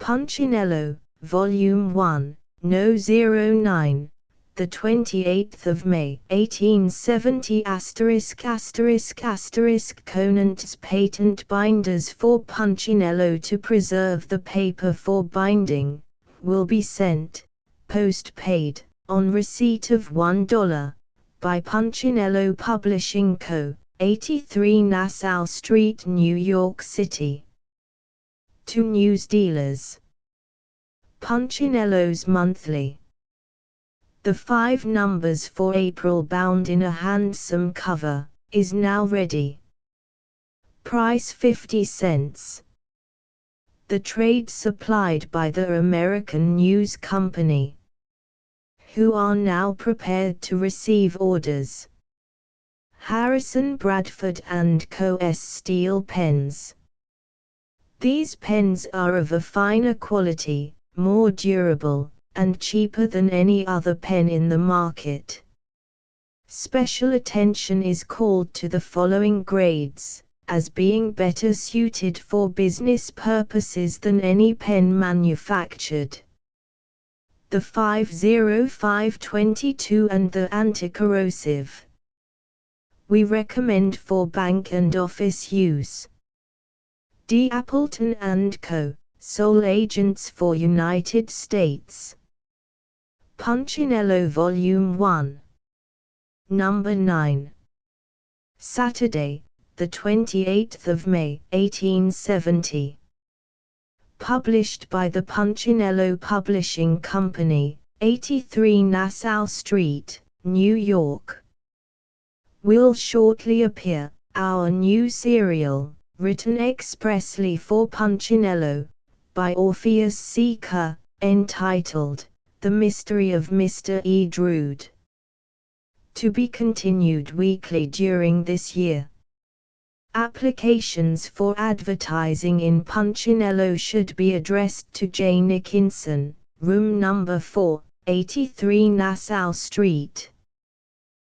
Punchinello, Volume 1, No. 09, the 28th of May, 1870 ****** Conant's patent binders for Punchinello to preserve the paper for binding, will be sent, post-paid, on receipt of $1, by Punchinello Publishing Co., 83 Nassau Street, New York City. To newsdealers. Punchinello's Monthly. The 5 numbers for April, bound in a handsome cover, is now ready. Price 50 cents. The trade supplied by the American News Company, who are now prepared to receive orders. Harrison Bradford & Co.'s steel pens. These pens are of a finer quality, more durable, and cheaper than any other pen in the market. Special attention is called to the following grades, as being better suited for business purposes than any pen manufactured. The 50522 and the anti-corrosive. We recommend for bank and office use. D. Appleton & Co., sole agents for United States. Punchinello Volume 1. Number 9. Saturday, the 28th of May, 1870. Published by the Punchinello Publishing Company, 83 Nassau Street, New York. Will shortly appear, our new serial, written expressly for Punchinello, by Orpheus C. Kerr, entitled, The Mystery of Mr. E. Drood. To be continued weekly during this year. Applications for advertising in Punchinello should be addressed to J. Nickinson, room number 4, 83 Nassau Street.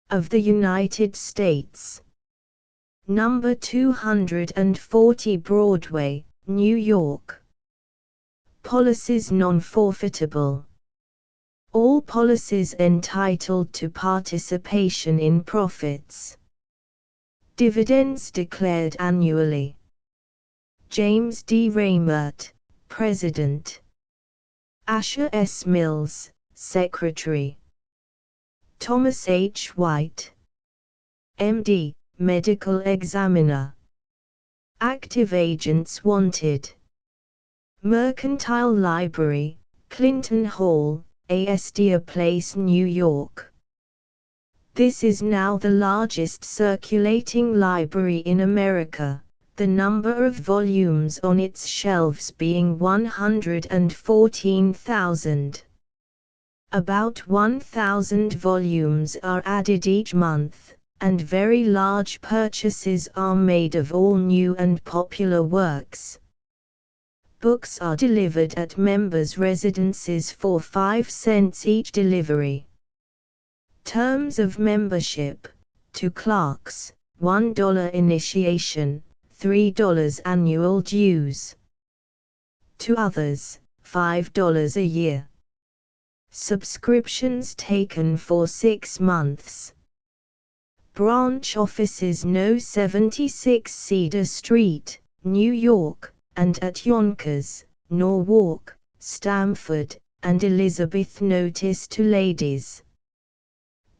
Of the United States. Number 240 Broadway, New York. Policies non-forfeitable. All policies entitled to participation in profits. Dividends declared annually. James D. Raymert, President. Asher S. Mills, Secretary. Thomas H. White, M.D., Medical Examiner. Active agents wanted. Mercantile Library, Clinton Hall, Astor Place, New York. This is now the largest circulating library in America, the number of volumes on its shelves being 114,000. About 1,000 volumes are added each month, and very large purchases are made of all new and popular works. Books are delivered at members' residences for 5 cents each delivery. Terms of membership: to clerks, $1 initiation, $3 annual dues. To others, $5 a year. Subscriptions taken for 6 months. Branch offices No. 76 Cedar Street, New York, and at Yonkers, Norwalk, Stamford, and Elizabeth. Notice to ladies.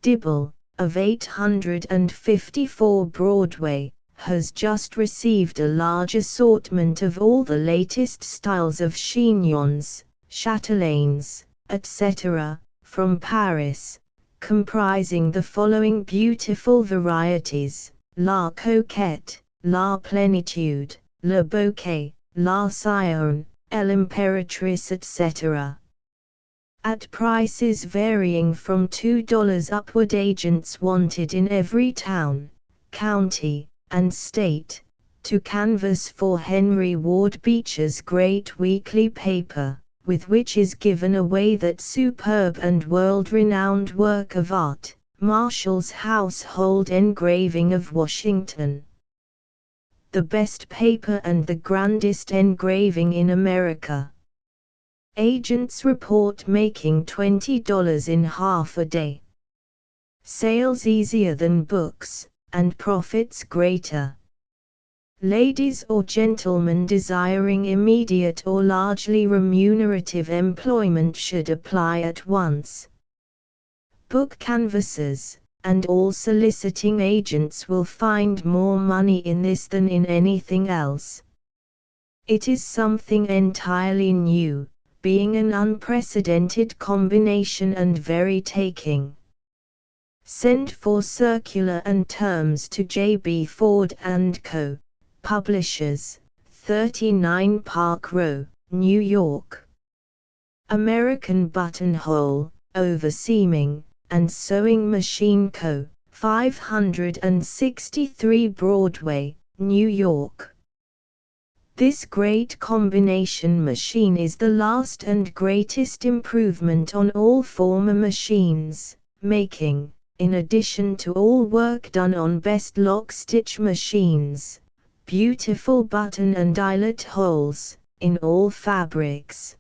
Dibble, of 854 Broadway, has just received a large assortment of all the latest styles of chignons, chatelaines, etc., from Paris, comprising the following beautiful varieties: La Coquette, La Plénitude, Le Bouquet, La Scion, L'Impératrice, etc. At prices varying from $2 upward. Agents wanted in every town, county, and state, to canvass for Henry Ward Beecher's great weekly paper, with which is given away that superb and world-renowned work of art, Marshall's household engraving of Washington. The best paper and the grandest engraving in America. Agents report making $20 in half a day. Sales easier than books, and profits greater. Ladies or gentlemen desiring immediate or largely remunerative employment should apply at once. Book canvassers, and all soliciting agents will find more money in this than in anything else. It is something entirely new, being an unprecedented combination and very taking. Send for circular and terms to J.B. Ford & Co., Publishers, 39 Park Row, New York. American Buttonhole, Overseaming, and Sewing Machine Co., 563 Broadway, New York. This great combination machine is the last and greatest improvement on all former machines, making, in addition to all work done on best lock-stitch machines, beautiful button and eyelet holes, in all fabrics.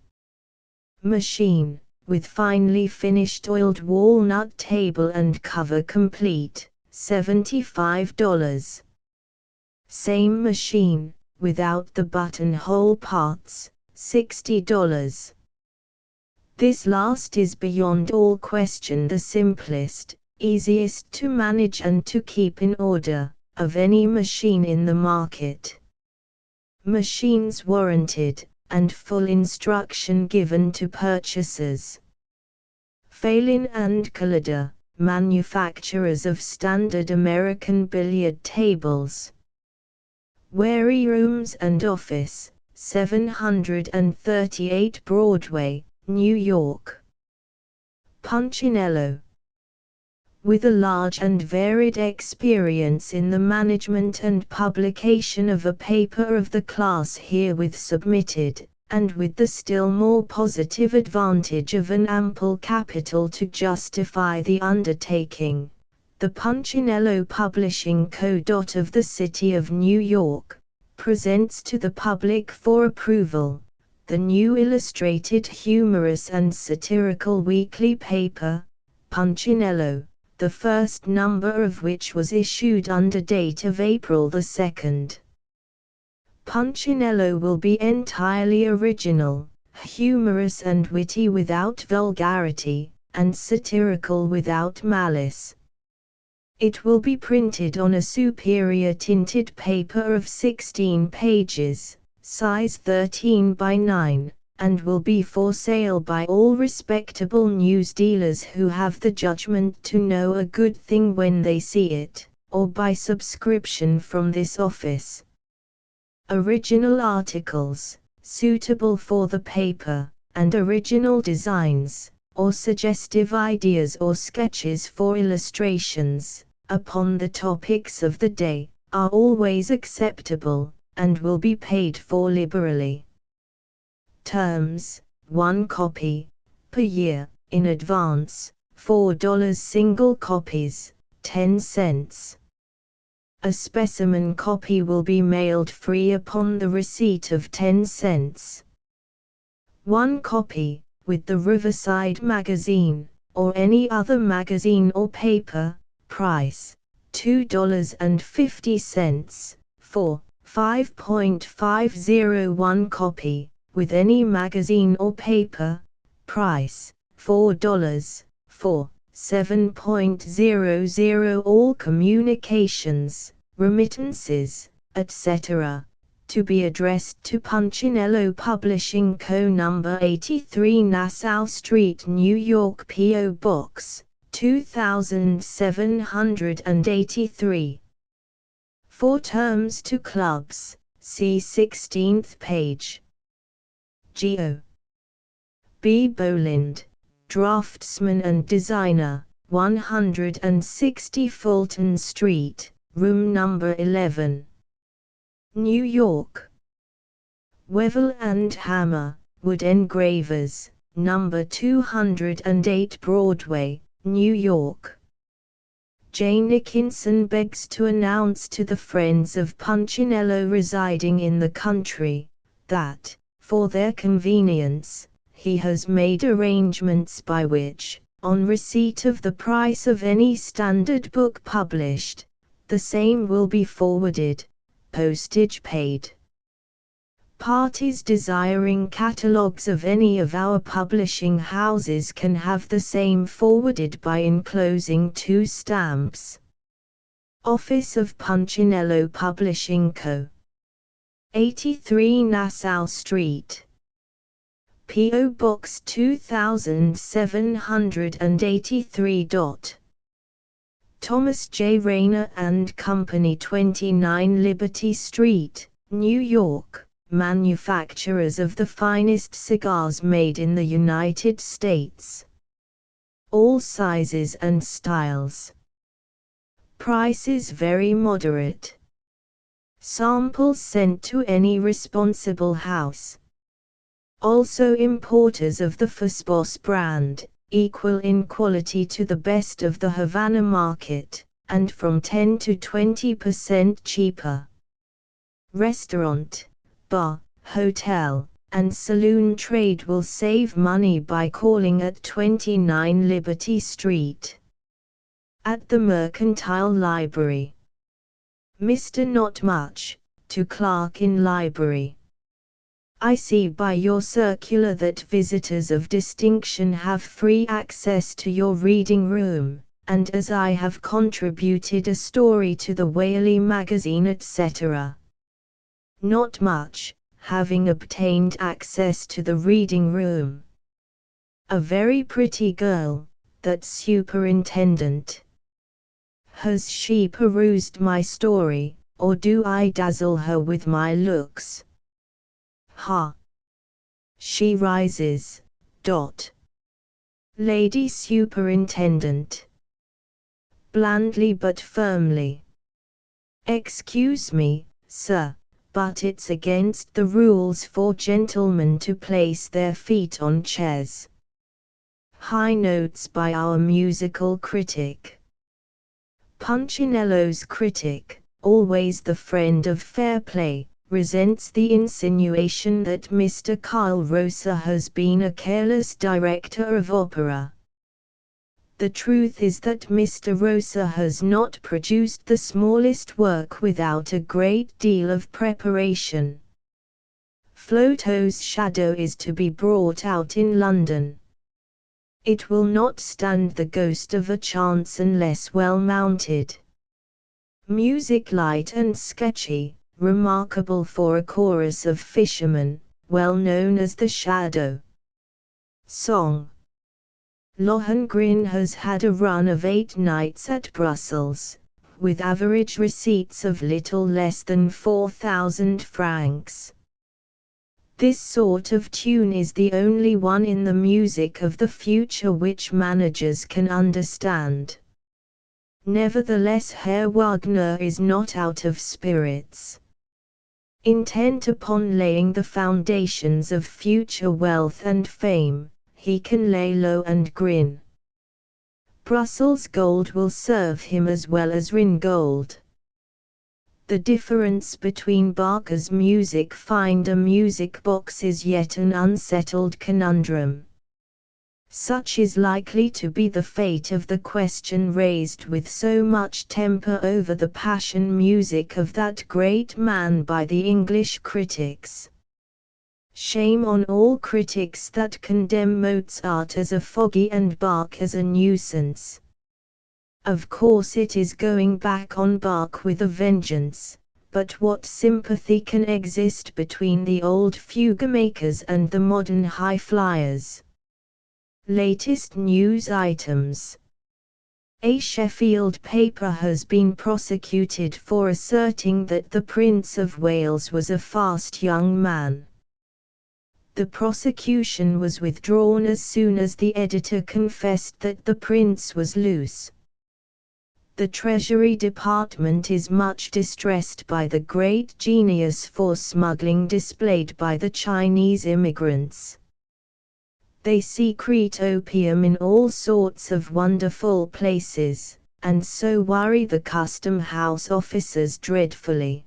Machine, with finely finished oiled walnut table and cover complete, $75. Same machine, without the buttonhole parts, $60. This last is beyond all question the simplest, easiest to manage and to keep in order, of any machine in the market. Machines warranted, and full instruction given to purchasers. Phelan and Collada, manufacturers of standard American billiard tables. Wary Rooms and Office, 738 Broadway, New York. Punchinello. With a large and varied experience in the management and publication of a paper of the class herewith submitted, and with the still more positive advantage of an ample capital to justify the undertaking, the Punchinello Publishing Co. of the City of New York, presents to the public for approval, the new illustrated humorous and satirical weekly paper, Punchinello, the first number of which was issued under date of April 2. Punchinello will be entirely original, humorous and witty without vulgarity, and satirical without malice. It will be printed on a superior tinted paper of 16 pages, size 13 by 9, and will be for sale by all respectable news dealers who have the judgment to know a good thing when they see it, or by subscription from this office. Original articles, suitable for the paper, and original designs, or suggestive ideas or sketches for illustrations, upon the topics of the day, are always acceptable, and will be paid for liberally. Terms: 1 copy, per year, in advance, $4 single copies, 10 cents. A specimen copy will be mailed free upon the receipt of 10 cents. 1 copy, with the Riverside Magazine, or any other magazine or paper, price, $2.50, for 5.501 copy, with any magazine or paper, price, $4, for 7.00 all communications, remittances, etc., to be addressed to Punchinello Publishing Co. No. 83 Nassau Street, New York, P.O. Box 2783. For terms to clubs, see 16th page. Geo. B. Boland, draftsman and designer, 160 Fulton Street, room number 11. New York. Wevel and Hammer, wood engravers, number 208 Broadway, New York. J. Nickinson begs to announce to the friends of Punchinello residing in the country, that, for their convenience, he has made arrangements by which, on receipt of the price of any standard book published, the same will be forwarded, postage paid. Parties desiring catalogues of any of our publishing houses can have the same forwarded by enclosing 2 stamps. Office of Punchinello Publishing Co. 83 Nassau Street. P.O. Box 2783. Thomas J. Rayner and Company 29 Liberty Street, New York, manufacturers of the finest cigars made in the United States. All sizes and styles. Prices very moderate. Samples sent to any responsible house. Also importers of the Fosbos brand, equal in quality to the best of the Havana market, and from 10 to 20% cheaper. Restaurant, bar, hotel, and saloon trade will save money by calling at 29 Liberty Street. At the Mercantile Library. Mr. Not Much, to Clerk in Library. I see by your circular that visitors of distinction have free access to your reading room, and as I have contributed a story to the Whaley magazine etc. Not Much, having obtained access to the reading room. A very pretty girl, that superintendent. Has she perused my story, or do I dazzle her with my looks? Ha! She rises. Lady Superintendent. Blandly but firmly. Excuse me, sir, but it's against the rules for gentlemen to place their feet on chairs. High notes by our musical critic. Punchinello's critic, always the friend of fair play, resents the insinuation that Mr. Carl Rosa has been a careless director of opera. The truth is that Mr. Rosa has not produced the smallest work without a great deal of preparation. Floto's Shadow is to be brought out in London. It will not stand the ghost of a chance unless well mounted. Music light and sketchy, remarkable for a chorus of fishermen, well known as the Shadow. Song. Lohengrin has had a run of 8 nights at Brussels, with average receipts of little less than 4,000 francs. This sort of tune is the only one in the music of the future which managers can understand. Nevertheless, Herr Wagner is not out of spirits. Intent upon laying the foundations of future wealth and fame, he can lay low and grin. Brussels gold will serve him as well as Ringold. The difference between Barker's music finder music box is yet an unsettled conundrum. Such is likely to be the fate of the question raised with so much temper over the passion music of that great man by the English critics. Shame on all critics that condemn Mozart as a fogey and Bach as a nuisance. Of course it is going back on Bach with a vengeance, but what sympathy can exist between the old fuguemakers and the modern high flyers? Latest news items. A Sheffield paper has been prosecuted for asserting that the Prince of Wales was a fast young man. The prosecution was withdrawn as soon as the editor confessed that the prince was loose. The Treasury Department is much distressed by the great genius for smuggling displayed by the Chinese immigrants. They secrete opium in all sorts of wonderful places, and so worry the custom house officers dreadfully.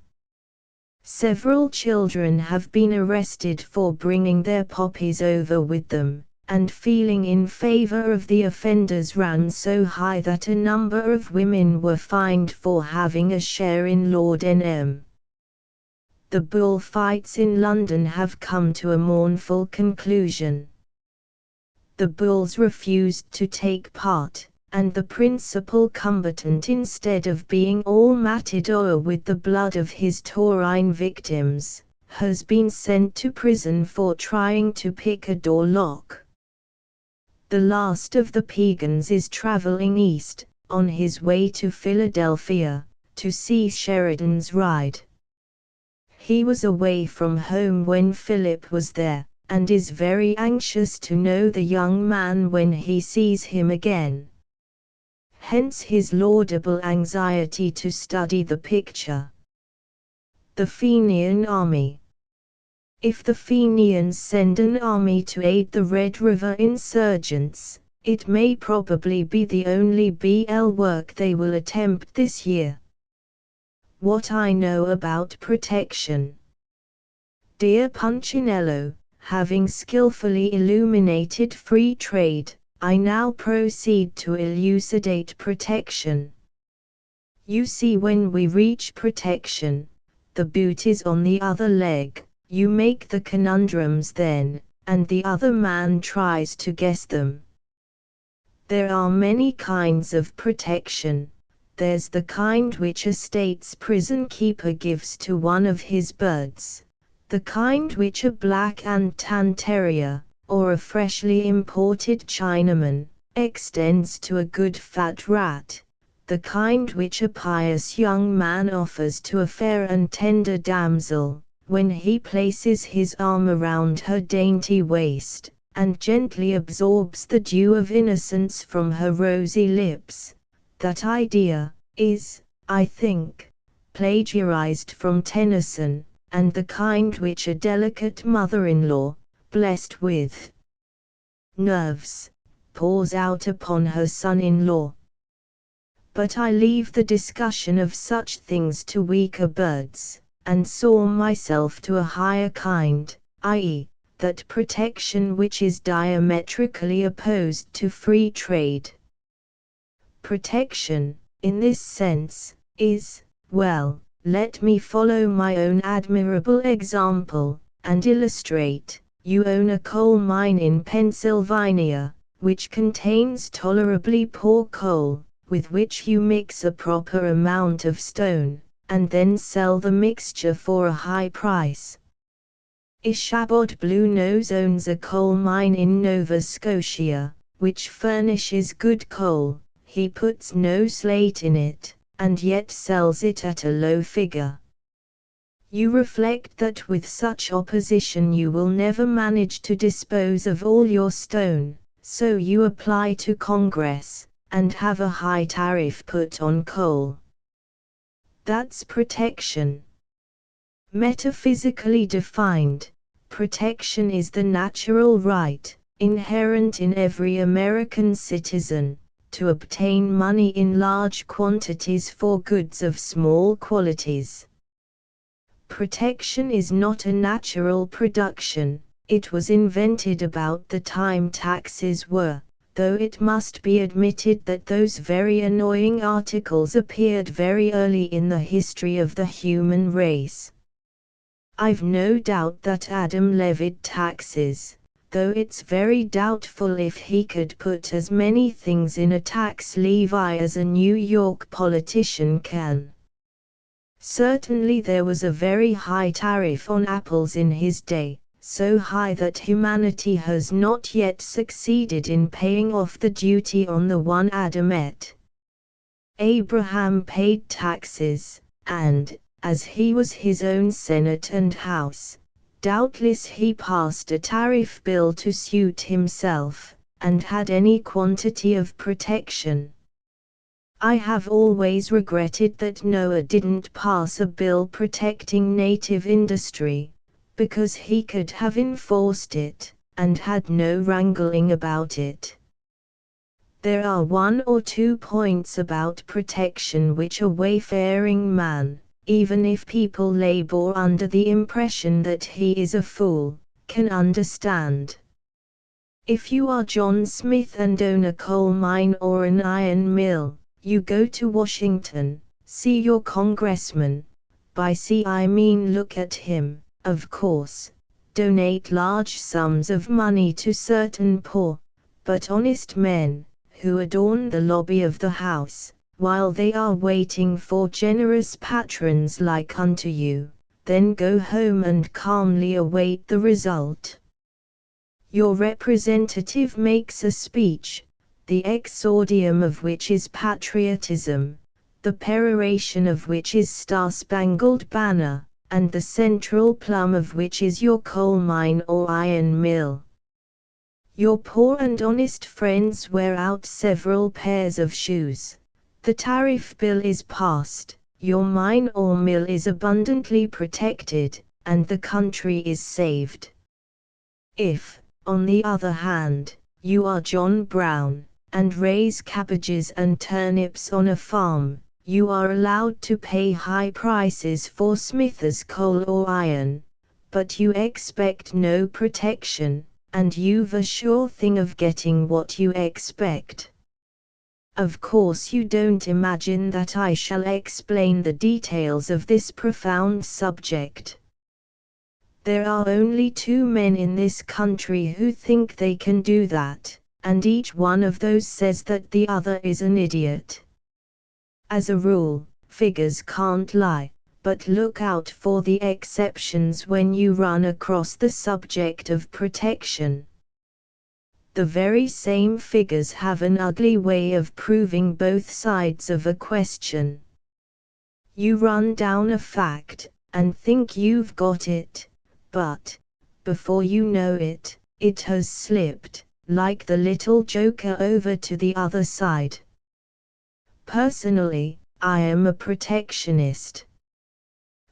Several children have been arrested for bringing their poppies over with them, and feeling in favor of the offenders ran so high that a number of women were fined for having a share in Lord N.M. The bullfights in London have come to a mournful conclusion. The bulls refused to take part, and the principal combatant, instead of being all matted o'er with the blood of his taurine victims, has been sent to prison for trying to pick a door lock. The last of the Pagans is traveling east, on his way to Philadelphia, to see Sheridan's ride. He was away from home when Philip was there, and is very anxious to know the young man when he sees him again. Hence his laudable anxiety to study the picture. The Fenian Army. If the Fenians send an army to aid the Red River insurgents, it may probably be the only work they will attempt this year. What I know about protection. Dear Punchinello, having skillfully illuminated free trade, I now proceed to elucidate protection. You see, when we reach protection, the boot is on the other leg, you make the conundrums then, and the other man tries to guess them. There are many kinds of protection. There's the kind which a state's prison keeper gives to one of his birds, the kind which a black and tan terrier, or a freshly imported Chinaman, extends to a good fat rat, the kind which a pious young man offers to a fair and tender damsel, when he places his arm around her dainty waist, and gently absorbs the dew of innocence from her rosy lips. That idea is, I think, plagiarized from Tennyson, and the kind which a delicate mother-in-law, blessed with nerves, pours out upon her son-in-law. But I leave the discussion of such things to weaker birds, and soar myself to a higher kind, i.e., that protection which is diametrically opposed to free trade. Protection, in this sense, is, well, let me follow my own admirable example, and illustrate. You own a coal mine in Pennsylvania, which contains tolerably poor coal, with which you mix a proper amount of stone, and then sell the mixture for a high price. Ichabod Bluenose owns a coal mine in Nova Scotia, which furnishes good coal. He puts no slate in it, and yet sells it at a low figure. You reflect that with such opposition you will never manage to dispose of all your stone, so you apply to Congress, and have a high tariff put on coal. That's protection. Metaphysically defined, protection is the natural right, inherent in every American citizen, to obtain money in large quantities for goods of small qualities. Protection is not a natural production, it was invented about the time taxes were, though it must be admitted that those very annoying articles appeared very early in the history of the human race. I've no doubt that Adam levied taxes, though it's very doubtful if he could put as many things in a tax levy as a New York politician can. Certainly there was a very high tariff on apples in his day, so high that humanity has not yet succeeded in paying off the duty on the one Adam ate. Abraham paid taxes, and, as he was his own Senate and House, doubtless he passed a tariff bill to suit himself, and had any quantity of protection. I have always regretted that Noah didn't pass a bill protecting native industry, because he could have enforced it, and had no wrangling about it. There are 1 or 2 points about protection which a wayfaring man, even if people labor under the impression that he is a fool, can understand. If you are John Smith and own a coal mine or an iron mill, you go to Washington, see your congressman. By see I mean look at him, of course. Donate large sums of money to certain poor, but honest men, who adorn the lobby of the House, while they are waiting for generous patrons like unto you, then go home and calmly await the result. Your representative makes a speech, the exordium of which is patriotism, the peroration of which is Star-Spangled Banner, and the central plum of which is your coal mine or iron mill. Your poor and honest friends wear out several pairs of shoes. The tariff bill is passed, your mine or mill is abundantly protected, and the country is saved. If, on the other hand, you are John Brown, and raise cabbages and turnips on a farm, you are allowed to pay high prices for smithers' coal or iron, but you expect no protection, and you've a sure thing of getting what you expect. Of course you don't imagine that I shall explain the details of this profound subject. There are only two men in this country who think they can do that, and each one of those says that the other is an idiot. As a rule, figures can't lie, but look out for the exceptions when you run across the subject of protection. The very same figures have an ugly way of proving both sides of a question. You run down a fact, and think you've got it, but, before you know it, it has slipped, like the little joker, over to the other side. Personally, I am a protectionist.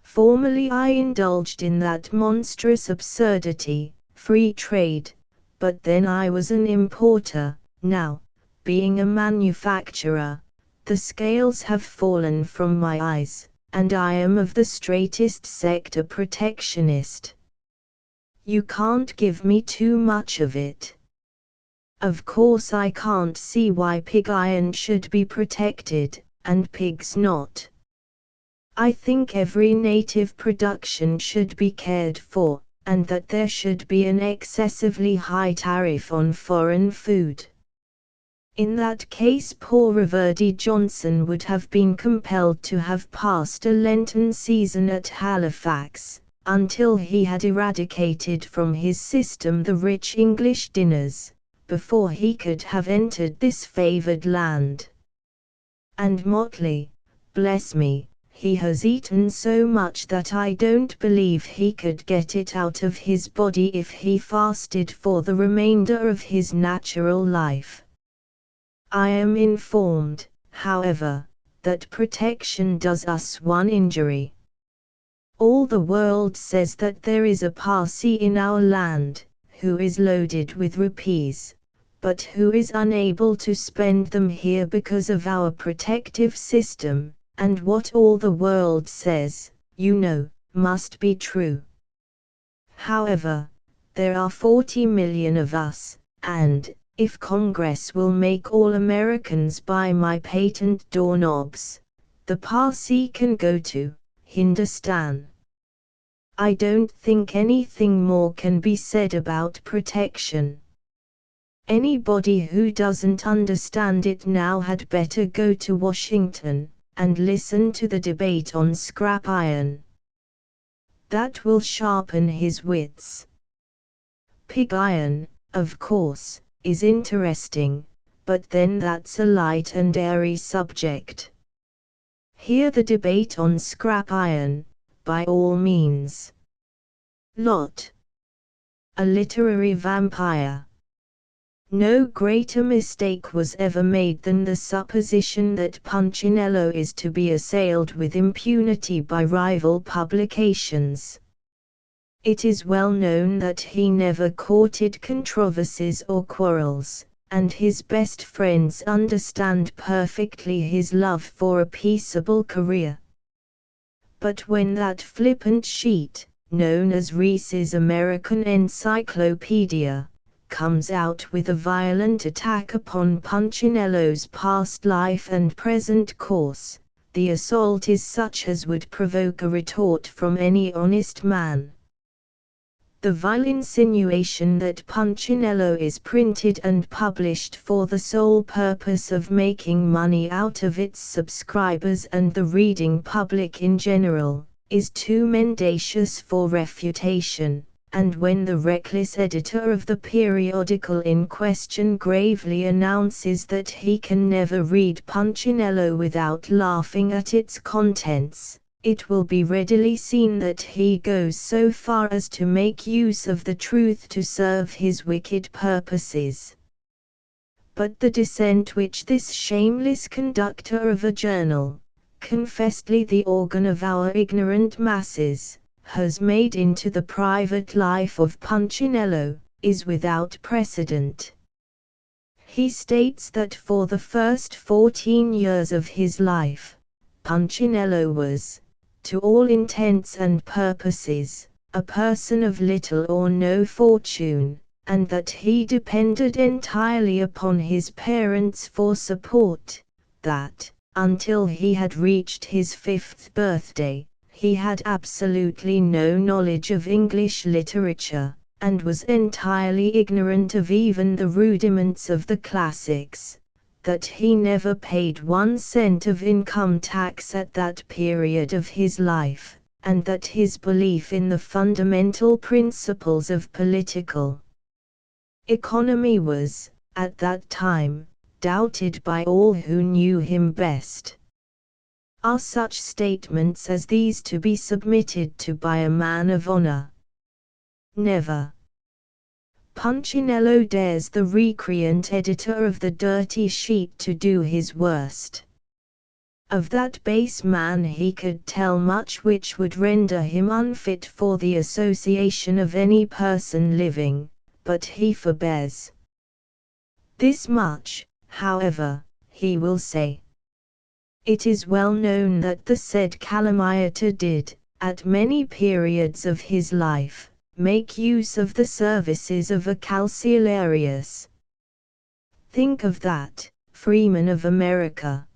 Formerly I indulged in that monstrous absurdity, free trade, but then I was an importer. Now, being a manufacturer, the scales have fallen from my eyes, and I am of the straightest sect a protectionist. You can't give me too much of it. Of course I can't see why pig iron should be protected, and pigs not. I think every native production should be cared for, and that there should be an excessively high tariff on foreign food. In that case poor Reverdy Johnson would have been compelled to have passed a Lenten season at Halifax, until he had eradicated from his system the rich English dinners, before he could have entered this favoured land. And Motley, bless me, he has eaten so much that I don't believe he could get it out of his body if he fasted for the remainder of his natural life. I am informed, however, that protection does us one injury. All the world says that there is a Parsi in our land, who is loaded with rupees, but who is unable to spend them here because of our protective system. And what all the world says, you know, must be true. However, there are 40 million of us, and, if Congress will make all Americans buy my patent doorknobs, the Parsi can go to Hindustan. I don't think anything more can be said about protection. Anybody who doesn't understand it now had better go to Washington and listen to the debate on scrap iron. That will sharpen his wits. Pig iron, of course, is interesting, but then that's a light and airy subject. Hear the debate on scrap iron, by all means. Lot. A literary vampire. No greater mistake was ever made than the supposition that Punchinello is to be assailed with impunity by rival publications. It is well known that he never courted controversies or quarrels, and his best friends understand perfectly his love for a peaceable career. But when that flippant sheet, known as Rees's American Encyclopedia, comes out with a violent attack upon Punchinello's past life and present course, the assault is such as would provoke a retort from any honest man. The vile insinuation that Punchinello is printed and published for the sole purpose of making money out of its subscribers and the reading public in general, is too mendacious for refutation, and when the reckless editor of the periodical in question gravely announces that he can never read Punchinello without laughing at its contents, it will be readily seen that he goes so far as to make use of the truth to serve his wicked purposes. But the descent which this shameless conductor of a journal, confessedly the organ of our ignorant masses, has made into the private life of Punchinello, is without precedent. He states that for the first 14 years of his life, Punchinello was, to all intents and purposes, a person of little or no fortune, and that he depended entirely upon his parents for support, that, until he had reached his 5th birthday, he had absolutely no knowledge of English literature, and was entirely ignorant of even the rudiments of the classics, that he never paid 1 cent of income tax at that period of his life, and that his belief in the fundamental principles of political economy was, at that time, doubted by all who knew him best. Are such statements as these to be submitted to by a man of honor? Never. Punchinello dares the recreant editor of the dirty sheet to do his worst. Of that base man he could tell much which would render him unfit for the association of any person living, but he forbears. This much, however, he will say. It is well known that the said calumniator did, at many periods of his life, make use of the services of a Calceolarius. Think of that, freeman of America.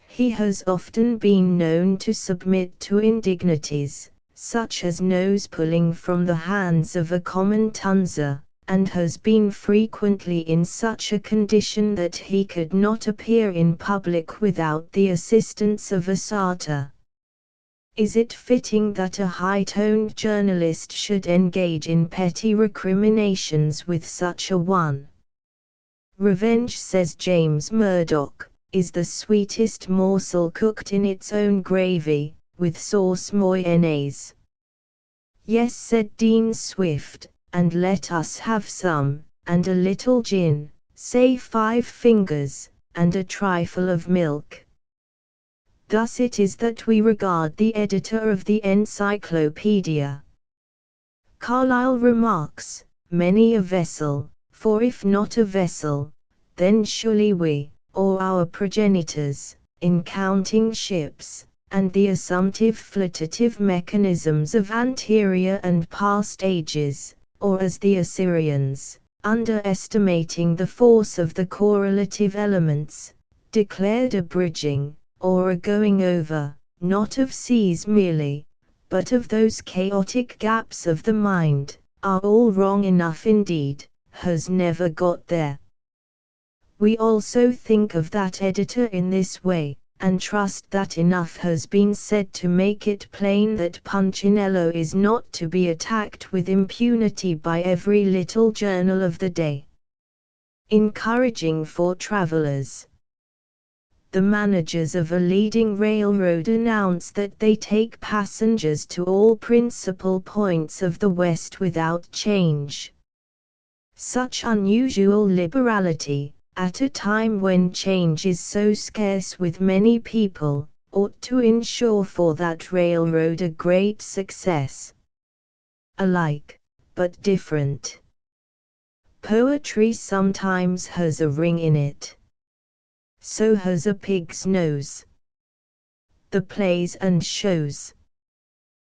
He has often been known to submit to indignities, such as nose-pulling from the hands of a common tunzer, and has been frequently in such a condition that he could not appear in public without the assistance of a sartor. Is it fitting that a high-toned journalist should engage in petty recriminations with such a one? Revenge, says James Murdoch, is the sweetest morsel cooked in its own gravy, with sauce mayonnaise. Yes, said Dean Swift, and let us have some, and a little gin, say 5 fingers, and a trifle of milk. Thus it is that we regard the editor of the Encyclopedia. Carlyle remarks, many a vessel, for if not a vessel, then surely we, or our progenitors, in counting ships, and the assumptive flutative mechanisms of anterior and past ages, or as the Assyrians, underestimating the force of the correlative elements, declared a bridging, or a going over, not of seas merely, but of those chaotic gaps of the mind, are all wrong enough indeed, has never got there. We also think of that editor in this way, and trust that enough has been said to make it plain that Punchinello is not to be attacked with impunity by every little journal of the day. Encouraging for travelers. The managers of a leading railroad announce that they take passengers to all principal points of the West without change. Such unusual liberality, at a time when change is so scarce with many people, ought to ensure for that railroad a great success. Alike, but different. Poetry sometimes has a ring in it. So has a pig's nose. The plays and shows.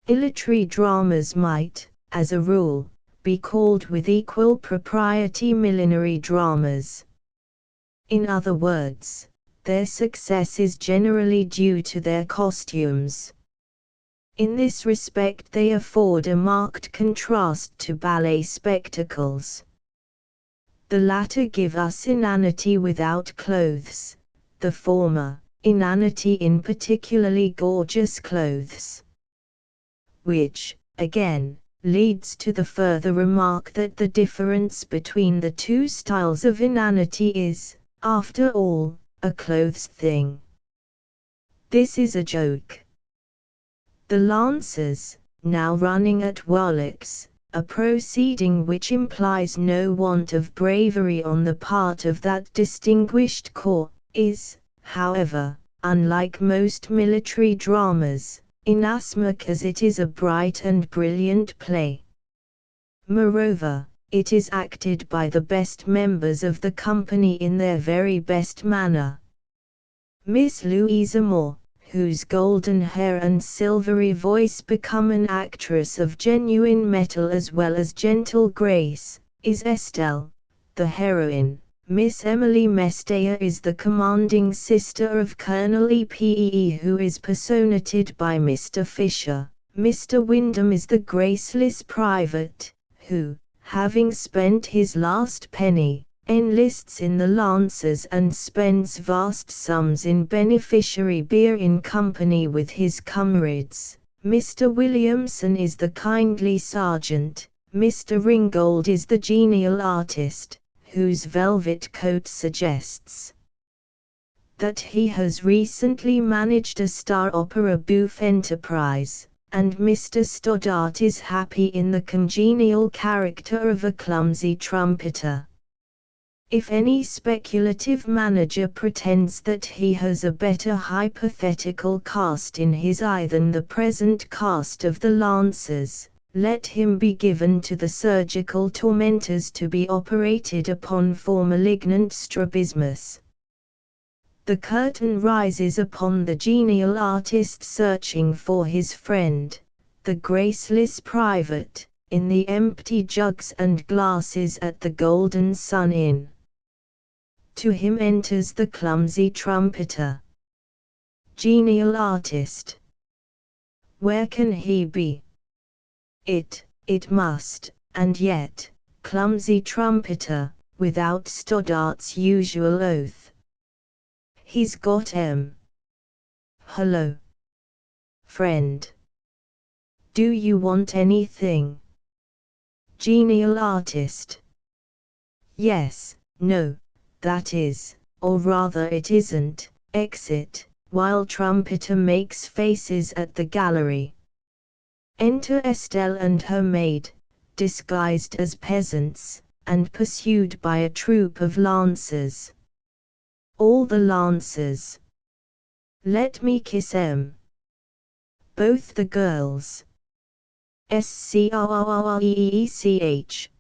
Military dramas might, as a rule, be called with equal propriety millinery dramas. In other words, their success is generally due to their costumes. In this respect they afford a marked contrast to ballet spectacles. The latter give us inanity without clothes, the former, inanity in particularly gorgeous clothes. Which, again, leads to the further remark that the difference between the two styles of inanity is, after all, a clothes thing. This is a joke. The lancers, now running at Warlicks, a proceeding which implies no want of bravery on the part of that distinguished corps, is, however, unlike most military dramas, inasmuch as it is a bright and brilliant play. Moreover, it is acted by the best members of the company in their very best manner. Miss Louisa Moore, whose golden hair and silvery voice become an actress of genuine metal as well as gentle grace, is Estelle, the heroine. Miss Emily Mestaya is the commanding sister of Colonel E.P.E. who is personated by Mr. Fisher. Mr. Wyndham is the graceless private, who, having spent his last penny, enlists in the Lancers and spends vast sums in beneficiary beer in company with his comrades. Mr. Williamson is the kindly sergeant. Mr. Ringgold is the genial artist, whose velvet coat suggests that he has recently managed a star opera bouffe enterprise, and Mr. Stoddart is happy in the congenial character of a clumsy trumpeter. If any speculative manager pretends that he has a better hypothetical cast in his eye than the present cast of the Lancers, let him be given to the surgical tormentors to be operated upon for malignant strabismus. The curtain rises upon the genial artist searching for his friend, the graceless private, in the empty jugs and glasses at the Golden Sun Inn. To him enters the clumsy trumpeter. Genial artist. Where can he be? It must, and yet, clumsy trumpeter, without Stoddart's usual oath. He's got M. Hello. Friend. Do you want anything? Genial artist. Yes, no, that is, or rather it isn't, exit, while trumpeter makes faces at the gallery. Enter Estelle and her maid, disguised as peasants, and pursued by a troop of lancers. All the lancers. Let me kiss 'em. Both the girls. Screech.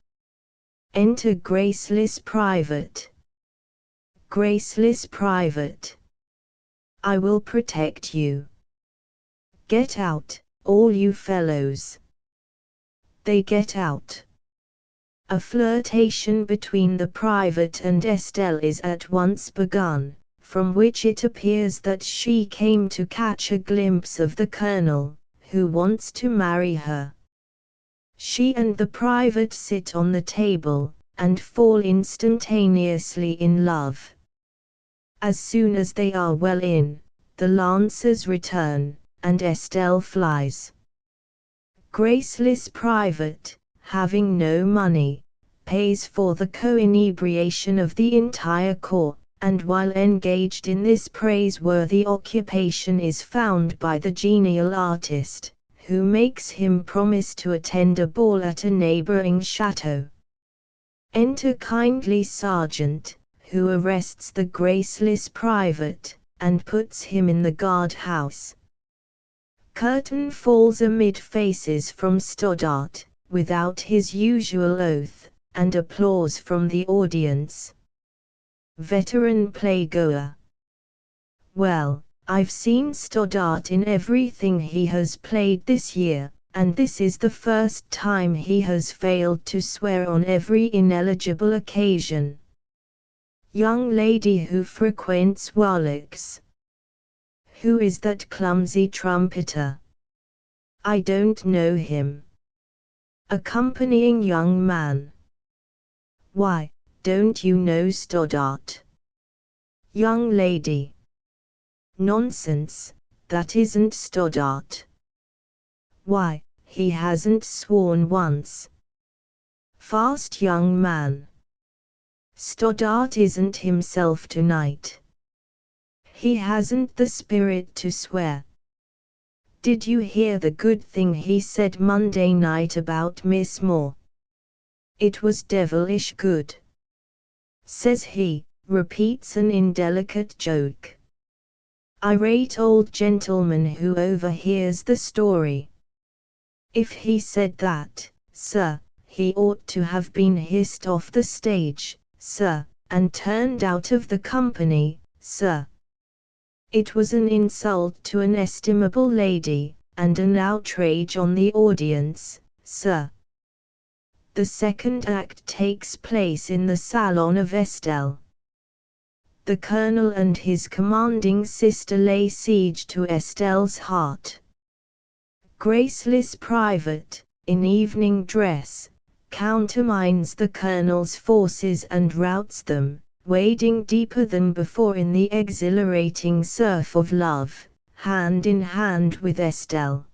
Enter graceless private. Graceless private. I will protect you. Get out, all you fellows. They get out. A flirtation between the private and Estelle is at once begun, from which it appears that she came to catch a glimpse of the colonel, who wants to marry her. She and the private sit on the table, and fall instantaneously in love. As soon as they are well in, the lancers return, and Estelle flies. Graceless private, having no money, pays for the co-inebriation of the entire corps, and while engaged in this praiseworthy occupation is found by the genial artist, who makes him promise to attend a ball at a neighboring chateau. Enter kindly sergeant, who arrests the graceless private, and puts him in the guard-house. Curtain falls amid faces from Stoddart, without his usual oath, and applause from the audience. Veteran playgoer. Well, I've seen Stoddart in everything he has played this year, and this is the first time he has failed to swear on every ineligible occasion. Young lady who frequents Warlick's. Who is that clumsy trumpeter? I don't know him. Accompanying young man. Why, don't you know Stoddart? Young lady. Nonsense, that isn't Stoddart. Why, he hasn't sworn once. Fast young man. Stoddart isn't himself tonight. He hasn't the spirit to swear. Did you hear the good thing he said Monday night about Miss Moore? It was devilish good. Says he, repeats an indelicate joke. Irate old gentleman who overhears the story. If he said that, sir, he ought to have been hissed off the stage, sir, and turned out of the company, sir. It was an insult to an estimable lady, and an outrage on the audience, sir. The second act takes place in the salon of Estelle. The colonel and his commanding sister lay siege to Estelle's heart. Graceless private, in evening dress, countermines the colonel's forces and routs them, wading deeper than before in the exhilarating surf of love, hand in hand with Estelle.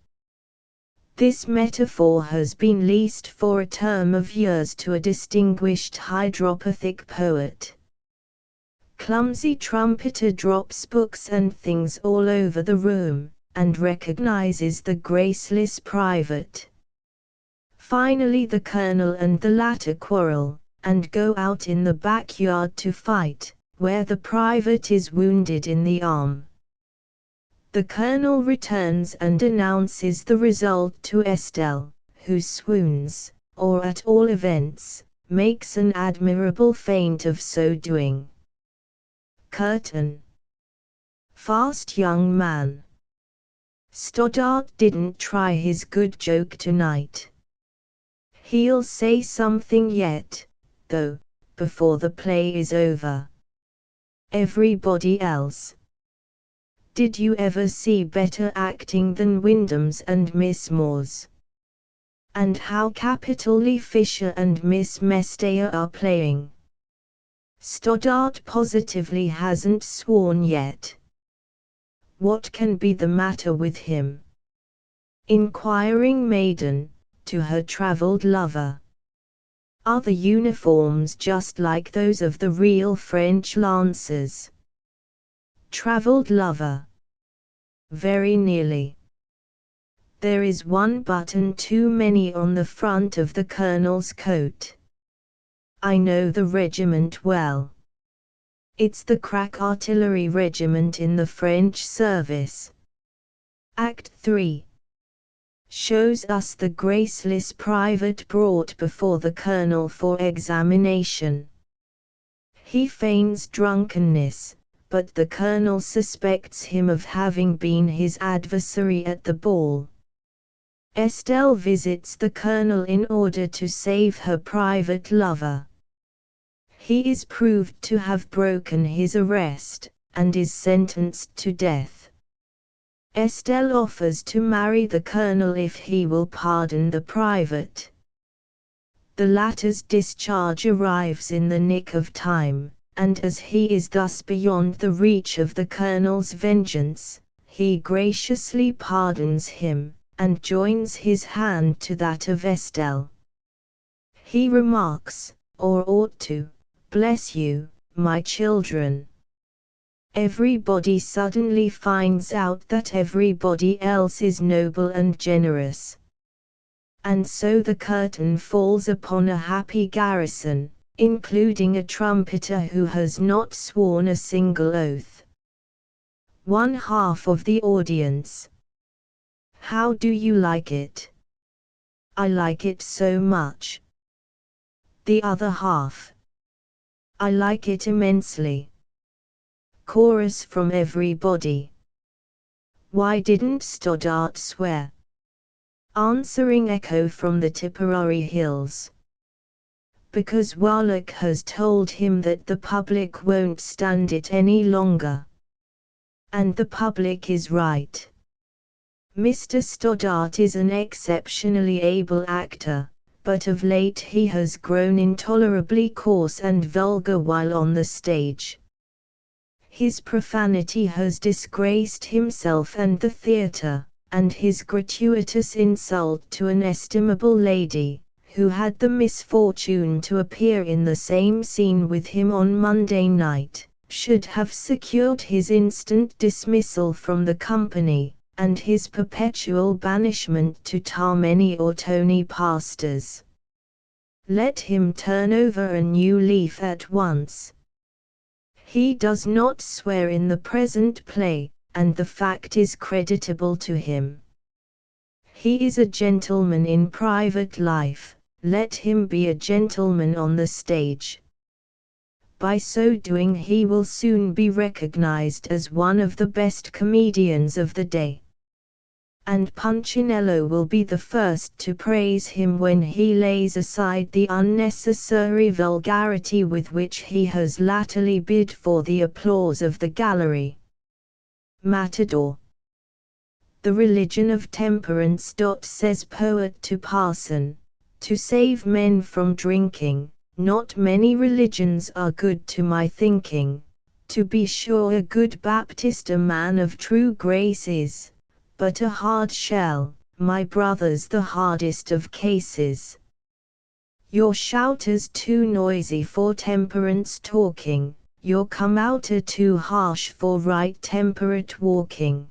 This metaphor has been leased for a term of years to a distinguished hydropathic poet. Clumsy trumpeter drops books and things all over the room, and recognizes the graceless private. Finally the colonel and the latter quarrel, and go out in the backyard to fight, where the private is wounded in the arm. The colonel returns and announces the result to Estelle, who swoons, or at all events, makes an admirable feint of so doing. Curtain. Fast young man. Stoddart didn't try his good joke tonight. He'll say something yet, though, before the play is over. Everybody else. Did you ever see better acting than Wyndham's and Miss Moore's? And how capitally Fisher and Miss Mestaya are playing. Stoddart positively hasn't sworn yet. What can be the matter with him? Inquiring maiden, to her travelled lover. Are the uniforms just like those of the real French lancers? Travelled lover. Very nearly. There is one button too many on the front of the colonel's coat. I know the regiment well. It's the crack artillery regiment in the French service. Act 3. Shows us the graceless private brought before the colonel for examination. He feigns drunkenness, but the colonel suspects him of having been his adversary at the ball. Estelle visits the colonel in order to save her private lover. He is proved to have broken his arrest, and is sentenced to death. Estelle offers to marry the colonel if he will pardon the private. The latter's discharge arrives in the nick of time, and as he is thus beyond the reach of the colonel's vengeance, he graciously pardons him, and joins his hand to that of Estelle. He remarks, or ought to, "Bless you, my children." Everybody suddenly finds out that everybody else is noble and generous. And so the curtain falls upon a happy garrison, including a trumpeter who has not sworn a single oath. One half of the audience. How do you like it? I like it so much. The other half. I like it immensely. Chorus from everybody. Why didn't Stoddart swear? Answering echo from the Tipperary hills. Because Warlock has told him that the public won't stand it any longer. And the public is right. Mr. Stoddart is an exceptionally able actor, but of late he has grown intolerably coarse and vulgar while on the stage. His profanity has disgraced himself and the theatre, and his gratuitous insult to an estimable lady, who had the misfortune to appear in the same scene with him on Monday night, should have secured his instant dismissal from the company, and his perpetual banishment to Tammany or Tony Pastors. Let him turn over a new leaf at once. He does not swear in the present play, and the fact is creditable to him. He is a gentleman in private life, let him be a gentleman on the stage. By so doing he will soon be recognized as one of the best comedians of the day. And Punchinello will be the first to praise him when he lays aside the unnecessary vulgarity with which he has latterly bid for the applause of the gallery. Matador. The religion of temperance. Says poet to parson, to save men from drinking. Not many religions are good to my thinking. To be sure a good Baptist a man of true grace is, but a hard shell, my brothers, the hardest of cases. Your shouters too noisy for temperance talking, your come-outer too harsh for right temperate walking.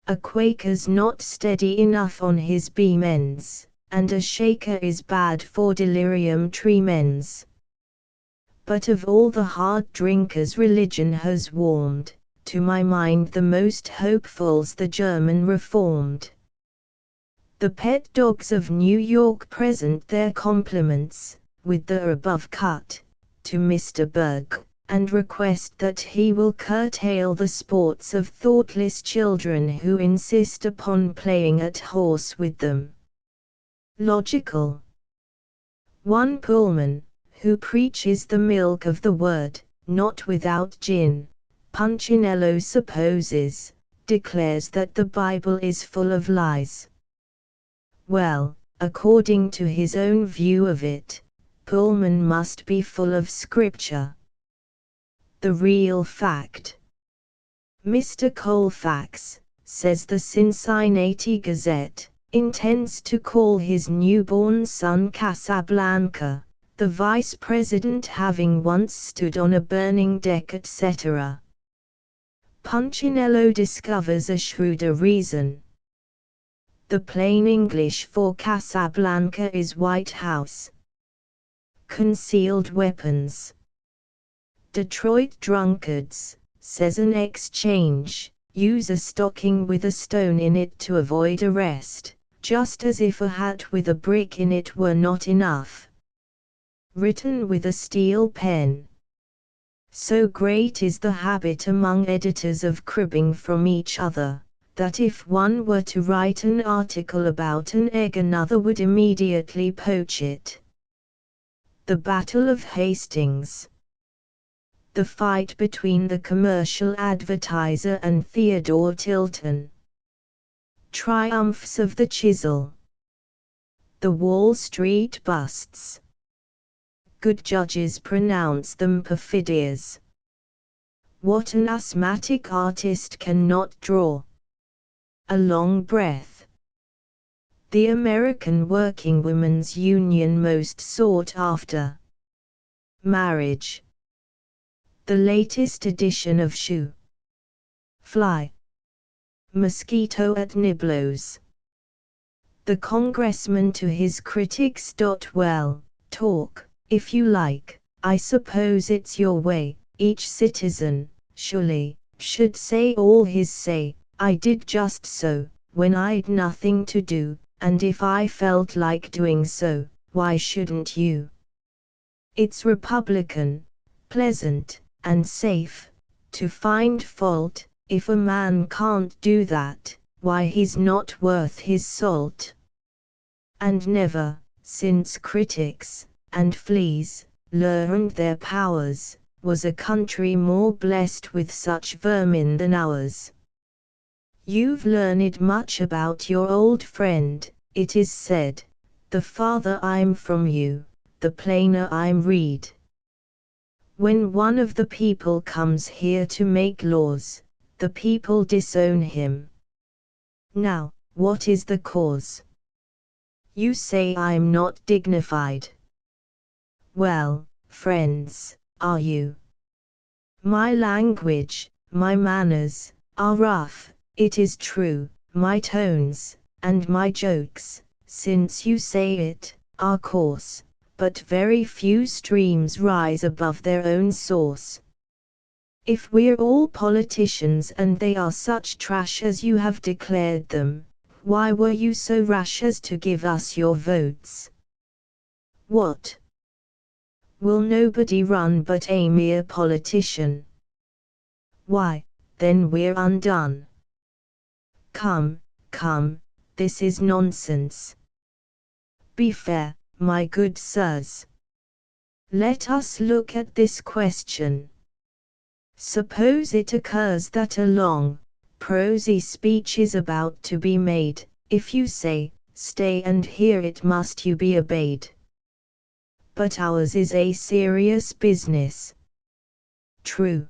A Quaker's not steady enough on his beam ends, and a shaker is bad for delirium tremens. But of all the hard drinkers religion has warmed, to my mind the most hopeful's the German Reformed. The pet dogs of New York present their compliments, with the above cut, to Mr. Berg, and request that he will curtail the sports of thoughtless children who insist upon playing at horse with them. Logical. One Pullman, who preaches the milk of the word, not without gin, Punchinello supposes, declares that the Bible is full of lies. Well, according to his own view of it, Pullman must be full of scripture. The real fact. Mr. Colfax, says the Cincinnati Gazette, intends to call his newborn son Casablanca, the vice president having once stood on a burning deck, etc. Punchinello discovers a shrewder reason. The plain English for Casablanca is White House. Concealed weapons. Detroit drunkards, says an exchange, use a stocking with a stone in it to avoid arrest, just as if a hat with a brick in it were not enough. Written with a steel pen. So great is the habit among editors of cribbing from each other, that if one were to write an article about an egg another would immediately poach it. The Battle of Hastings. The fight between the commercial advertiser and Theodore Tilton. Triumphs of the chisel. The Wall Street busts. Good judges pronounce them perfidious. What an asthmatic artist cannot draw. A long breath. The American Working Women's Union most sought after. Marriage. The latest edition of Shoe. Fly. Mosquito at Niblo's. The congressman to his critics. Well, talk, if you like, I suppose it's your way. Each citizen, surely, should say all his say. I did just so, when I'd nothing to do, and if I felt like doing so, why shouldn't you? It's Republican, pleasant, and safe, to find fault, if a man can't do that, why he's not worth his salt. And never, since critics and fleas learned their powers, was a country more blessed with such vermin than ours. You've learned much about your old friend, it is said. The farther I'm from you, the plainer I'm read. When one of the people comes here to make laws, the people disown him. Now, what is the cause? You say I'm not dignified. Well, friends, are you? My language, my manners, are rough, it is true, my tones, and my jokes, since you say it, are coarse, but very few streams rise above their own source. If we're all politicians and they are such trash as you have declared them, why were you so rash as to give us your votes? What? Will nobody run but a mere politician? Why, then we're undone. Come, come, this is nonsense. Be fair, my good sirs. Let us look at this question. Suppose it occurs that a long, prosy speech is about to be made, if you say, stay and hear it must you be obeyed. But ours is a serious business. True.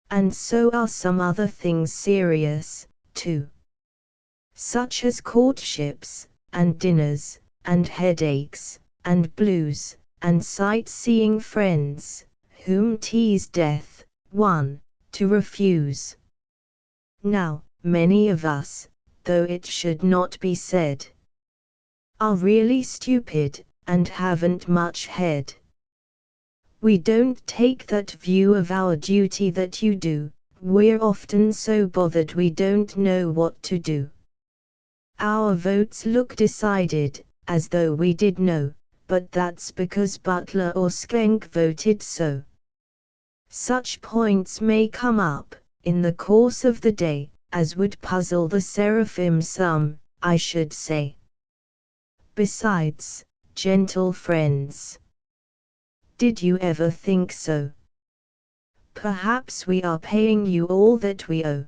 And so are some other things serious, too. Such as courtships, and dinners, and headaches, and blues, and sight-seeing friends, whom 'tis death, one, to refuse. Now, many of us, though it should not be said, are really stupid, and haven't much head. We don't take that view of our duty that you do, we're often so bothered we don't know what to do. Our votes look decided, as though we did know, but that's because Butler or Skenk voted so. Such points may come up, in the course of the day, as would puzzle the seraphim some, I should say. Besides, gentle friends, did you ever think so? Perhaps we are paying you all that we owe.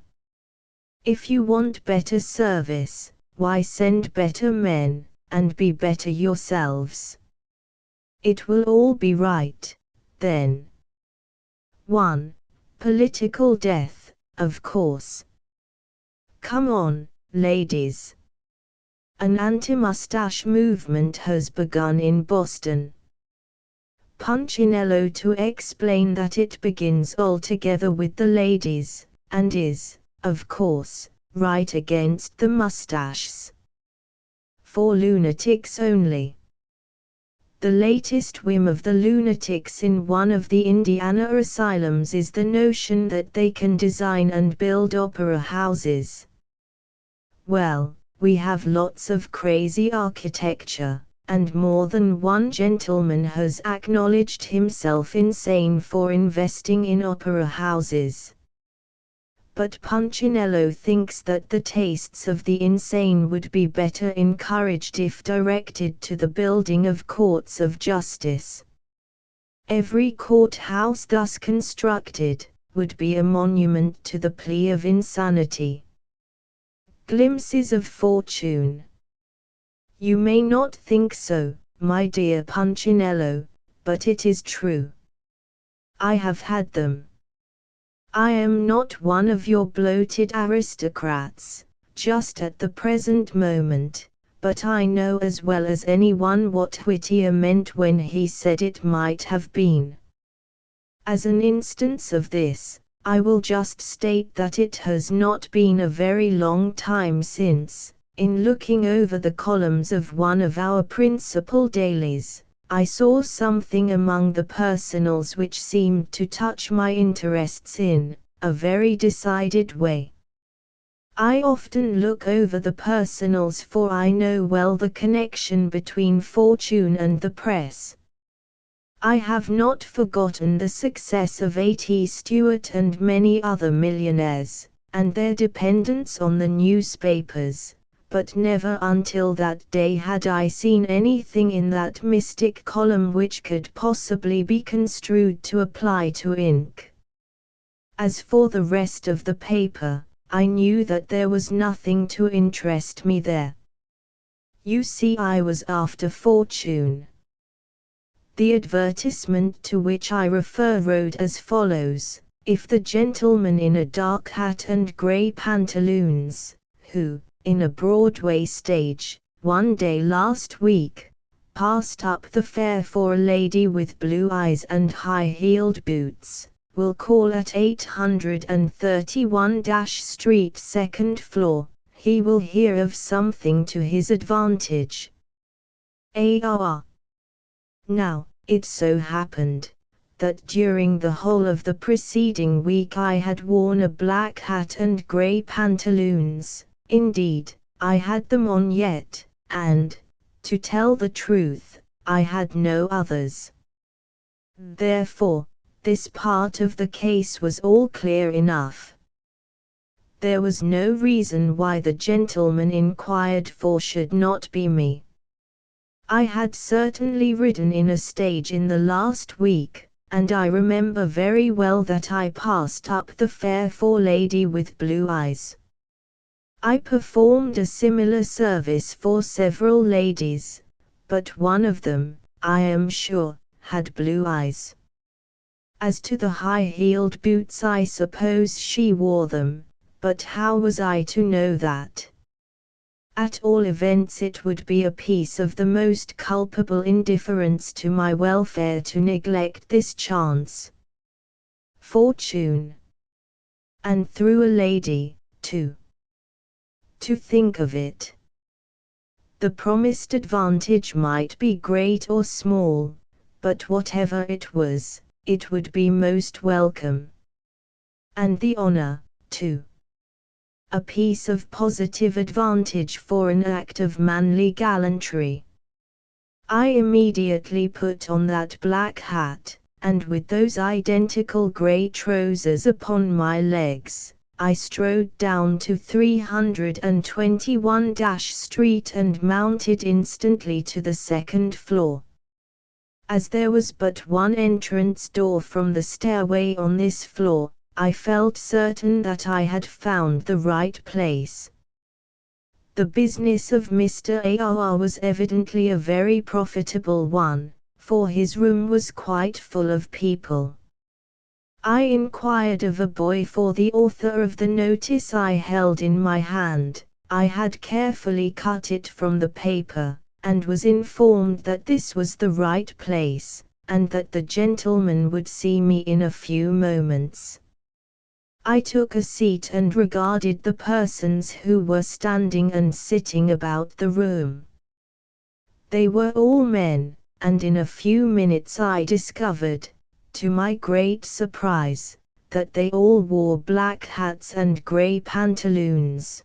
If you want better service, why send better men, and be better yourselves. It will all be right, then. 1. Political death, of course. Come on, ladies. An anti-mustache movement has begun in Boston. Punchinello to explain that it begins altogether with the ladies, and is, of course, right against the mustaches. For lunatics only. The latest whim of the lunatics in one of the Indiana asylums is the notion that they can design and build opera houses. Well, we have lots of crazy architecture, and more than one gentleman has acknowledged himself insane for investing in opera houses. But Punchinello thinks that the tastes of the insane would be better encouraged if directed to the building of courts of justice. Every courthouse thus constructed would be a monument to the plea of insanity. Glimpses of fortune. You may not think so, my dear Punchinello, but it is true. I have had them. I am not one of your bloated aristocrats, just at the present moment, but I know as well as anyone what Whittier meant when he said it might have been. As an instance of this, I will just state that it has not been a very long time since, in looking over the columns of one of our principal dailies, I saw something among the personals which seemed to touch my interests in a very decided way. I often look over the personals, for I know well the connection between fortune and the press. I have not forgotten the success of A.T. Stewart and many other millionaires, and their dependence on the newspapers, but never until that day had I seen anything in that mystic column which could possibly be construed to apply to ink. As for the rest of the paper, I knew that there was nothing to interest me there. You see, I was after fortune. The advertisement to which I refer wrote as follows: if the gentleman in a dark hat and grey pantaloons, who, in a Broadway stage, one day last week, passed up the fare for a lady with blue eyes and high-heeled boots, will call at 831 Street 2nd floor, he will hear of something to his advantage. A.R. Now, it so happened that during the whole of the preceding week I had worn a black hat and grey pantaloons. Indeed, I had them on yet, and, to tell the truth, I had no others. Therefore, this part of the case was all clear enough. There was no reason why the gentleman inquired for should not be me. I had certainly ridden in a stage in the last week, and I remember very well that I passed up the fare for lady with blue eyes. I performed a similar service for several ladies, but one of them, I am sure, had blue eyes. As to the high-heeled boots, I suppose she wore them, but how was I to know that? At all events, it would be a piece of the most culpable indifference to my welfare to neglect this chance. Fortune. And through a lady, too. To think of it. The promised advantage might be great or small, but whatever it was, it would be most welcome. And the honor, too. A piece of positive advantage for an act of manly gallantry. I immediately put on that black hat, and with those identical grey trousers upon my legs, I strode down to 321 Street and mounted instantly to the second floor. As there was but one entrance door from the stairway on this floor, I felt certain that I had found the right place. The business of Mr. A.R. was evidently a very profitable one, for his room was quite full of people. I inquired of a boy for the author of the notice I held in my hand. I had carefully cut it from the paper, and was informed that this was the right place, and that the gentleman would see me in a few moments. I took a seat and regarded the persons who were standing and sitting about the room. They were all men, and in a few minutes I discovered, to my great surprise, that they all wore black hats and grey pantaloons.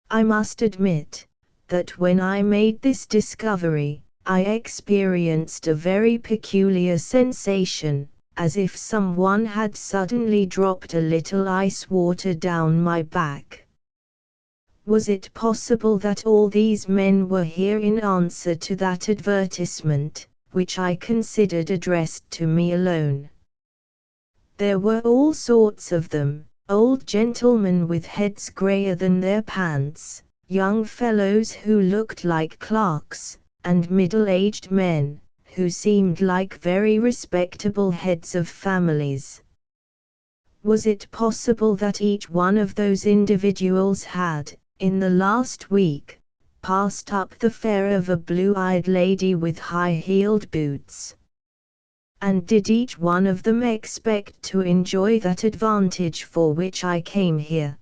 I must admit that when I made this discovery, I experienced a very peculiar sensation, as if someone had suddenly dropped a little ice water down my back. Was it possible that all these men were here in answer to that advertisement, which I considered addressed to me alone? There were all sorts of them, old gentlemen with heads greyer than their pants, young fellows who looked like clerks, and middle-aged men, who seemed like very respectable heads of families. Was it possible that each one of those individuals had, in the last week, passed up the fare of a blue-eyed lady with high-heeled boots? And did each one of them expect to enjoy that advantage for which I came here?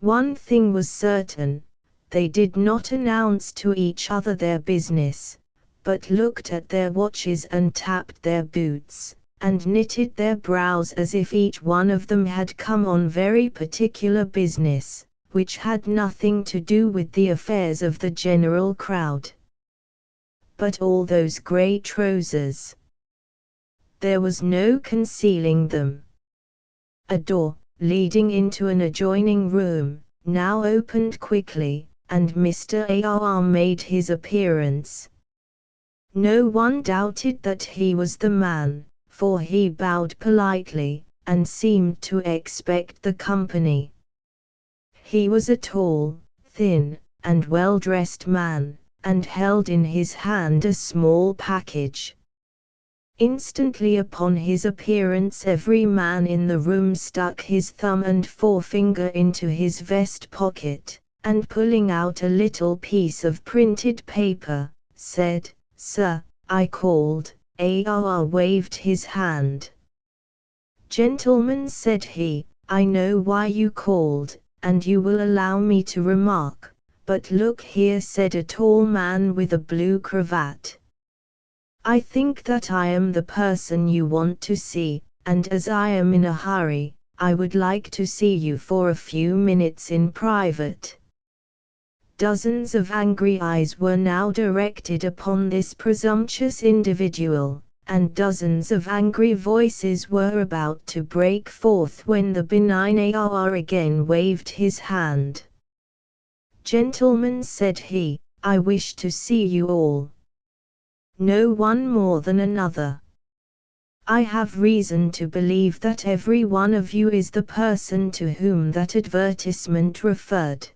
One thing was certain: they did not announce to each other their business, but looked at their watches and tapped their boots, and knitted their brows as if each one of them had come on very particular business, which had nothing to do with the affairs of the general crowd. but all those grey trousers. There was no concealing them. A door, leading into an adjoining room, now opened quickly, and Mr. A.R. made his appearance. No one doubted that he was the man, for he bowed politely, and seemed to expect the company. He was a tall, thin, and well-dressed man, and held in his hand a small package. Instantly upon his appearance every man in the room stuck his thumb and forefinger into his vest pocket, and pulling out a little piece of printed paper, said, "Sir, I called." A.R. waved his hand. "Gentlemen," said he, "I know why you called, and you will allow me to remark, but look here," said a tall man with a blue cravat. "I think that I am the person you want to see, and as I am in a hurry, I would like to see you for a few minutes in private." Dozens of angry eyes were now directed upon this presumptuous individual, and dozens of angry voices were about to break forth when the benign A.R. again waved his hand. "Gentlemen," said he, "I wish to see you all. No one more than another. I have reason to believe that every one of you is the person to whom that advertisement referred.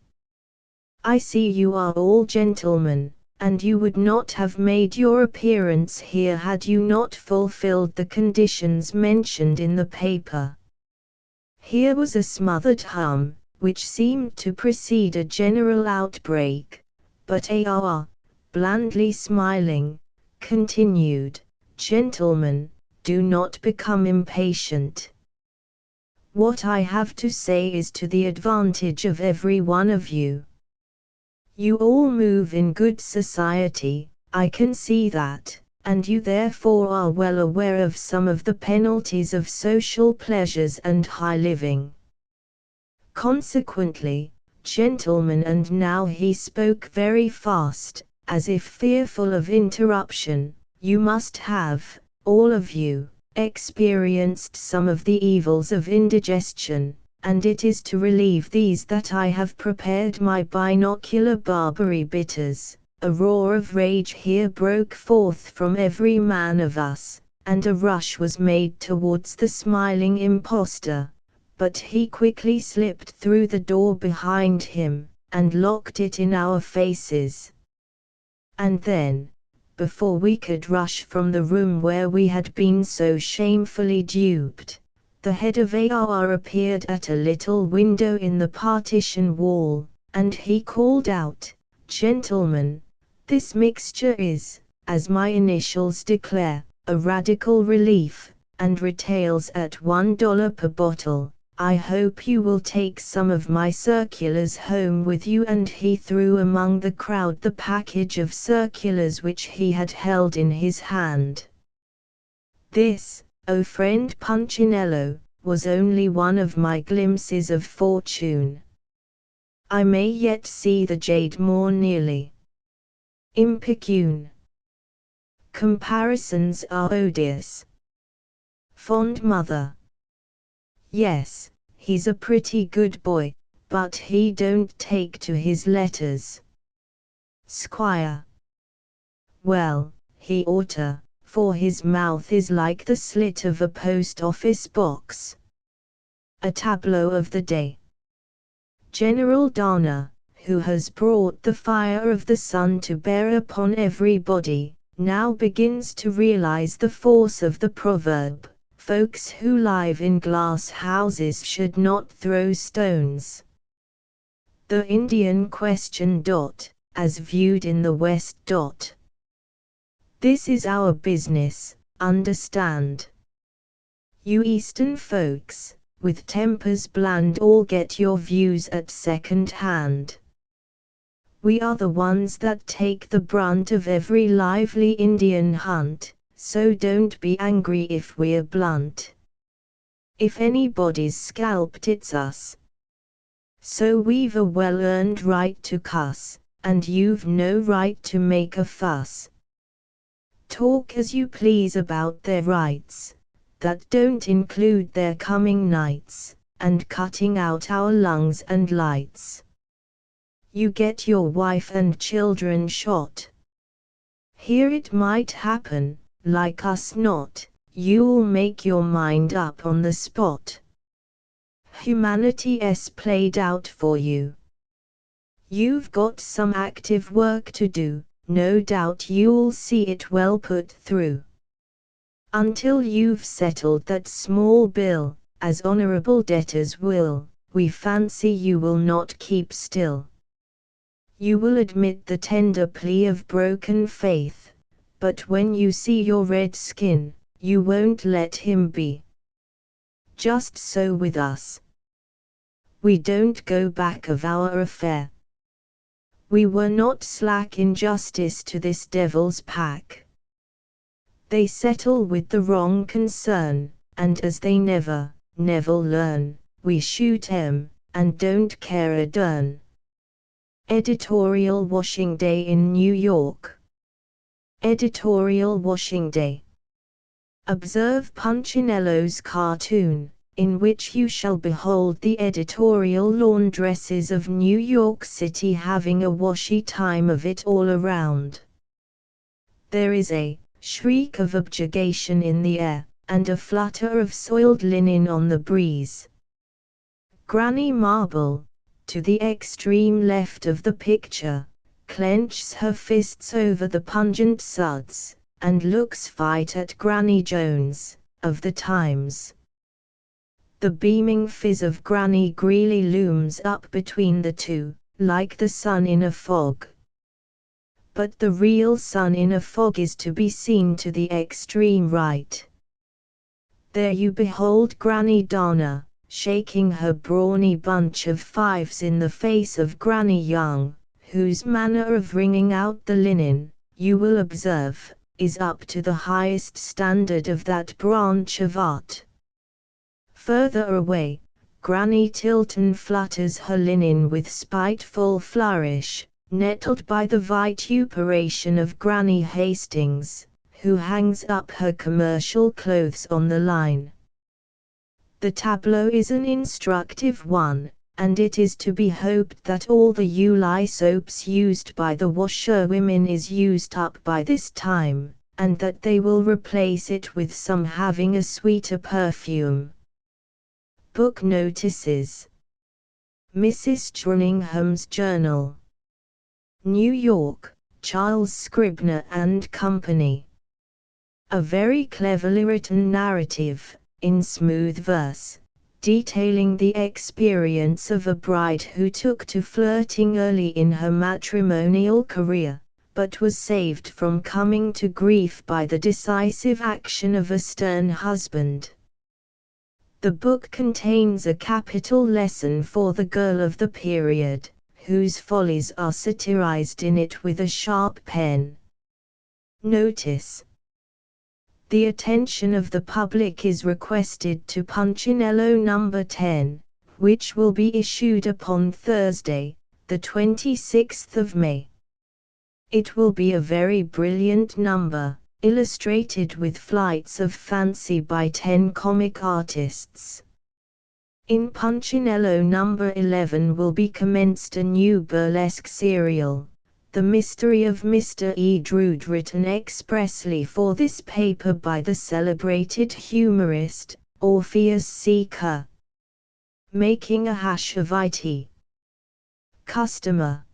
I see you are all gentlemen, and you would not have made your appearance here had you not fulfilled the conditions mentioned in the paper." Here was a smothered hum, which seemed to precede a general outbreak, but A.R., blandly smiling, continued, "Gentlemen, do not become impatient. What I have to say is to the advantage of every one of you. You all move in good society, I can see that, and you therefore are well aware of some of the penalties of social pleasures and high living. Consequently, gentlemen," and now he spoke very fast, as if fearful of interruption, "you must have, all of you, experienced some of the evils of indigestion, and it is to relieve these that I have prepared my binocular barberry bitters." A roar of rage here broke forth from every man of us, and a rush was made towards the smiling impostor, but he quickly slipped through the door behind him, and locked it in our faces. And then, before we could rush from the room where we had been so shamefully duped, the head of A.R. appeared at a little window in the partition wall, and he called out, "Gentlemen, this mixture is, as my initials declare, a radical relief, and retails at $1 per bottle. I hope you will take some of my circulars home with you." And he threw among the crowd the package of circulars which he had held in his hand. This, O friend Punchinello, was only one of my glimpses of fortune. I may yet see the jade more nearly. Impecune. Comparisons are odious. Fond mother. Yes, he's a pretty good boy, but he don't take to his letters. Squire. Well, he oughta, for his mouth is like the slit of a post-office box. A tableau of the day. General Dana, who has brought the fire of the sun to bear upon everybody, now begins to realize the force of the proverb, "Folks who live in glass houses should not throw stones." The Indian question. As viewed in the West. This is our business, understand. You Eastern folks, with tempers bland, all get your views at second hand. We are the ones that take the brunt of every lively Indian hunt, so don't be angry if we're blunt. If anybody's scalped, it's us. So we've a well-earned right to cuss, and you've no right to make a fuss. Talk as you please about their rights, that don't include their coming nights, and cutting out our lungs and lights. You get your wife and children shot. Here it might happen, like us not, you'll make your mind up on the spot. Humanity's played out for you. You've got some active work to do, no doubt you'll see it well put through. Until you've settled that small bill, as honorable debtors will, we fancy you will not keep still. You will admit the tender plea of broken faith, but when you see your red skin, you won't let him be. Just so with us. We don't go back of our affair. We were not slack in justice to this devil's pack. They settle with the wrong concern, and as they never learn, we shoot 'em, and don't care a darn. Editorial Washing Day in New York. Editorial Washing Day. Observe Punchinello's cartoon, in which you shall behold the editorial laundresses of New York City having a washy time of it all around. There is a shriek of objurgation in the air, and a flutter of soiled linen on the breeze. Granny Marble, to the extreme left of the picture, clenches her fists over the pungent suds, and looks fight at Granny Jones, of the Times. The beaming fizz of Granny Greeley looms up between the two, like the sun in a fog. But the real sun in a fog is to be seen to the extreme right. There you behold Granny Donna, shaking her brawny bunch of fives in the face of Granny Young, whose manner of wringing out the linen, you will observe, is up to the highest standard of that branch of art. Further away, Granny Tilton flutters her linen with spiteful flourish, nettled by the vituperation of Granny Hastings, who hangs up her commercial clothes on the line. The tableau is an instructive one, and it is to be hoped that all the Uli soaps used by the washerwomen is used up by this time, and that they will replace it with some having a sweeter perfume. Book Notices. Mrs. Cherningham's Journal. New York, Charles Scribner and Company. A very cleverly written narrative, in smooth verse, detailing the experience of a bride who took to flirting early in her matrimonial career, but was saved from coming to grief by the decisive action of a stern husband. The book contains a capital lesson for the girl of the period, whose follies are satirized in it with a sharp pen. Notice: the attention of the public is requested to Punchinello No. 10, which will be issued upon Thursday, the 26th of May. It will be a very brilliant number, illustrated with flights of fancy by 10 comic artists. In Punchinello No. 11 will be commenced a new burlesque serial, The Mystery of Mr. E. Drood, written expressly for this paper by the celebrated humorist, Orpheus C. Kerr. Making a hash of it. Customer: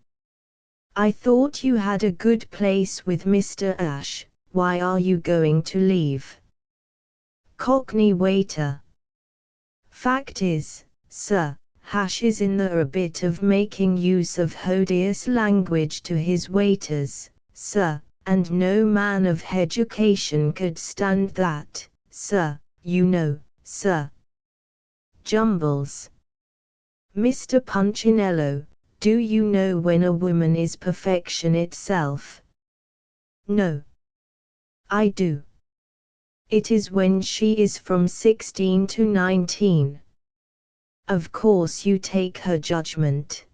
I thought you had a good place with Mr. Ash, why are you going to leave? Cockney waiter: fact is, sir, Hash is in the habit of making use of odious language to his waiters, sir, and no man of education could stand that, sir, you know, sir. Jumbles: Mr. Punchinello, do you know when a woman is perfection itself? No. I do. It is when she is from 16 to 19. Of course you take her judgment.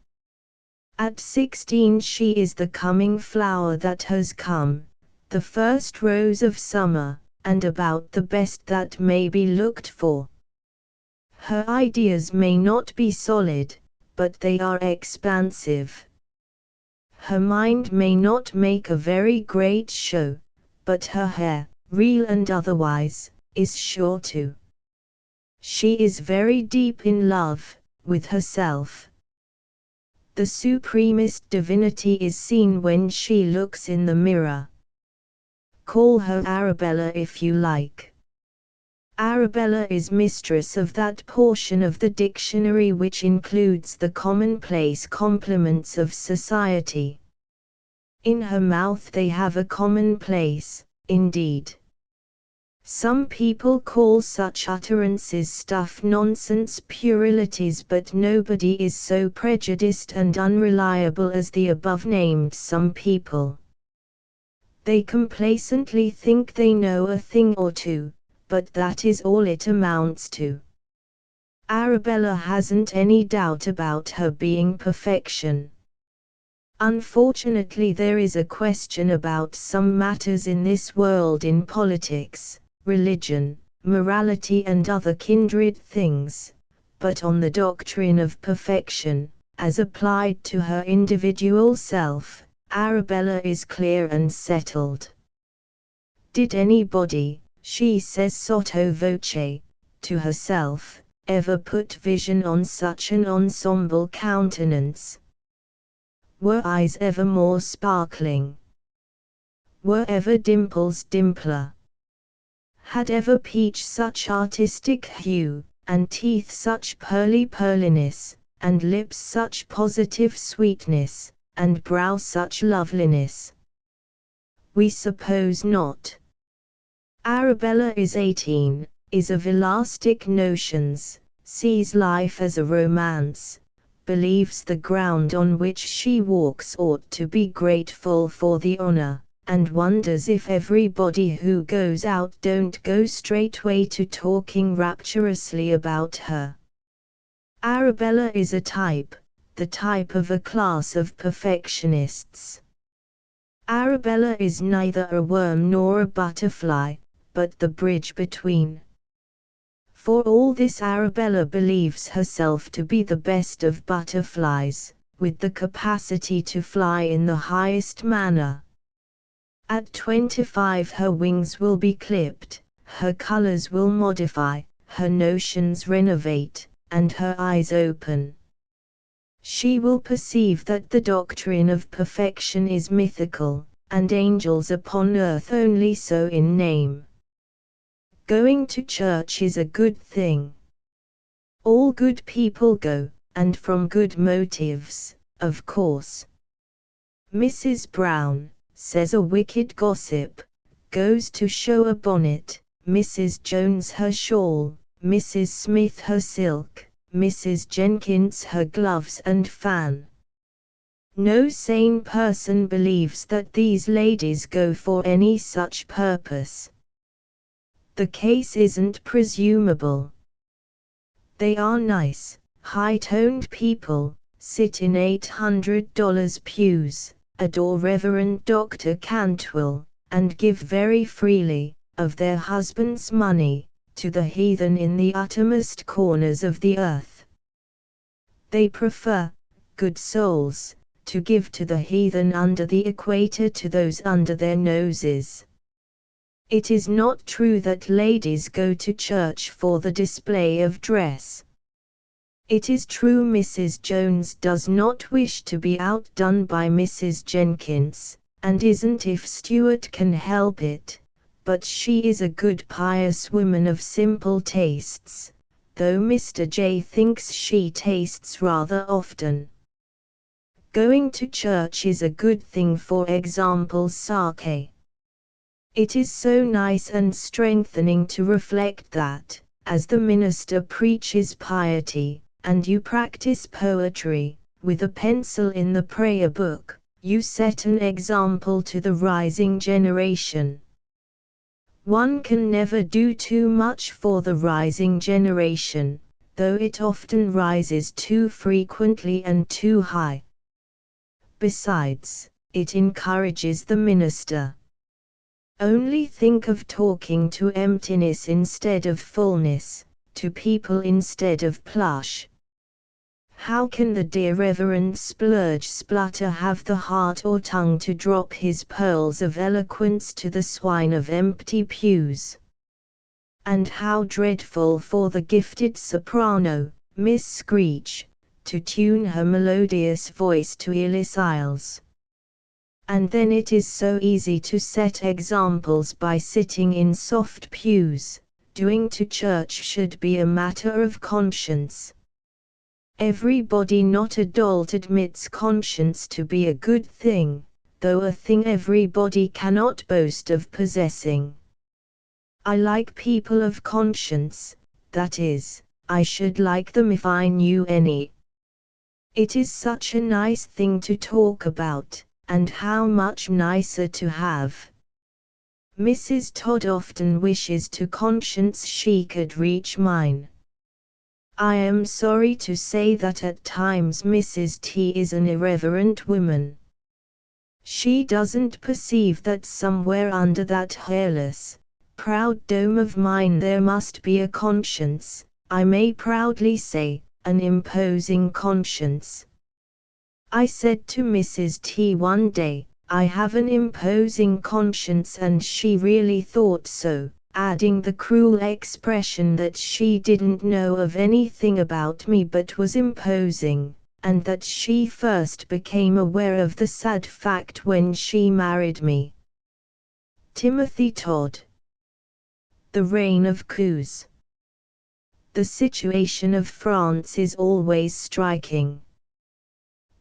At 16 she is the coming flower that has come, the first rose of summer, and about the best that may be looked for. Her ideas may not be solid, but they are expansive. Her mind may not make a very great show, but her hair, real and otherwise, is sure to. She is very deep in love with herself. The supremest divinity is seen when she looks in the mirror. Call her Arabella if you like. Arabella is mistress of that portion of the dictionary which includes the commonplace compliments of society. In her mouth they have a commonplace, indeed. Some people call such utterances stuff-nonsense puerilities, but nobody is so prejudiced and unreliable as the above-named some people. They complacently think they know a thing or two, but that is all it amounts to. Arabella hasn't any doubt about her being perfection. Unfortunately, there is a question about some matters in this world, in politics, religion, morality and other kindred things, but on the doctrine of perfection, as applied to her individual self, Arabella is clear and settled. Did anybody, she says sotto voce, to herself, ever put vision on such an ensemble countenance? Were eyes ever more sparkling? Were ever dimples dimpler? Had ever peach such artistic hue, and teeth such pearly pearliness, and lips such positive sweetness, and brow such loveliness? We suppose not. Arabella is 18, is of elastic notions, sees life as a romance, believes the ground on which she walks ought to be grateful for the honor, and wonders if everybody who goes out don't go straightway to talking rapturously about her. Arabella is a type, the type of a class of perfectionists. Arabella is neither a worm nor a butterfly, but the bridge between. For all this, Arabella believes herself to be the best of butterflies, with the capacity to fly in the highest manner. At 25 her wings will be clipped, her colors will modify, her notions renovate, and her eyes open. She will perceive that the doctrine of perfection is mythical, and angels upon earth only so in name. Going to church is a good thing. All good people go, and from good motives, of course. Mrs. Brown, says a wicked gossip, goes to show a bonnet, Mrs. Jones her shawl, Mrs. Smith her silk, Mrs. Jenkins her gloves and fan. No sane person believes that these ladies go for any such purpose. The case isn't presumable. They are nice, high-toned people, sit in $800 pews, adore Reverend Dr. Cantwell, and give very freely, of their husbands' money, to the heathen in the uttermost corners of the earth. They prefer, good souls, to give to the heathen under the equator to those under their noses. It is not true that ladies go to church for the display of dress. It is true Mrs. Jones does not wish to be outdone by Mrs. Jenkins, and isn't if Stuart can help it, but she is a good pious woman of simple tastes, though Mr. J thinks she tastes rather often. Going to church is a good thing, for example sake. It is so nice and strengthening to reflect that, as the minister preaches piety, and you practice poetry, with a pencil in the prayer book, you set an example to the rising generation. One can never do too much for the rising generation, though it often rises too frequently and too high. Besides, it encourages the minister. Only think of talking to emptiness instead of fullness, to people instead of plush. How can the dear Reverend Splurge Splutter have the heart or tongue to drop his pearls of eloquence to the swine of empty pews? And how dreadful for the gifted soprano, Miss Screech, to tune her melodious voice to Ellis Isles. And then it is so easy to set examples by sitting in soft pews. Doing to church should be a matter of conscience. Everybody not a dolt admits conscience to be a good thing, though a thing everybody cannot boast of possessing. I like people of conscience, that is, I should like them if I knew any. It is such a nice thing to talk about, and how much nicer to have. Mrs. Todd often wishes to conscience she could reach mine. I am sorry to say that at times Mrs. T is an irreverent woman. She doesn't perceive that somewhere under that hairless, proud dome of mine there must be a conscience, I may proudly say, an imposing conscience. I said to Mrs. T one day, I have an imposing conscience, and she really thought so, adding the cruel expression that she didn't know of anything about me but was imposing, and that she first became aware of the sad fact when she married me. Timothy Todd. The reign of coups. The situation of France is always striking.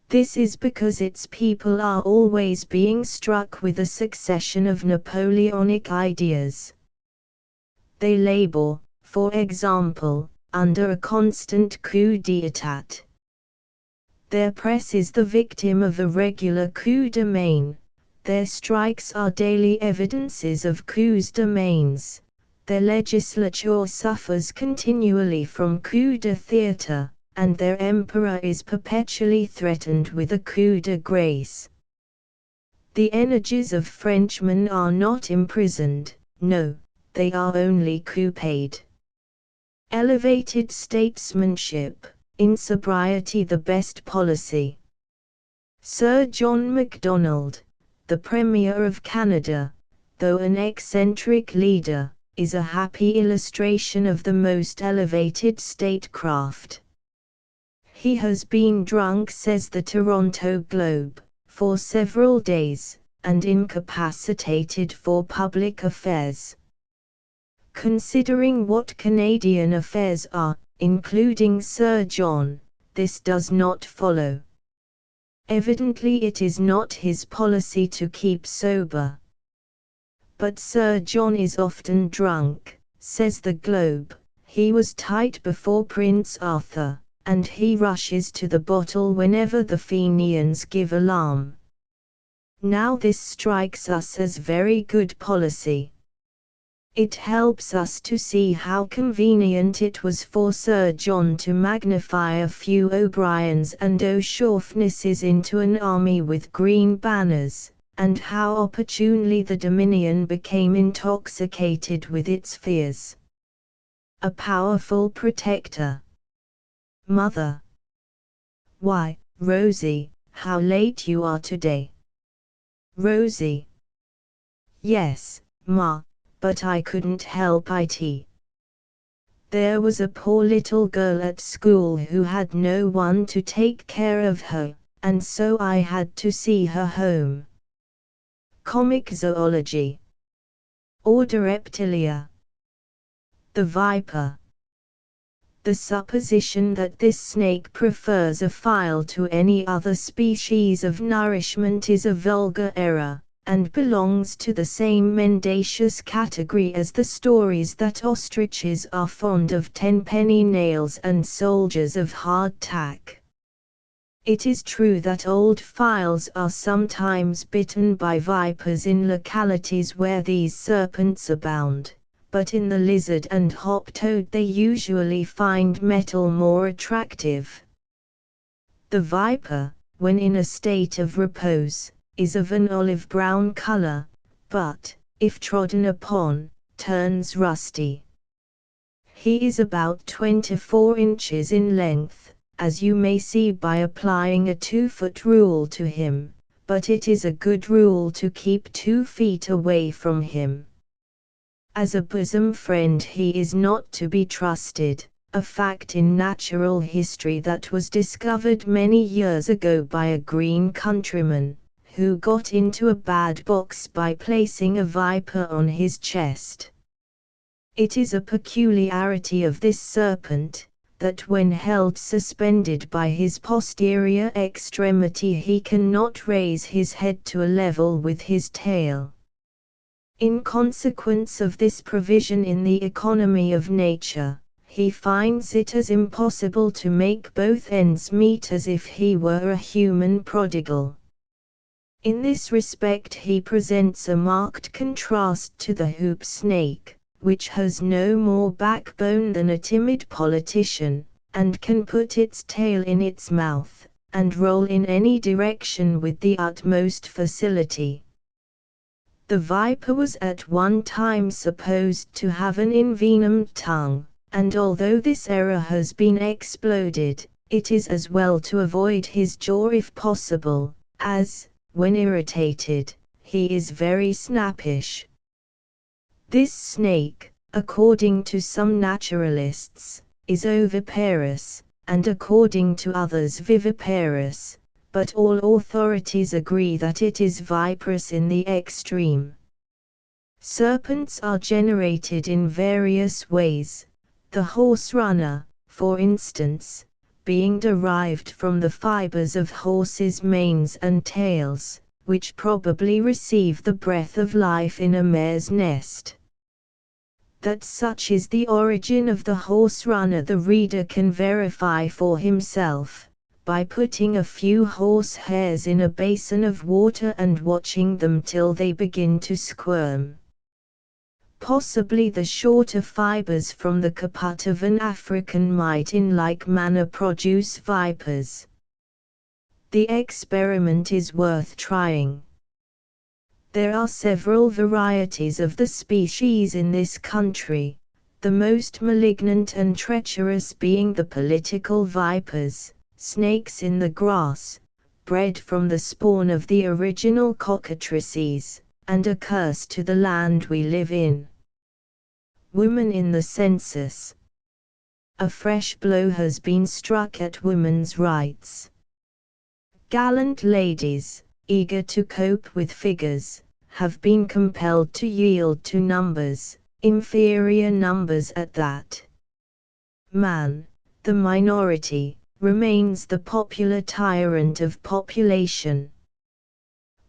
This is because its people are always being struck with a succession of Napoleonic ideas. They labor, for example, under a constant coup d'état. Their press is the victim of a regular coup de main, their strikes are daily evidences of coups de mains. Their legislature suffers continually from coup de theatre, and their emperor is perpetually threatened with a coup de grâce. The energies of Frenchmen are not imprisoned, no, they are only couped. Elevated statesmanship, in sobriety the best policy. Sir John Macdonald, the Premier of Canada, though an eccentric leader, is a happy illustration of the most elevated statecraft. He has been drunk, says the Toronto Globe, for several days, and incapacitated for public affairs. Considering what Canadian affairs are, including Sir John, this does not follow. Evidently it is not his policy to keep sober. But Sir John is often drunk, says the Globe. He was tight before Prince Arthur, and he rushes to the bottle whenever the Fenians give alarm. Now this strikes us as very good policy. It helps us to see how convenient it was for Sir John to magnify a few O'Briens and O'Shaughnesses into an army with green banners, and how opportunely the Dominion became intoxicated with its fears. A powerful protector. Mother. Why, Rosie, how late you are today. Rosie. Yes, Ma, but I couldn't help it. There was a poor little girl at school who had no one to take care of her, and so I had to see her home. Comic zoology. Order Reptilia. The viper. The supposition that this snake prefers a file to any other species of nourishment is a vulgar error, and belongs to the same mendacious category as the stories that ostriches are fond of tenpenny nails and soldiers of hardtack. It is true that old files are sometimes bitten by vipers in localities where these serpents abound, but in the lizard and hop-toad they usually find metal more attractive. The viper, when in a state of repose, is of an olive-brown color, but, if trodden upon, turns rusty. He is about 24 inches in length, as you may see by applying a 2-foot rule to him, but it is a good rule to keep 2 feet away from him. As a bosom friend he is not to be trusted, a fact in natural history that was discovered many years ago by a green countryman, who got into a bad box by placing a viper on his chest. It is a peculiarity of this serpent, that when held suspended by his posterior extremity he cannot raise his head to a level with his tail. In consequence of this provision in the economy of nature, he finds it as impossible to make both ends meet as if he were a human prodigal. In this respect he presents a marked contrast to the hoop snake, which has no more backbone than a timid politician, and can put its tail in its mouth, and roll in any direction with the utmost facility. The viper was at one time supposed to have an envenomed tongue, and although this error has been exploded, it is as well to avoid his jaw if possible, as, when irritated, he is very snappish. This snake, according to some naturalists, is oviparous, and according to others viviparous, but all authorities agree that it is viperous in the extreme. Serpents are generated in various ways, the horse runner, for instance, being derived from the fibers of horses' manes and tails, which probably receive the breath of life in a mare's nest. That such is the origin of the horse runner the reader can verify for himself, by putting a few horse hairs in a basin of water and watching them till they begin to squirm. Possibly the shorter fibers from the caput of an African might in like manner produce vipers. The experiment is worth trying. There are several varieties of the species in this country, the most malignant and treacherous being the political vipers, snakes in the grass, bred from the spawn of the original cockatrices, and a curse to the land we live in. Women in the census. A fresh blow has been struck at women's rights. Gallant ladies, eager to cope with figures, have been compelled to yield to numbers, inferior numbers at that. Man, the minority, remains the popular tyrant of population.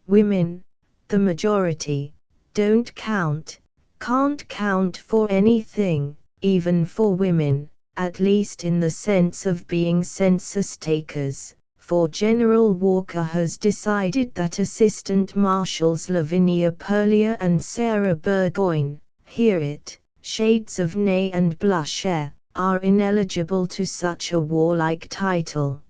Women, the majority, don't count, can't count for anything, even for women, at least in the sense of being census takers. For General Walker has decided that Assistant Marshals Lavinia Purlier and Sarah Burgoyne, hear it, shades of Ney and Blusher, are ineligible to such a warlike title.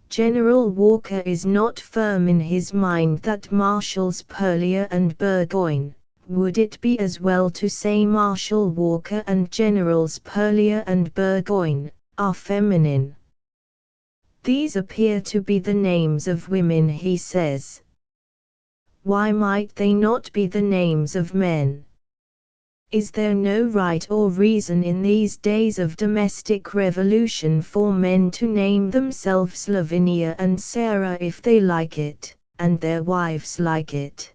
General Walker is not firm in his mind that Marshals Purlier and Burgoyne, would it be as well to say Marshal Walker and Generals Purlier and Burgoyne, are feminine. These appear to be the names of women, he says. Why might they not be the names of men? Is there no right or reason in these days of domestic revolution for men to name themselves Lavinia and Sarah if they like it, and their wives like it?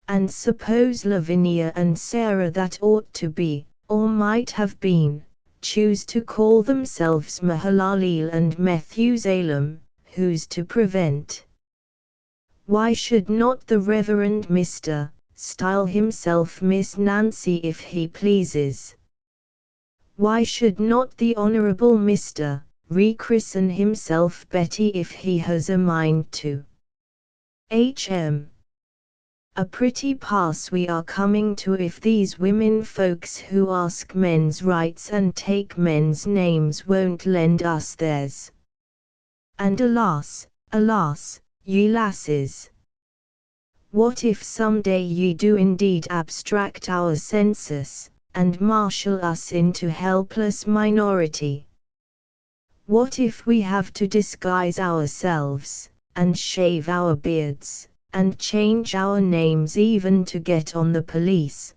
And suppose Lavinia and Sarah that ought to be, or might have been, choose to call themselves Mahalalel and Methusalem, who's to prevent? Why should not the Reverend Mr. style himself Miss Nancy if he pleases? Why should not the Honourable Mr. rechristen himself Betty if he has a mind to? H.M. A pretty pass we are coming to if these women folks who ask men's rights and take men's names won't lend us theirs. And alas, alas, ye lasses! What if someday ye do indeed abstract our census, and marshal us into helpless minority? What if we have to disguise ourselves, and shave our beards, and change our names even to get on the police?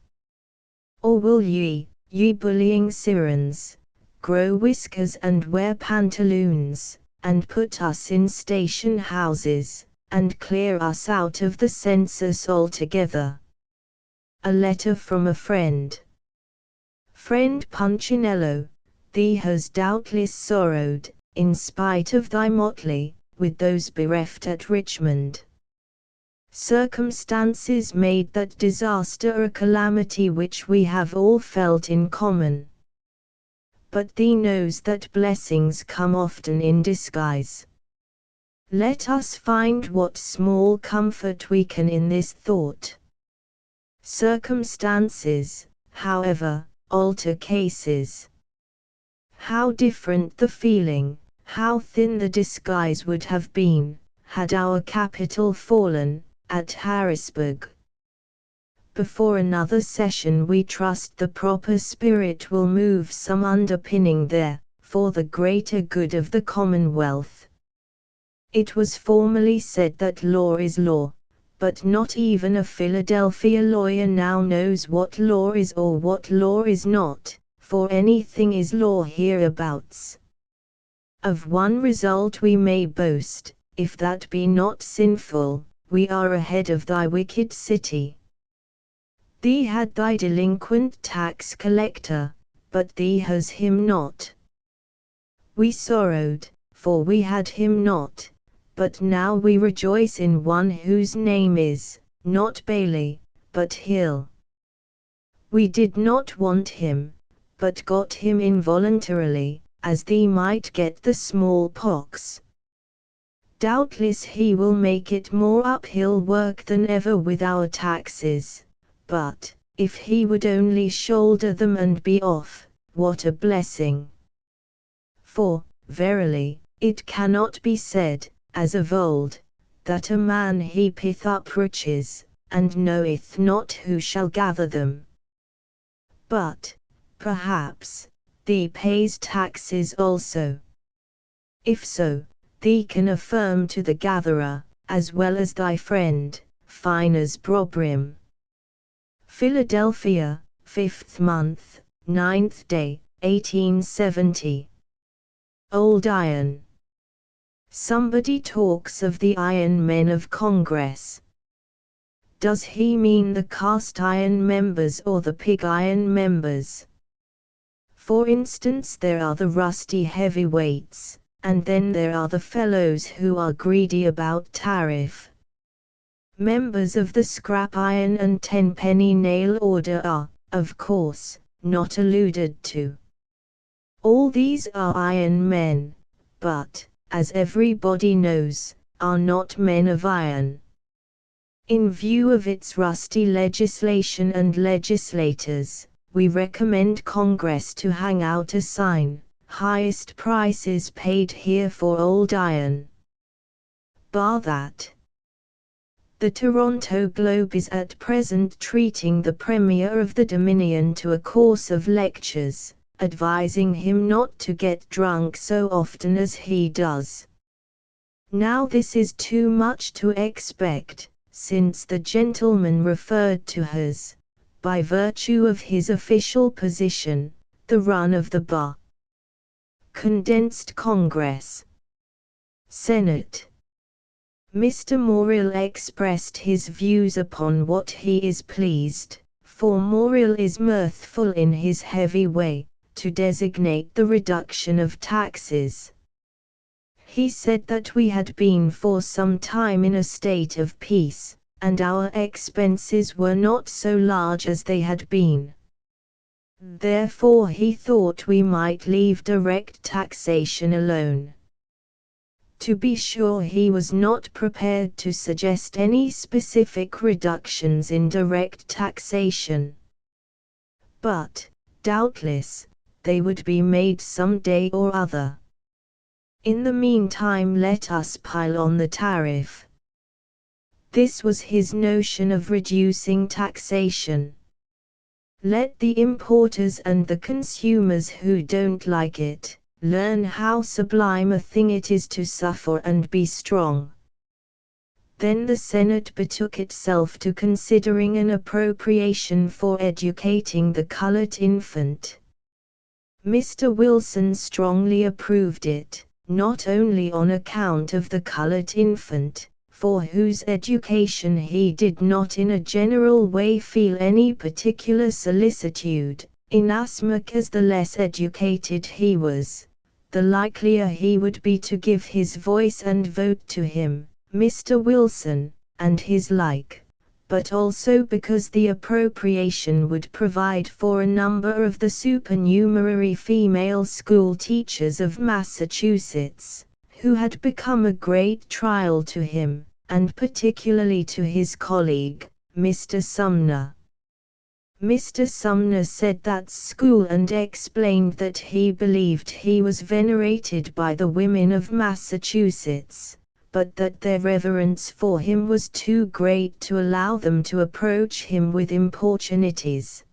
Or will ye bullying sirens, grow whiskers and wear pantaloons, and put us in station houses, and clear us out of the census altogether? A letter from a friend. Friend Punchinello, thee has doubtless sorrowed, in spite of thy motley, with those bereft at Richmond. Circumstances made that disaster a calamity which we have all felt in common. But thee knows that blessings come often in disguise. Let us find what small comfort we can in this thought. Circumstances, however, alter cases. How different the feeling, how thin the disguise would have been, had our capital fallen at Harrisburg. Before another session we trust the proper spirit will move some underpinning there, for the greater good of the Commonwealth. It was formerly said that law is law, but not even a Philadelphia lawyer now knows what law is or what law is not, for anything is law hereabouts. Of one result we may boast, if that be not sinful, we are ahead of thy wicked city. Thee had thy delinquent tax collector, but thee has him not. We sorrowed, for we had him not, but now we rejoice in one whose name is, not Bailey, but Hill. We did not want him, but got him involuntarily, as thee might get the smallpox. Doubtless he will make it more uphill work than ever with our taxes, but, if he would only shoulder them and be off, what a blessing! For, verily, it cannot be said, as of old, that a man heapeth up riches, and knoweth not who shall gather them. But, perhaps, thee pays taxes also. If so, thee can affirm to the gatherer, as well as thy friend, Finas Brobrim. Philadelphia, 5th month, 9th day, 1870. Old Iron. Somebody talks of the iron men of Congress. Does he mean the cast iron members or the pig iron members? For instance, there are the rusty heavyweights, and then there are the fellows who are greedy about tariff. Members of the scrap iron and tenpenny nail order are, of course, not alluded to. All these are iron men, but, as everybody knows, are not men of iron. In view of its rusty legislation and legislators, we recommend Congress to hang out a sign, "Highest prices paid here for old iron." Bar that. The Toronto Globe is at present treating the Premier of the Dominion to a course of lectures, advising him not to get drunk so often as he does. Now this is too much to expect, since the gentleman referred to has, by virtue of his official position, the run of the bar. Condensed Congress. Senate. Mr. Morrill expressed his views upon what he is pleased, for Morrill is mirthful in his heavy way, to designate the reduction of taxes. He said that we had been for some time in a state of peace, and our expenses were not so large as they had been. Therefore he thought we might leave direct taxation alone. To be sure, he was not prepared to suggest any specific reductions in direct taxation. But, doubtless, they would be made some day or other. In the meantime let us pile on the tariff. This was his notion of reducing taxation. Let the importers and the consumers who don't like it, learn how sublime a thing it is to suffer and be strong. Then the Senate betook itself to considering an appropriation for educating the colored infant. Mr. Wilson strongly approved it, not only on account of the colored infant, for whose education he did not in a general way feel any particular solicitude, inasmuch as the less educated he was, the likelier he would be to give his voice and vote to him, Mr. Wilson, and his like, but also because the appropriation would provide for a number of the supernumerary female school teachers of Massachusetts, who had become a great trial to him, and particularly to his colleague, Mr. Sumner. Mr. Sumner said that school and explained that he believed he was venerated by the women of Massachusetts, but that their reverence for him was too great to allow them to approach him with importunities.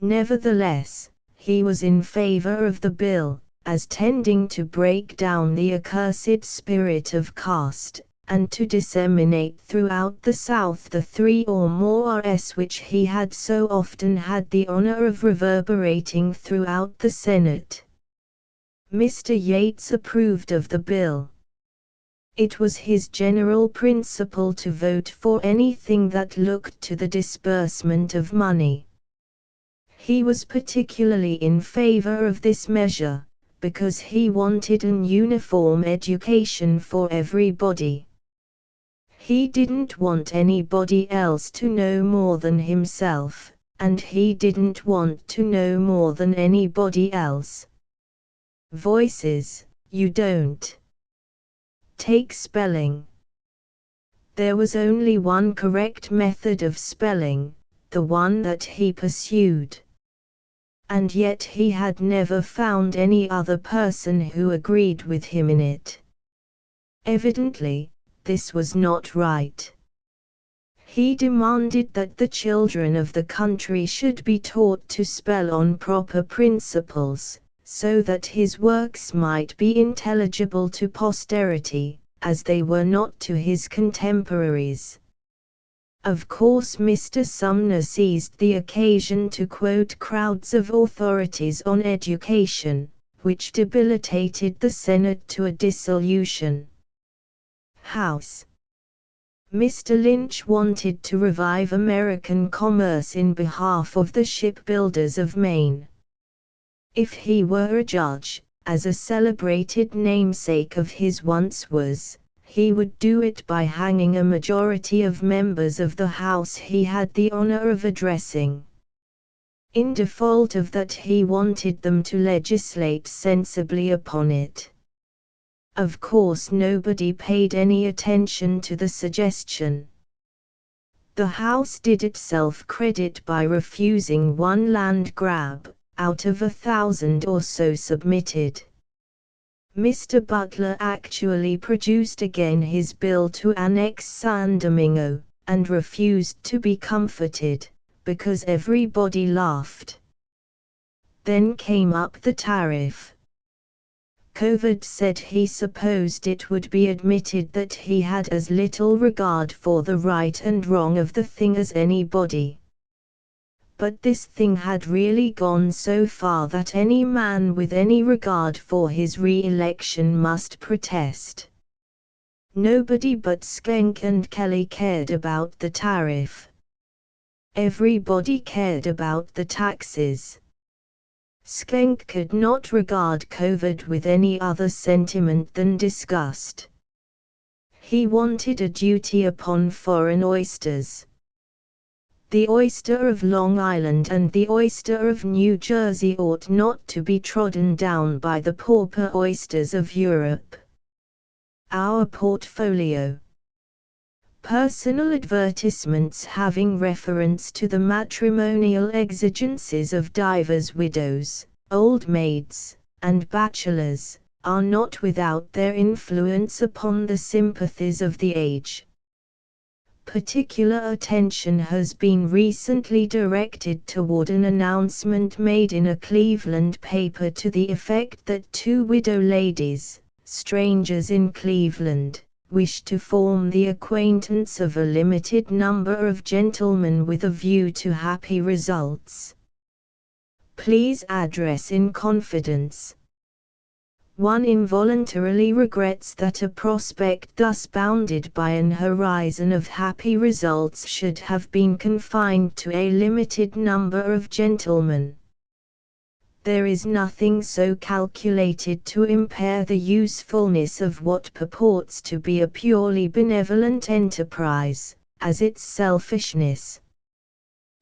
Nevertheless, he was in favor of the bill, as tending to break down the accursed spirit of caste, and to disseminate throughout the South the 3 or more R's which he had so often had the honor of reverberating throughout the Senate. Mr. Yates approved of the bill. It was his general principle to vote for anything that looked to the disbursement of money. He was particularly in favor of this measure, because he wanted an uniform education for everybody. He didn't want anybody else to know more than himself, and he didn't want to know more than anybody else. Voices, you don't. Take spelling. There was only one correct method of spelling, the one that he pursued. And yet he had never found any other person who agreed with him in it. Evidently, this was not right. He demanded that the children of the country should be taught to spell on proper principles, so that his works might be intelligible to posterity, as they were not to his contemporaries. Of course Mr. Sumner seized the occasion to quote crowds of authorities on education, which debilitated the Senate to a dissolution. House. Mr. Lynch wanted to revive American commerce in behalf of the shipbuilders of Maine. If he were a judge, as a celebrated namesake of his once was, he would do it by hanging a majority of members of the House he had the honor of addressing. In default of that, he wanted them to legislate sensibly upon it. Of course nobody paid any attention to the suggestion. The House did itself credit by refusing one land grab, out of 1,000 or so submitted. Mr. Butler actually produced again his bill to annex San Domingo, and refused to be comforted, because everybody laughed. Then came up the tariff. Covert said he supposed it would be admitted that he had as little regard for the right and wrong of the thing as anybody. But this thing had really gone so far that any man with any regard for his re-election must protest. Nobody but Schenck and Kelly cared about the tariff. Everybody cared about the taxes. Schenck could not regard Covert with any other sentiment than disgust. He wanted a duty upon foreign oysters. The oyster of Long Island and the oyster of New Jersey ought not to be trodden down by the pauper oysters of Europe. Our portfolio. Personal advertisements having reference to the matrimonial exigencies of divers widows, old maids, and bachelors, are not without their influence upon the sympathies of the age. Particular attention has been recently directed toward an announcement made in a Cleveland paper to the effect that two widow ladies, strangers in Cleveland, wish to form the acquaintance of a limited number of gentlemen with a view to happy results. Please address in confidence. One involuntarily regrets that a prospect thus bounded by an horizon of happy results should have been confined to a limited number of gentlemen. There is nothing so calculated to impair the usefulness of what purports to be a purely benevolent enterprise, as its selfishness.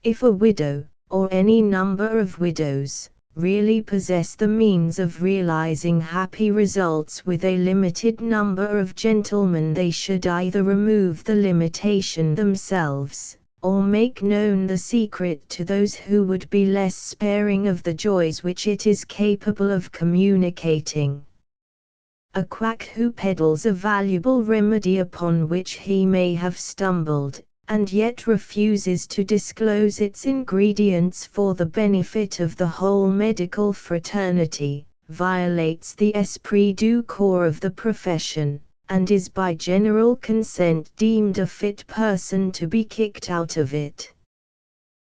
If a widow, or any number of widows, really possess the means of realizing happy results with a limited number of gentlemen, they should either remove the limitation themselves, or make known the secret to those who would be less sparing of the joys which it is capable of communicating. A quack who peddles a valuable remedy upon which he may have stumbled, and yet refuses to disclose its ingredients for the benefit of the whole medical fraternity, violates the esprit du corps of the profession, and is by general consent deemed a fit person to be kicked out of it.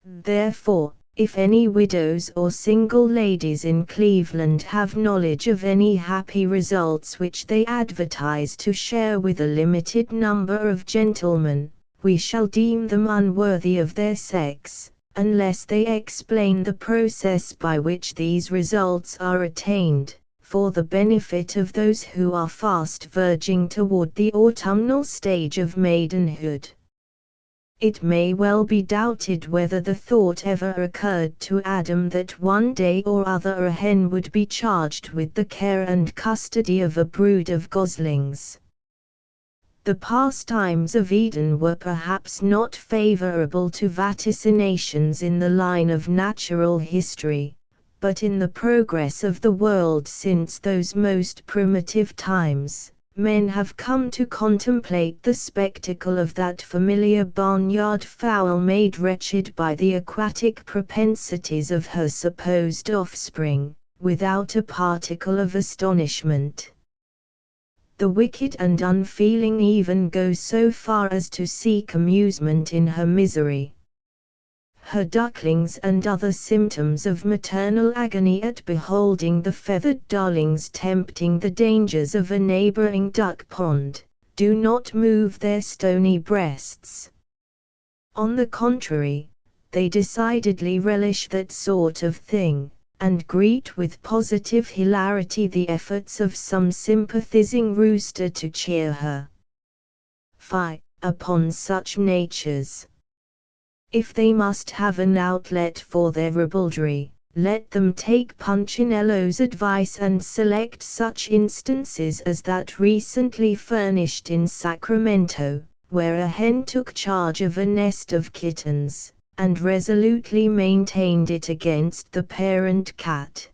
Therefore, if any widows or single ladies in Cleveland have knowledge of any happy results which they advertise to share with a limited number of gentlemen, we shall deem them unworthy of their sex, unless they explain the process by which these results are attained, for the benefit of those who are fast verging toward the autumnal stage of maidenhood. It may well be doubted whether the thought ever occurred to Adam that one day or other a hen would be charged with the care and custody of a brood of goslings. The pastimes of Eden were perhaps not favorable to vaticinations in the line of natural history, but in the progress of the world since those most primitive times, men have come to contemplate the spectacle of that familiar barnyard fowl made wretched by the aquatic propensities of her supposed offspring, without a particle of astonishment. The wicked and unfeeling even go so far as to seek amusement in her misery. Her ducklings and other symptoms of maternal agony at beholding the feathered darlings tempting the dangers of a neighboring duck pond, do not move their stony breasts. On the contrary, they decidedly relish that sort of thing, and greet with positive hilarity the efforts of some sympathizing rooster to cheer her. Fie upon such natures! If they must have an outlet for their ribaldry, let them take Punchinello's advice and select such instances as that recently furnished in Sacramento, where a hen took charge of a nest of kittens, and resolutely maintained it against the parent cat.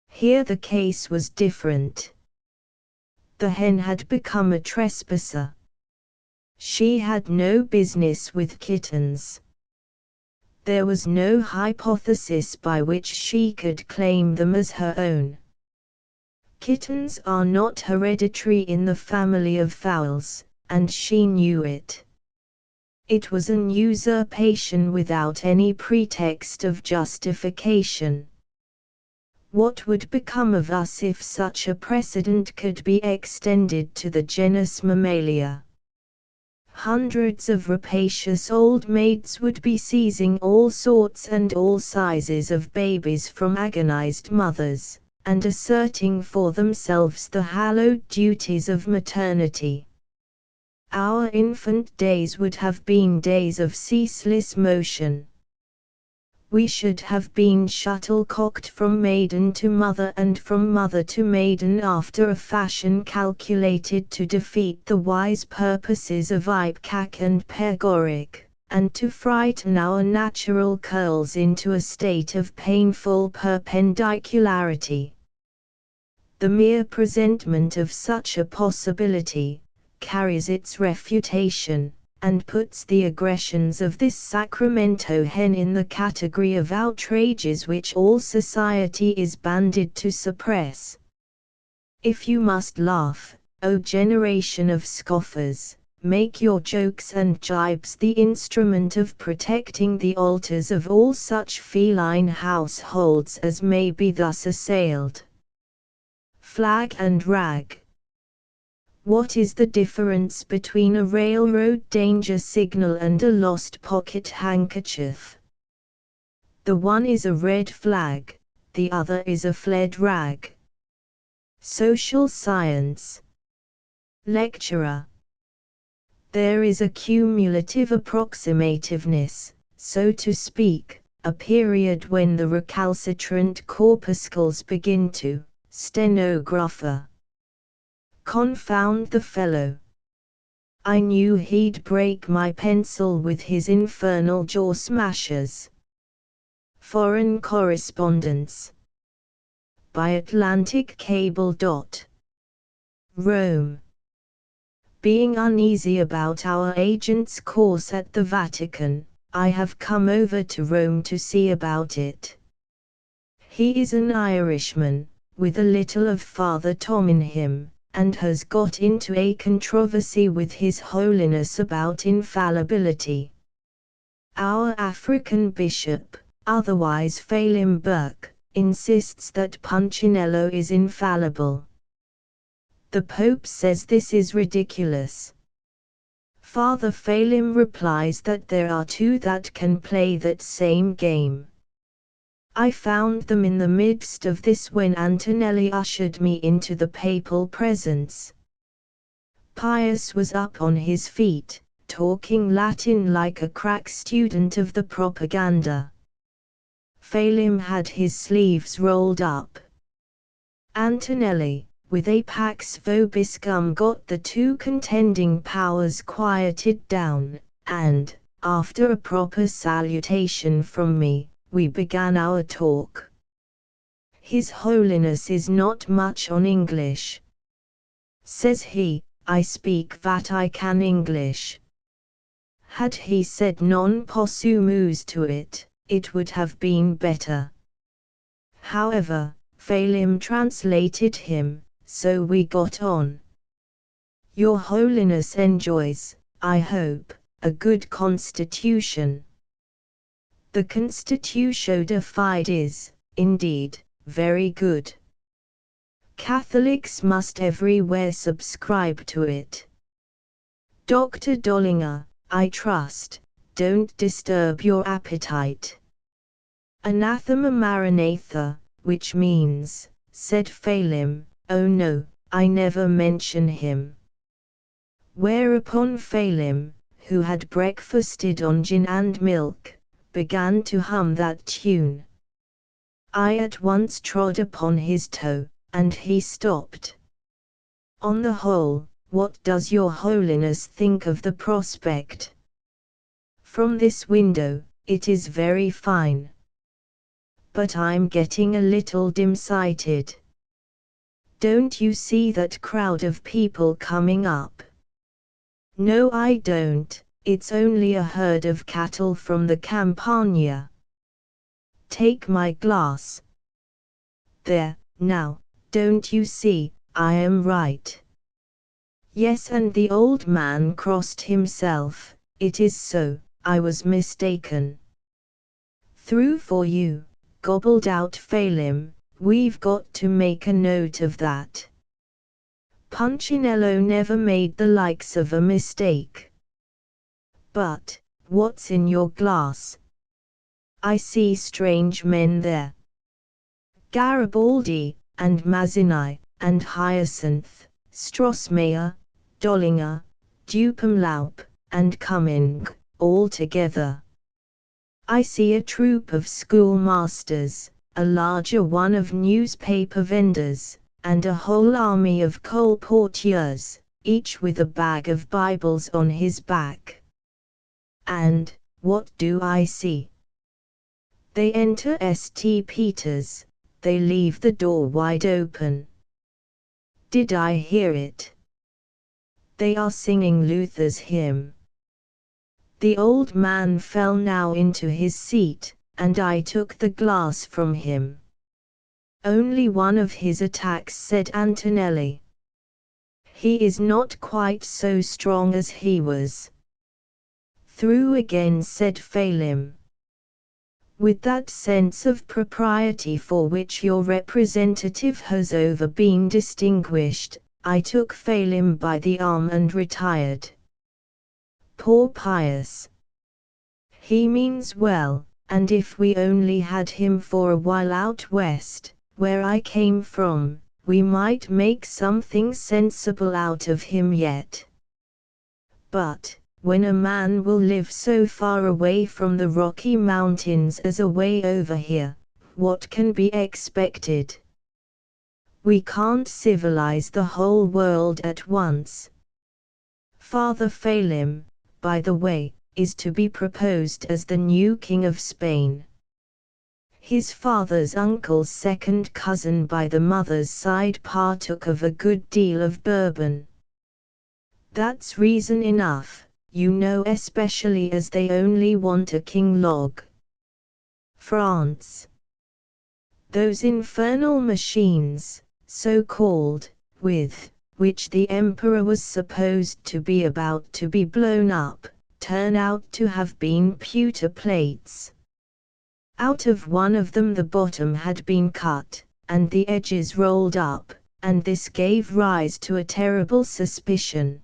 Here the case was different. The hen had become a trespasser. She had no business with kittens. There was no hypothesis by which she could claim them as her own. Kittens are not hereditary in the family of fowls, and she knew it. It was an usurpation without any pretext of justification. What would become of us if such a precedent could be extended to the genus Mammalia? Hundreds of rapacious old maids would be seizing all sorts and all sizes of babies from agonized mothers, and asserting for themselves the hallowed duties of maternity. Our infant days would have been days of ceaseless motion. We should have been shuttlecocked from maiden to mother and from mother to maiden after a fashion calculated to defeat the wise purposes of Ipecac and Pegoric, and to frighten our natural curls into a state of painful perpendicularity. The mere presentment of such a possibility carries its refutation, and puts the aggressions of this Sacramento hen in the category of outrages which all society is banded to suppress. If you must laugh, O generation of scoffers, make your jokes and jibes the instrument of protecting the altars of all such feline households as may be thus assailed. Flag and rag. What is the difference between a railroad danger signal and a lost pocket handkerchief? The one is a red flag, the other is a fled rag. Social science. Lecturer. There is a cumulative approximativeness, so to speak, a period when the recalcitrant corpuscles begin to stenographer. Confound the fellow. I knew he'd break my pencil with his infernal jaw smashers. Foreign Correspondence. By Atlantic Cable. Rome. Being uneasy about our agent's course at the Vatican, I have come over to Rome to see about it. He is an Irishman, with a little of Father Tom in him, and has got into a controversy with His Holiness about infallibility. Our African bishop, otherwise Phelim Burke, insists that Punchinello is infallible. The Pope says this is ridiculous. Father Phelim replies that there are two that can play that same game. I found them in the midst of this when Antonelli ushered me into the papal presence. Pius was up on his feet, talking Latin like a crack student of the propaganda. Phelim had his sleeves rolled up. Antonelli, with a pax vobiscum, got the two contending powers quieted down, and, after a proper salutation from me, we began our talk. His Holiness is not much on English. Says he, I speak that I can English. Had he said non possumus to it, it would have been better. However, Phelim translated him, so we got on. Your Holiness enjoys, I hope, a good constitution. The Constitutio de Fide is, indeed, very good. Catholics must everywhere subscribe to it. Dr. Dollinger, I trust, don't disturb your appetite. Anathema Maranatha, which means, said Phelim, oh no, I never mention him. Whereupon Phelim, who had breakfasted on gin and milk, began to hum that tune. I at once trod upon his toe, and he stopped. On the whole, what does your Holiness think of the prospect? From this window, it is very fine. But I'm getting a little dim-sighted. Don't you see that crowd of people coming up? No, I don't. It's only a herd of cattle from the Campagna. Take my glass. There, now, don't you see, I am right. Yes, and the old man crossed himself, it is so, I was mistaken. Through for you, gobbled out Phelim, we've got to make a note of that. Punchinello never made the likes of a mistake. But, what's in your glass? I see strange men there. Garibaldi, and Mazzini, and Hyacinth, Strossmayer, Dollinger, Dupumlaup, and Cumming, all together. I see a troop of schoolmasters, a larger one of newspaper vendors, and a whole army of colporteurs, each with a bag of Bibles on his back. And, what do I see? They enter St. Peter's, they leave the door wide open. Did I hear it? They are singing Luther's hymn. The old man fell now into his seat, and I took the glass from him. Only one of his attacks, said Antonelli. He is not quite so strong as he was. Through again, said Phelim. With that sense of propriety for which your representative has over been distinguished, I took Phelim by the arm and retired. Poor Pius! He means well, and if we only had him for a while out west, where I came from, we might make something sensible out of him yet. But, when a man will live so far away from the Rocky Mountains as away over here, what can be expected? We can't civilize the whole world at once. Father Phelim, by the way, is to be proposed as the new King of Spain. His father's uncle's second cousin by the mother's side partook of a good deal of bourbon. That's reason enough, you know, especially as they only want a king log. France. Those infernal machines, so called, with which the emperor was supposed to be about to be blown up, turn out to have been pewter plates. Out of one of them the bottom had been cut, and the edges rolled up, and this gave rise to a terrible suspicion.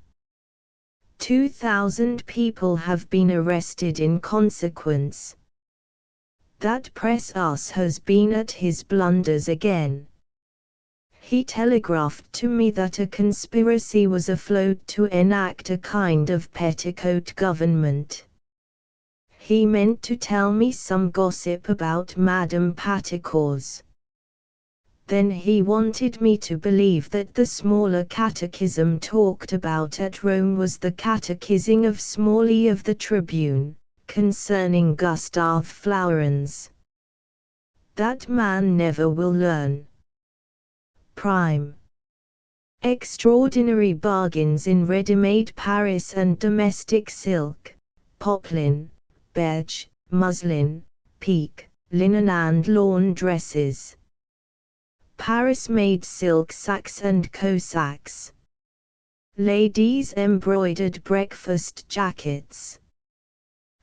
2,000 people have been arrested in consequence. That press ass has been at his blunders again. He telegraphed to me that a conspiracy was afloat to enact a kind of petticoat government. He meant to tell me some gossip about Madame Patikors. Then he wanted me to believe that the smaller catechism talked about at Rome was the catechising of Smalley of the Tribune, concerning Gustave Flourens. That man never will learn. Prime. Extraordinary bargains in ready-made Paris and domestic silk, poplin, berge, muslin, pique, linen and lawn dresses. Paris-made silk sacks and cossacks. Ladies' embroidered breakfast jackets.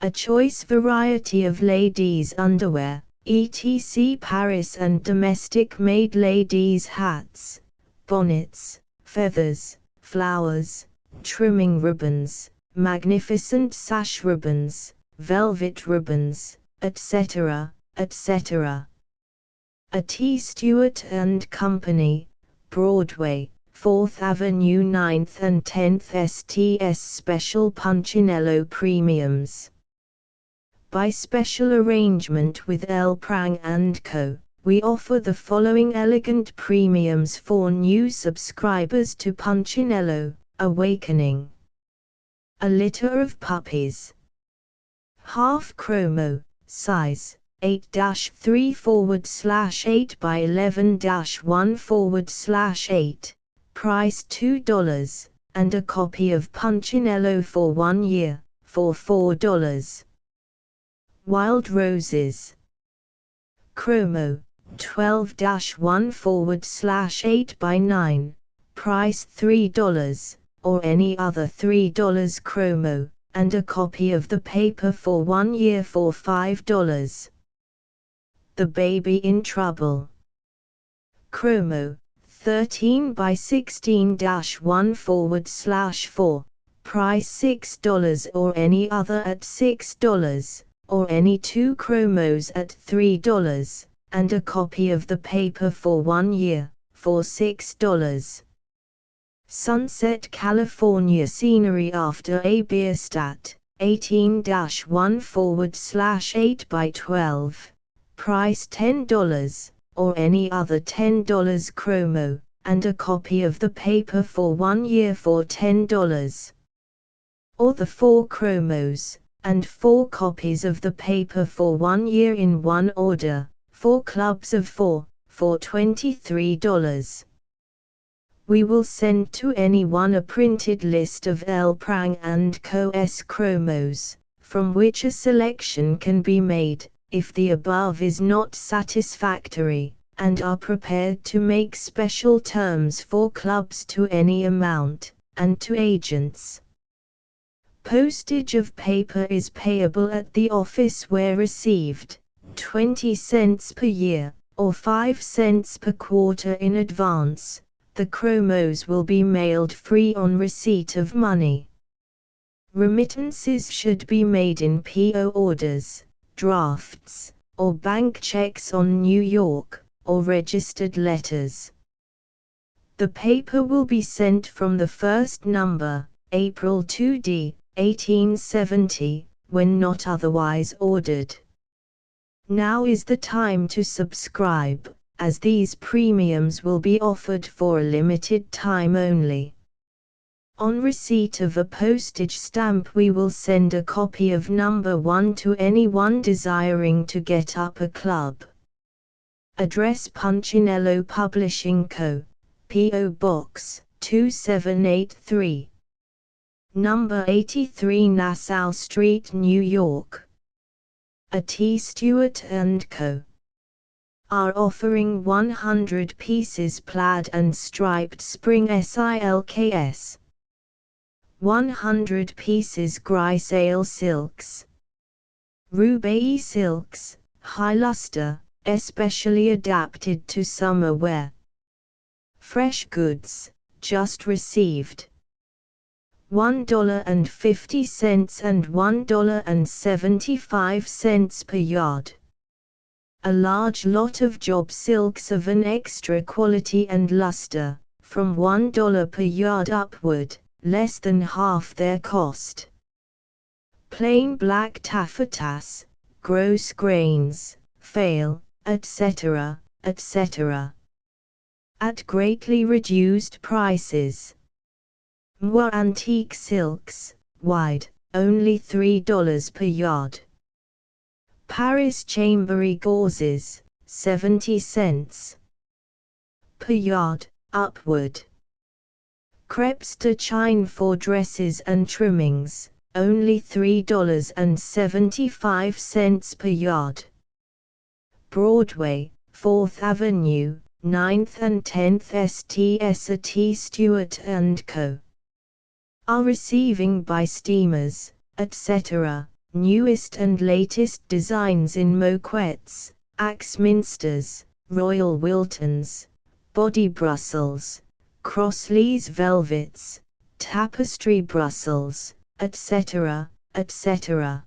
A choice variety of ladies' underwear, etc. Paris and domestic-made ladies' hats, bonnets, feathers, flowers, trimming ribbons, magnificent sash ribbons, velvet ribbons, etc., etc. A T. Stewart and Company, Broadway, 4th Avenue 9th and 10th STS Special Punchinello Premiums. By special arrangement with L. Prang & Co., we offer the following elegant premiums for new subscribers to Punchinello, Awakening. A litter of puppies. Half chromo, size, 8-3/8 by 11-1/8, price $2, and a copy of Punchinello for 1 year, for $4. Wild Roses. Chromo, 12-1/8 by 9, price $3, or any other $3 chromo, and a copy of the paper for 1 year for $5. The Baby in Trouble. Chromo, 13 by 16-1/4, price $6 or any other at $6, or any 2 chromos at $3, and a copy of the paper for 1 year, for $6. Sunset California Scenery after a Bierstadt, 18-1/8 by 12, price $10, or any other $10 chromo, and a copy of the paper for 1 year for $10. Or the 4 chromos, and 4 copies of the paper for 1 year in one order, 4 clubs of 4, for $23. We will send to anyone a printed list of L. Prang & Co.'s chromos, from which a selection can be made, if the above is not satisfactory, and are prepared to make special terms for clubs to any amount, and to agents. Postage of paper is payable at the office where received, 20 cents per year, or 5 cents per quarter in advance. The chromos will be mailed free on receipt of money. Remittances should be made in PO orders, drafts, or bank checks on New York, or registered letters. The paper will be sent from the first number, April 2d, 1870, when not otherwise ordered. Now is the time to subscribe, as these premiums will be offered for a limited time only. On receipt of a postage stamp we will send a copy of number 1 to anyone desiring to get up a club. Address Punchinello Publishing Co., P.O. Box 2783. Number 83 Nassau Street, New York. A T. Stewart & Co. are offering 100 pieces plaid and striped spring silks. 100 pieces Grisale silks. Roubaix silks, high luster, especially adapted to summer wear. Fresh goods, just received. $1.50 and $1.75 per yard. A large lot of job silks of an extra quality and luster, from $1 per yard upward, less than half their cost. Plain black taffetas, gross grains, fail, etc., etc. At greatly reduced prices. Moire antique silks, wide, only $3 per yard. Paris Chambery gauzes, 70 cents per yard, upward. Crepes de chine for dresses and trimmings, only $3.75 per yard. Broadway, 4th Avenue, 9th and 10th STS. A T. Stewart & Co. are receiving by steamers, etc., newest and latest designs in moquettes, Axminsters, Royal Wiltons, Body Brussels, Crossleys velvets, Tapestry Brussels, etc., etc.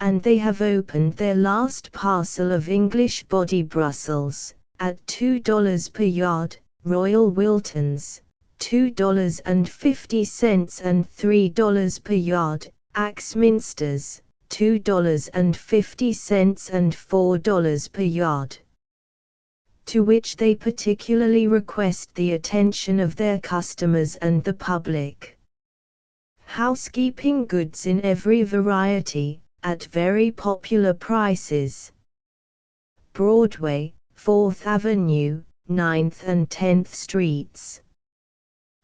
And they have opened their last parcel of English Body Brussels, at $2 per yard, Royal Wiltons, $2.50 and $3 per yard, Axminsters, $2.50 and $4 per yard. To which they particularly request the attention of their customers and the public. Housekeeping goods in every variety, at very popular prices. Broadway, 4th Avenue, 9th and 10th Streets.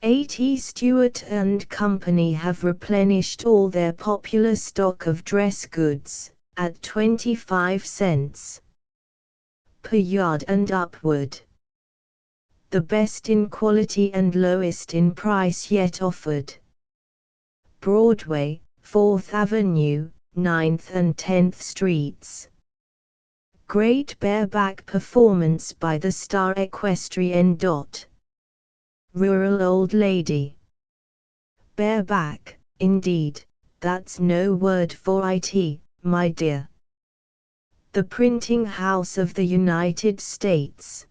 A. T. Stewart & Company have replenished all their popular stock of dress goods, at 25 cents per yard and upward. The best in quality and lowest in price yet offered. Broadway, 4th Avenue, 9th and 10th Streets. Great bareback performance by the star equestrienne. Rural old lady. Bareback, indeed, that's no word for it, my dear. The Printing House of the United States.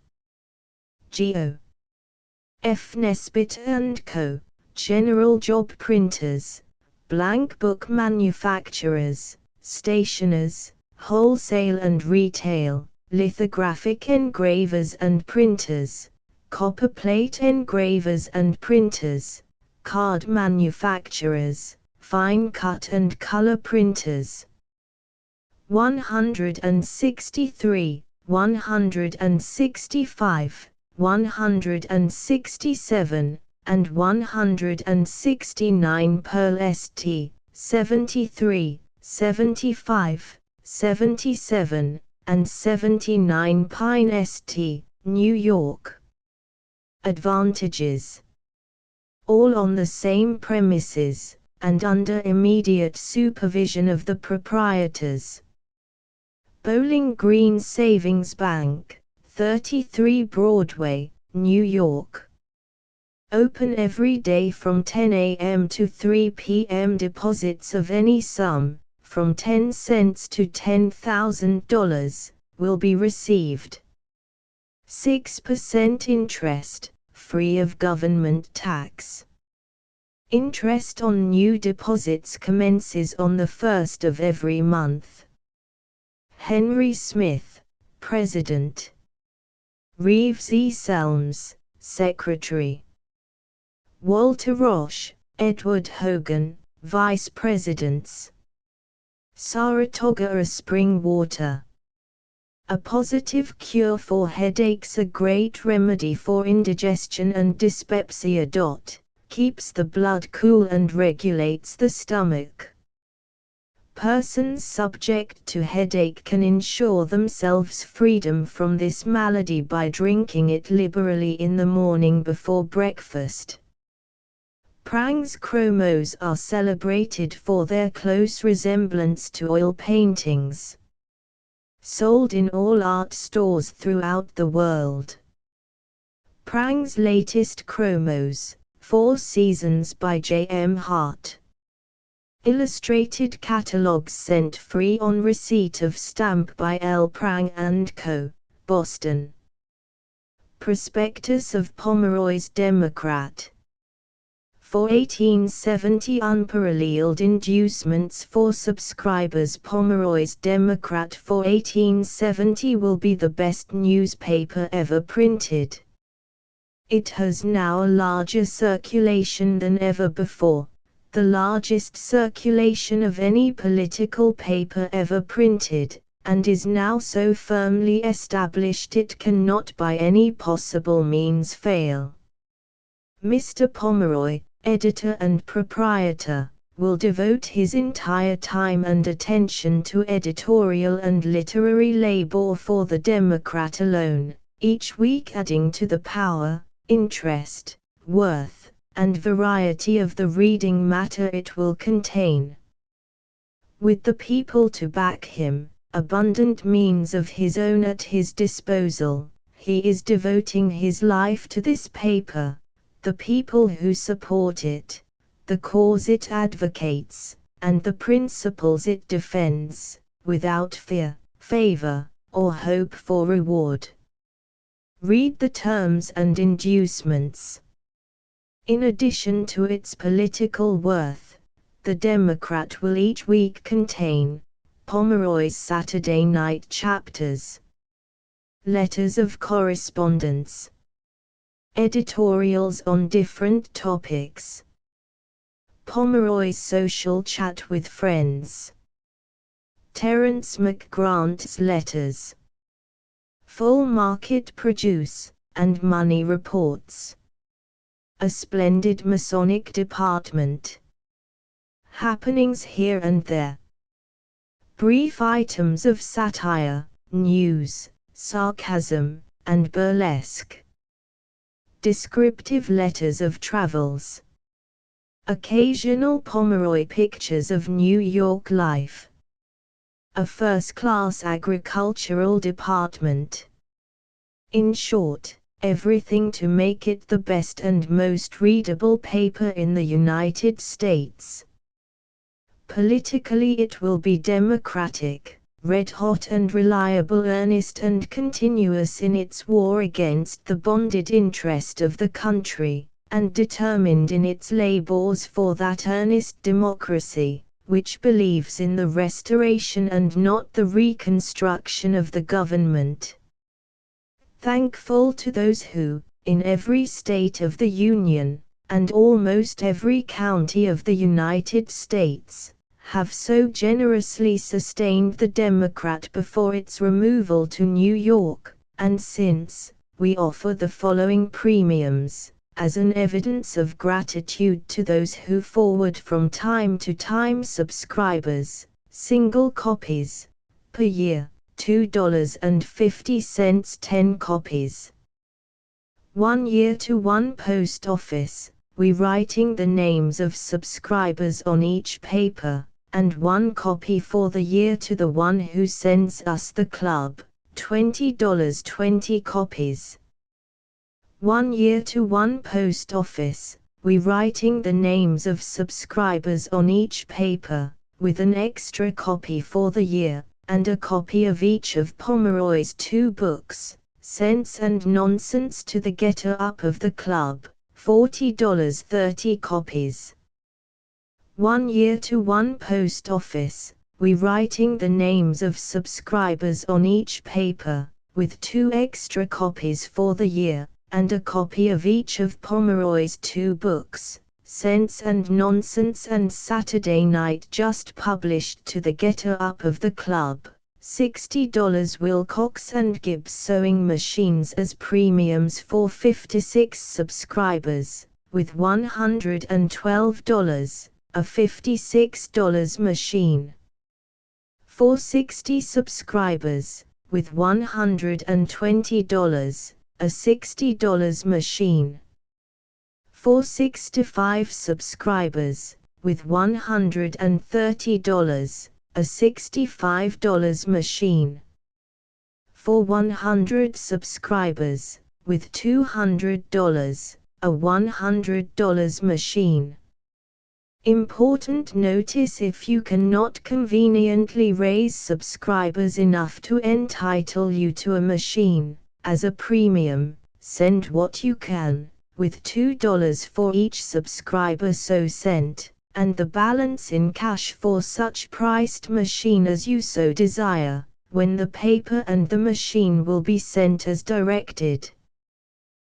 Geo. F. Nesbitt & Co., General Job Printers, Blank Book Manufacturers, Stationers, Wholesale and Retail, Lithographic Engravers and Printers, Copperplate Engravers and Printers, Card Manufacturers, Fine Cut and Color Printers. 163, 165, 167, and 169 Pearl St. 73, 75, 77, and 79 Pine St., New York. Advantages. All on the same premises, and under immediate supervision of the proprietors. Bowling Green Savings Bank, 33 Broadway, New York. Open every day from 10 a.m. to 3 p.m. Deposits of any sum, from 10 cents to $10,000, will be received. 6% interest, free of government tax. Interest on new deposits commences on the 1st of every month. Henry Smith, President. Reeves E. Selms, Secretary. Walter Roche, Edward Hogan, Vice Presidents. Saratoga spring water. A positive cure for headaches, a great remedy for indigestion and dyspepsia. Keeps the blood cool and regulates the stomach. Persons subject to headache can ensure themselves freedom from this malady by drinking it liberally in the morning before breakfast. Prang's chromos are celebrated for their close resemblance to oil paintings. Sold in all art stores throughout the world. Prang's latest chromos, 4 Seasons by J. M. Hart. Illustrated catalogs sent free on receipt of stamp by L. Prang & Co., Boston. Prospectus of Pomeroy's Democrat. For 1870 unparalleled inducements for subscribers. Pomeroy's Democrat for 1870 will be the best newspaper ever printed. It has now a larger circulation than ever before, the largest circulation of any political paper ever printed, and is now so firmly established it cannot by any possible means fail. Mr. Pomeroy, editor and proprietor, will devote his entire time and attention to editorial and literary labor for the Democrat alone, each week adding to the power, interest, worth, and variety of the reading matter it will contain. With the people to back him, abundant means of his own at his disposal, he is devoting his life to this paper, the people who support it, the cause it advocates, and the principles it defends, without fear, favor, or hope for reward. Read the terms and inducements. In addition to its political worth, the Democrat will each week contain Pomeroy's Saturday night chapters, letters of correspondence, editorials on different topics, Pomeroy's social chat with friends, Terence McGrant's letters, full market produce, and money reports, a splendid Masonic department, happenings here and there, brief items of satire, news, sarcasm, and burlesque, descriptive letters of travels, occasional Pomeroy pictures of New York life, a first-class agricultural department. In short, everything to make it the best and most readable paper in the United States. Politically it will be democratic, red-hot and reliable, earnest and continuous in its war against the bonded interest of the country, and determined in its labors for that earnest democracy, which believes in the restoration and not the reconstruction of the government. Thankful to those who, in every state of the Union, and almost every county of the United States, have so generously sustained the Democrat before its removal to New York, and since, we offer the following premiums, as an evidence of gratitude to those who forward from time to time subscribers, Single copies, per year, $2.50 10 copies. 1 year to one post office, we writing the names of subscribers on each paper, and 1 copy for the year to the one who sends us the club, $20 20 copies. 1 year to one post office, we writing the names of subscribers on each paper, with an extra copy for the year, and a copy of each of Pomeroy's 2 books, Sense and Nonsense to the Getter Up of the Club, $40 30 copies. 1 year to one post office, we writing the names of subscribers on each paper, with 2 extra copies for the year, and a copy of each of Pomeroy's 2 books, Sense and Nonsense and Saturday Night, just published to the Getter Up of the Club, $60 Wilcox and Gibbs sewing machines as premiums for 56 subscribers, with $112, a $56 machine. For 60 subscribers, with $120, a $60 machine. For 65 subscribers, with $130, a $65 machine. For 100 subscribers, with $200, a $100 machine. Important notice: if you cannot conveniently raise subscribers enough to entitle you to a machine, as a premium, send what you can, with $2 for each subscriber so sent, and the balance in cash for such priced machine as you so desire, when the paper and the machine will be sent as directed.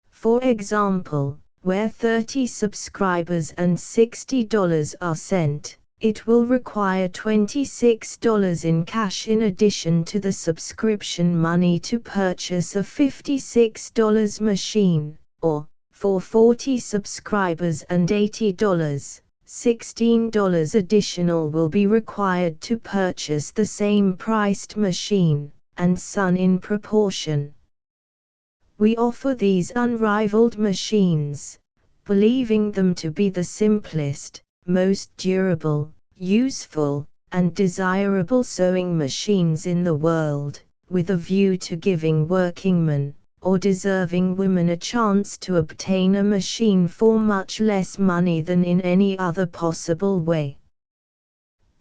For example, where 30 subscribers and $60 are sent, it will require $26 in cash in addition to the subscription money to purchase a $56 machine, or, for 40 subscribers and $80, $16 additional will be required to purchase the same priced machine, and so on in proportion. We offer these unrivaled machines, believing them to be the simplest, most durable, useful, and desirable sewing machines in the world, with a view to giving workingmen, or deserving women, a chance to obtain a machine for much less money than in any other possible way.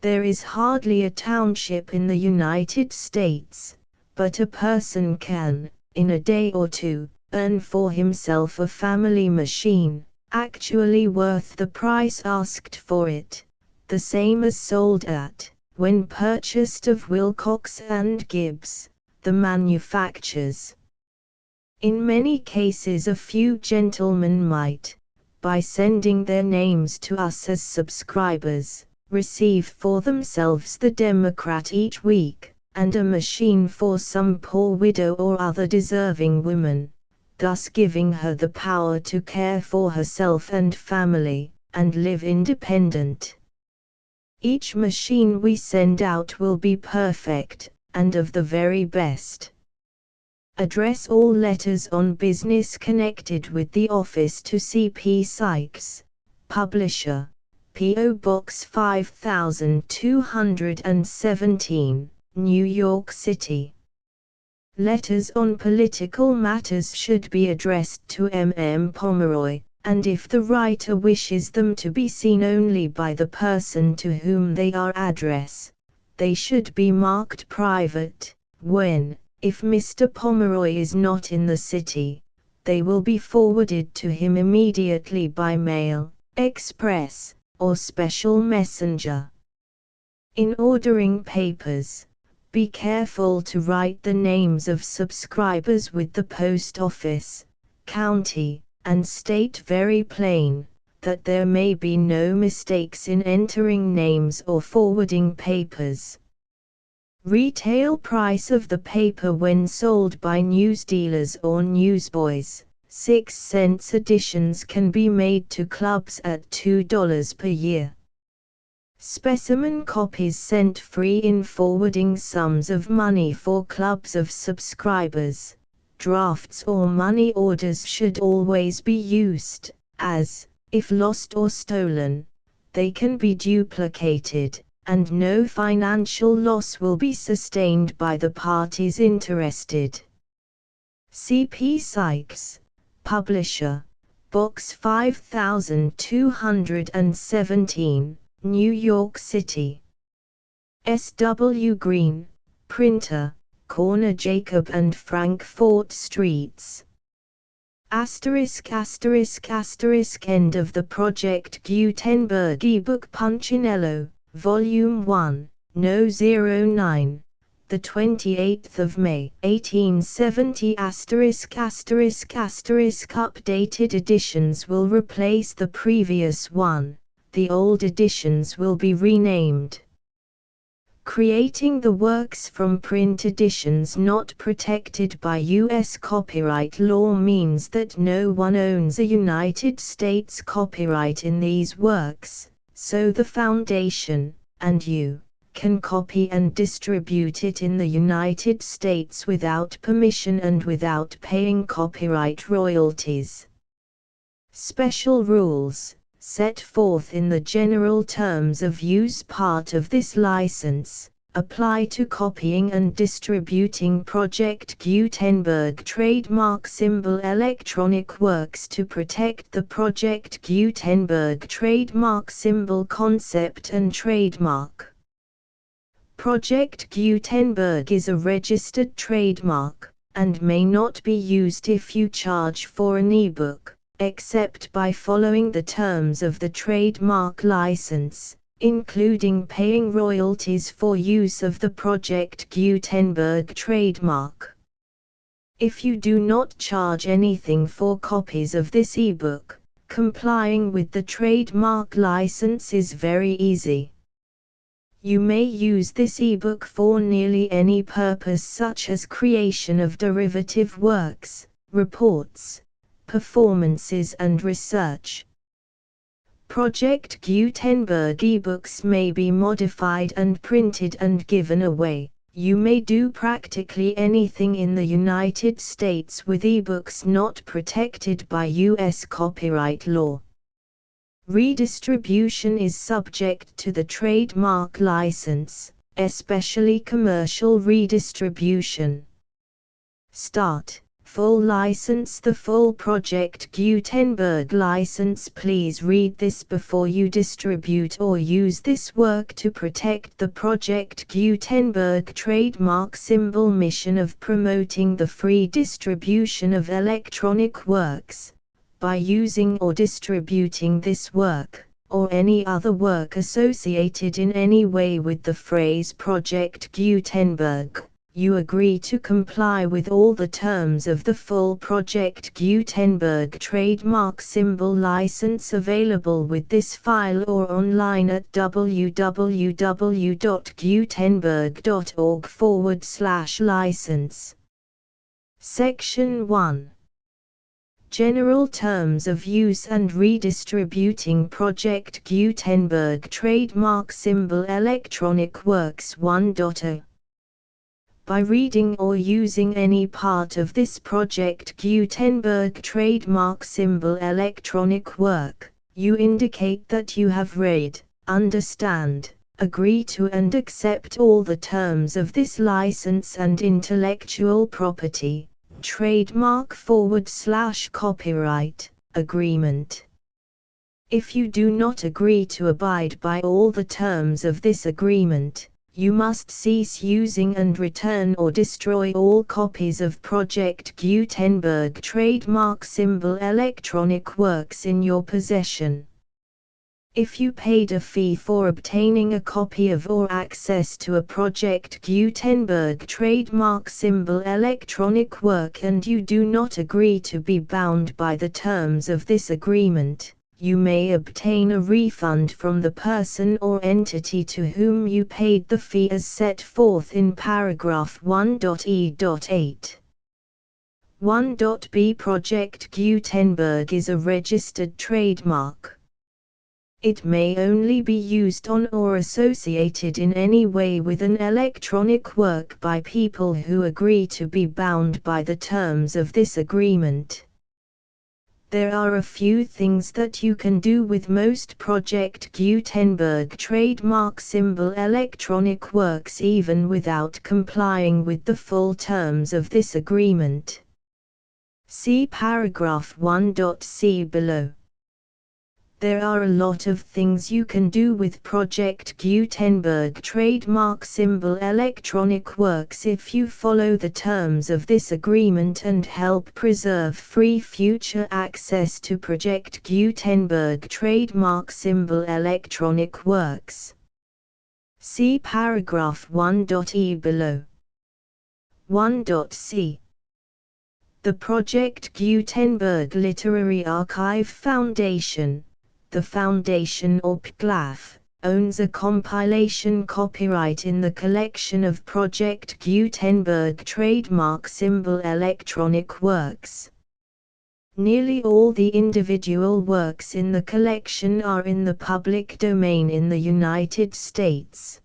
There is hardly a township in the United States, but a person can, in a day or two, earn for himself a family machine, actually worth the price asked for it, the same as sold at, when purchased of Wilcox and Gibbs, the manufacturers. In many cases a few gentlemen might, by sending their names to us as subscribers, receive for themselves the Democrat each week, and a machine for some poor widow or other deserving woman, thus giving her the power to care for herself and family, and live independent. Each machine we send out will be perfect, and of the very best. Address all letters on business connected with the office to C.P. Sykes, Publisher, P.O. Box 5217, New York City. Letters on political matters should be addressed to M. Pomeroy, and if the writer wishes them to be seen only by the person to whom they are addressed, they should be marked private. When, if Mr. Pomeroy is not in the city, they will be forwarded to him immediately by mail, express, or special messenger. In ordering papers, be careful to write the names of subscribers with the post office, county, and state very plain, that there may be no mistakes in entering names or forwarding papers. Retail price of the paper when sold by newsdealers or newsboys, 6 cents. Additions can be made to clubs at $2 per year. Specimen copies sent free in forwarding sums of money for clubs of subscribers. Drafts or money orders should always be used, as, if lost or stolen, they can be duplicated, and no financial loss will be sustained by the parties interested. C.P. Sykes, Publisher, Box 5217, New York City. S.W. Green, Printer, Corner Jacob and Frankfort Streets. ******* End of the Project Gutenberg ebook Punchinello, Volume 1, No. 09, the 28th of May, 1870 ************ Updated editions will replace the previous one, the old editions will be renamed. Creating the works from print editions not protected by U.S. copyright law means that no one owns a United States copyright in these works, so the Foundation, and you, can copy and distribute it in the United States without permission and without paying copyright royalties. Special rules, set forth in the general terms of use part of this license, apply to copying and distributing Project Gutenberg trademark symbol electronic works to protect the Project Gutenberg trademark symbol concept and trademark. Project Gutenberg is a registered trademark, and may not be used if you charge for an ebook, except by following the terms of the trademark license, including paying royalties for use of the Project Gutenberg trademark. If you do not charge anything for copies of this ebook, complying with the trademark license is very easy. You may use this ebook for nearly any purpose such as creation of derivative works, reports, performances and research. Project Gutenberg ebooks may be modified and printed and given away. You may do practically anything in the United States with ebooks not protected by U.S. copyright law. Redistribution is subject to the trademark license, especially commercial redistribution. Start. Full license. The full Project Gutenberg license. Please read this before you distribute or use this work to protect the Project Gutenberg trademark symbol mission of promoting the free distribution of electronic works, by using or distributing this work, or any other work associated in any way with the phrase Project Gutenberg. You agree to comply with all the terms of the full Project Gutenberg trademark symbol license available with this file or online at www.gutenberg.org/license. Section 1. General Terms of Use and Redistributing Project Gutenberg Trademark Symbol Electronic Works 1.0. By reading or using any part of this Project Gutenberg trademark symbol electronic work, you indicate that you have read, understand, agree to and accept all the terms of this license and intellectual property, trademark/copyright, agreement. If you do not agree to abide by all the terms of this agreement, you must cease using and return or destroy all copies of Project Gutenberg trademark symbol electronic works in your possession. If you paid a fee for obtaining a copy of or access to a Project Gutenberg trademark symbol electronic work and you do not agree to be bound by the terms of this agreement, you may obtain a refund from the person or entity to whom you paid the fee as set forth in paragraph 1.e.8. 1.b Project Gutenberg is a registered trademark. It may only be used on or associated in any way with an electronic work by people who agree to be bound by the terms of this agreement. There are a few things that you can do with most Project Gutenberg trademark symbol electronic works even without complying with the full terms of this agreement. See paragraph 1.c below. There are a lot of things you can do with Project Gutenberg trademark symbol electronic works if you follow the terms of this agreement and help preserve free future access to Project Gutenberg trademark symbol electronic works. See paragraph 1.e below. 1.c. The Project Gutenberg Literary Archive Foundation, the Foundation or PGLAF, owns a compilation copyright in the collection of Project Gutenberg trademark symbol electronic works. Nearly all the individual works in the collection are in the public domain in the United States.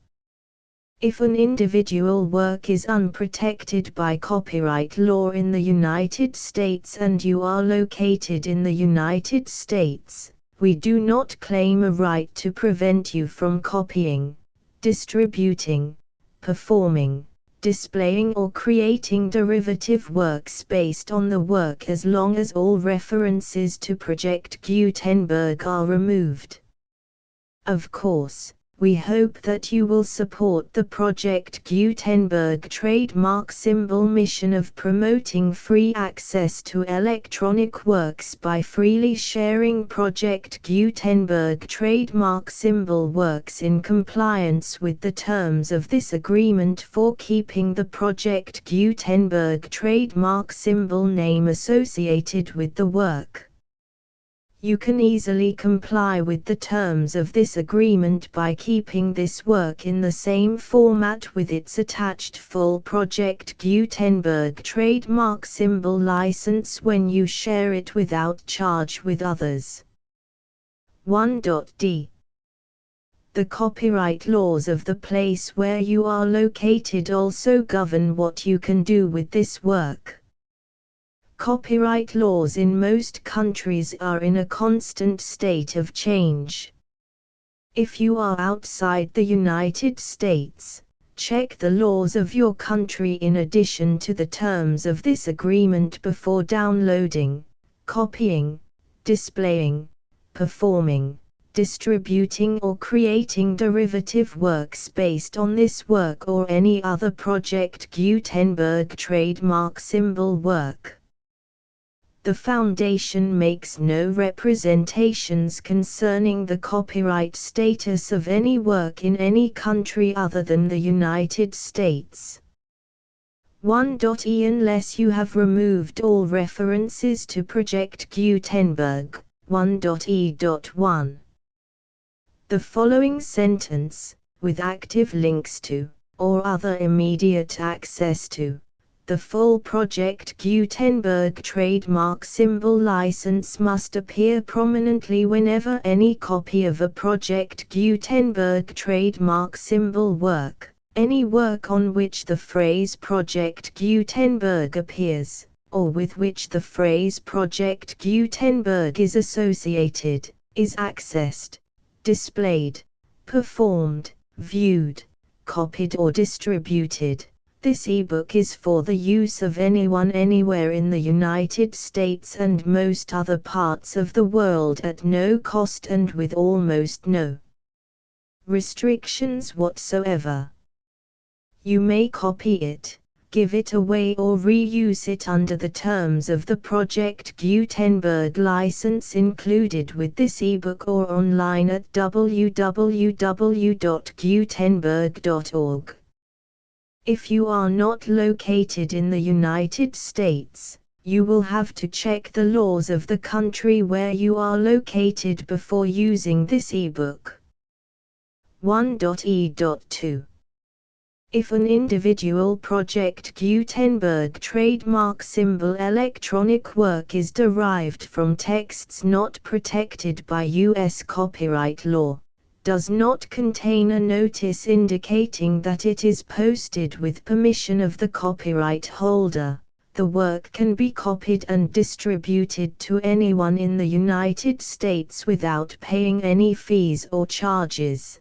If an individual work is unprotected by copyright law in the United States and you are located in the United States, we do not claim a right to prevent you from copying, distributing, performing, displaying or creating derivative works based on the work as long as all references to Project Gutenberg are removed. Of course, we hope that you will support the Project Gutenberg trademark symbol mission of promoting free access to electronic works by freely sharing Project Gutenberg trademark symbol works in compliance with the terms of this agreement for keeping the Project Gutenberg trademark symbol name associated with the work. You can easily comply with the terms of this agreement by keeping this work in the same format with its attached full Project Gutenberg trademark symbol license when you share it without charge with others. 1.d. The copyright laws of the place where you are located also govern what you can do with this work. Copyright laws in most countries are in a constant state of change. If you are outside the United States, check the laws of your country in addition to the terms of this agreement before downloading, copying, displaying, performing, distributing or creating derivative works based on this work or any other Project Gutenberg trademark symbol work. The Foundation makes no representations concerning the copyright status of any work in any country other than the United States. 1.e Unless you have removed all references to Project Gutenberg. 1.e.1. The following sentence, with active links to, or other immediate access to, the full Project Gutenberg trademark symbol license must appear prominently whenever any copy of a Project Gutenberg trademark symbol work, any work on which the phrase Project Gutenberg appears, or with which the phrase Project Gutenberg is associated, is accessed, displayed, performed, viewed, copied or distributed. This ebook is for the use of anyone anywhere in the United States and most other parts of the world at no cost and with almost no restrictions whatsoever. You may copy it, give it away or reuse it under the terms of the Project Gutenberg license included with this ebook or online at www.gutenberg.org. If you are not located in the United States, you will have to check the laws of the country where you are located before using this ebook. 1.e.2. If an individual Project Gutenberg trademark symbol electronic work is derived from texts not protected by U.S. copyright law, does not contain a notice indicating that it is posted with permission of the copyright holder, the work can be copied and distributed to anyone in the United States without paying any fees or charges.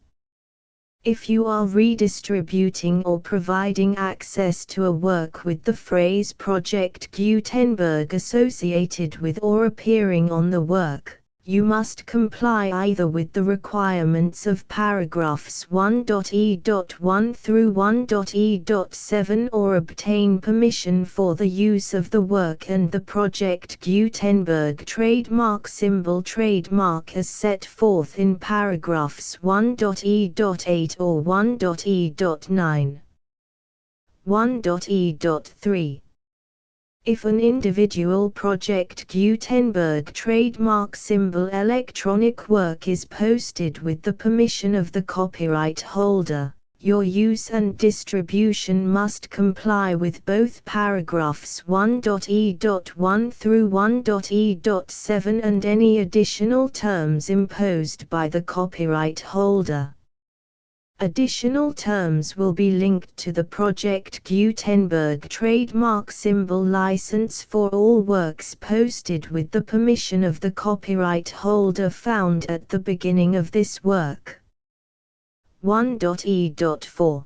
If you are redistributing or providing access to a work with the phrase Project Gutenberg associated with or appearing on the work, you must comply either with the requirements of paragraphs 1.e.1 through 1.e.7 or obtain permission for the use of the work and the Project Gutenberg trademark symbol trademark as set forth in paragraphs 1.e.8 or 1.e.9. 1.e.3. If an individual Project Gutenberg trademark symbol electronic work is posted with the permission of the copyright holder, your use and distribution must comply with both paragraphs 1.e.1 through 1.e.7 and any additional terms imposed by the copyright holder. Additional terms will be linked to the Project Gutenberg trademark symbol license for all works posted with the permission of the copyright holder found at the beginning of this work. 1.e.4.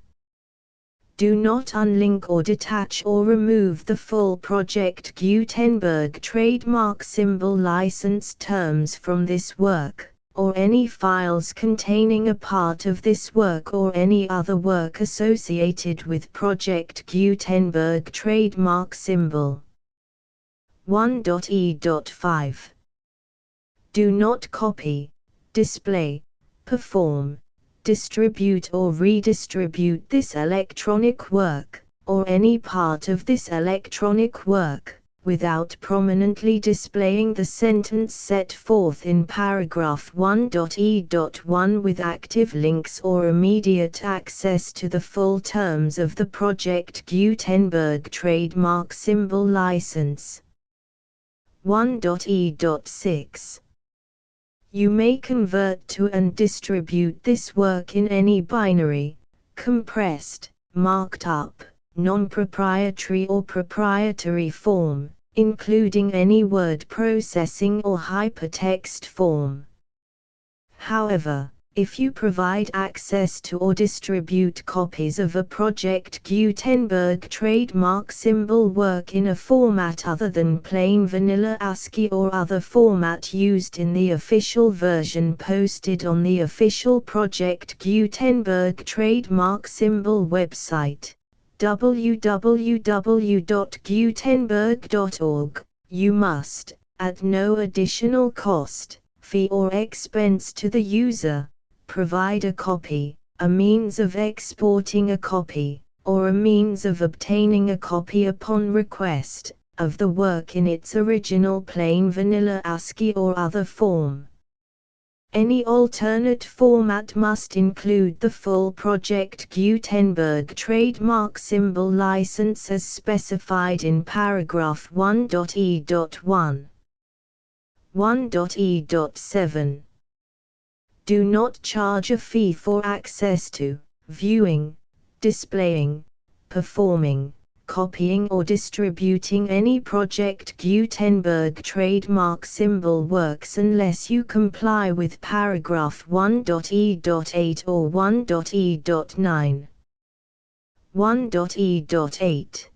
Do not unlink or detach or remove the full Project Gutenberg trademark symbol license terms from this work, or any files containing a part of this work or any other work associated with Project Gutenberg trademark symbol. 1.e.5. Do not copy, display, perform, distribute or redistribute this electronic work, or any part of this electronic work, without prominently displaying the sentence set forth in paragraph 1.e.1 with active links or immediate access to the full terms of the Project Gutenberg trademark symbol license. 1.e.6. You may convert to and distribute this work in any binary, compressed, marked up, non-proprietary or proprietary form, including any word processing or hypertext form. However, if you provide access to or distribute copies of a Project Gutenberg trademark symbol work in a format other than plain vanilla ASCII or other format used in the official version posted on the official Project Gutenberg trademark symbol website, www.gutenberg.org, you must, at no additional cost, fee or expense to the user, provide a copy, a means of exporting a copy, or a means of obtaining a copy upon request, of the work in its original plain vanilla ASCII or other form. Any alternate format must include the full Project Gutenberg trademark symbol license as specified in paragraph 1.e.1. 1.e.7. Do not charge a fee for access to, viewing, displaying, performing, copying or distributing any Project Gutenberg trademark symbol works unless you comply with paragraph 1.e.8 or 1.e.9. 1.e.8.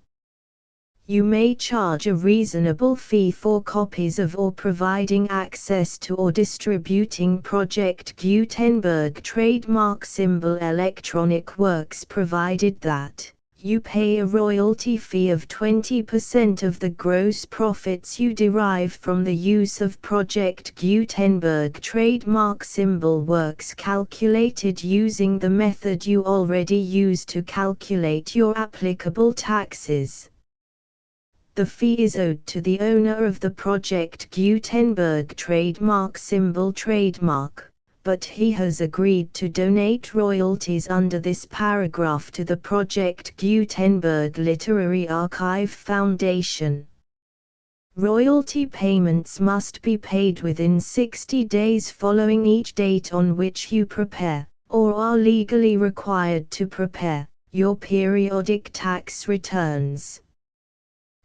You may charge a reasonable fee for copies of or providing access to or distributing Project Gutenberg trademark symbol electronic works provided that you pay a royalty fee of 20% of the gross profits you derive from the use of Project Gutenberg trademark symbol works calculated using the method you already use to calculate your applicable taxes. The fee is owed to the owner of the Project Gutenberg trademark symbol trademark, but he has agreed to donate royalties under this paragraph to the Project Gutenberg Literary Archive Foundation. Royalty payments must be paid within 60 days following each date on which you prepare, or are legally required to prepare, your periodic tax returns.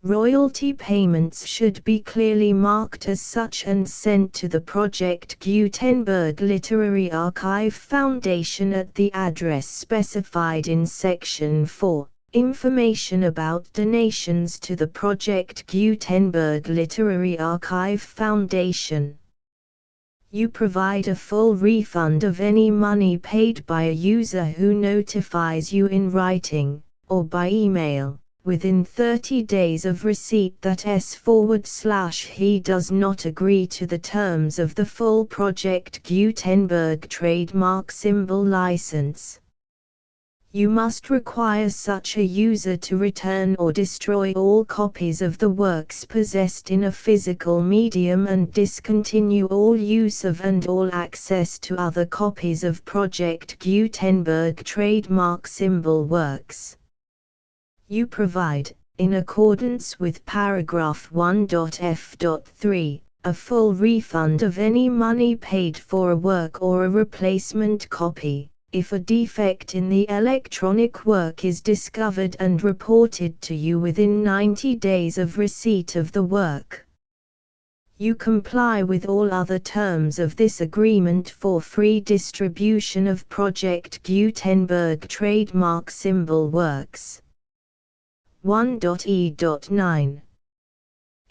Royalty payments should be clearly marked as such and sent to the Project Gutenberg Literary Archive Foundation at the address specified in Section 4. Information about donations to the Project Gutenberg Literary Archive Foundation. You provide a full refund of any money paid by a user who notifies you in writing, or by email, within 30 days of receipt that he does not agree to the terms of the full Project Gutenberg trademark symbol license. You must require such a user to return or destroy all copies of the works possessed in a physical medium and discontinue all use of and all access to other copies of Project Gutenberg trademark symbol works. You provide, in accordance with paragraph 1.f.3, a full refund of any money paid for a work or a replacement copy, if a defect in the electronic work is discovered and reported to you within 90 days of receipt of the work. You comply with all other terms of this agreement for free distribution of Project Gutenberg trademark symbol works. 1.e.9.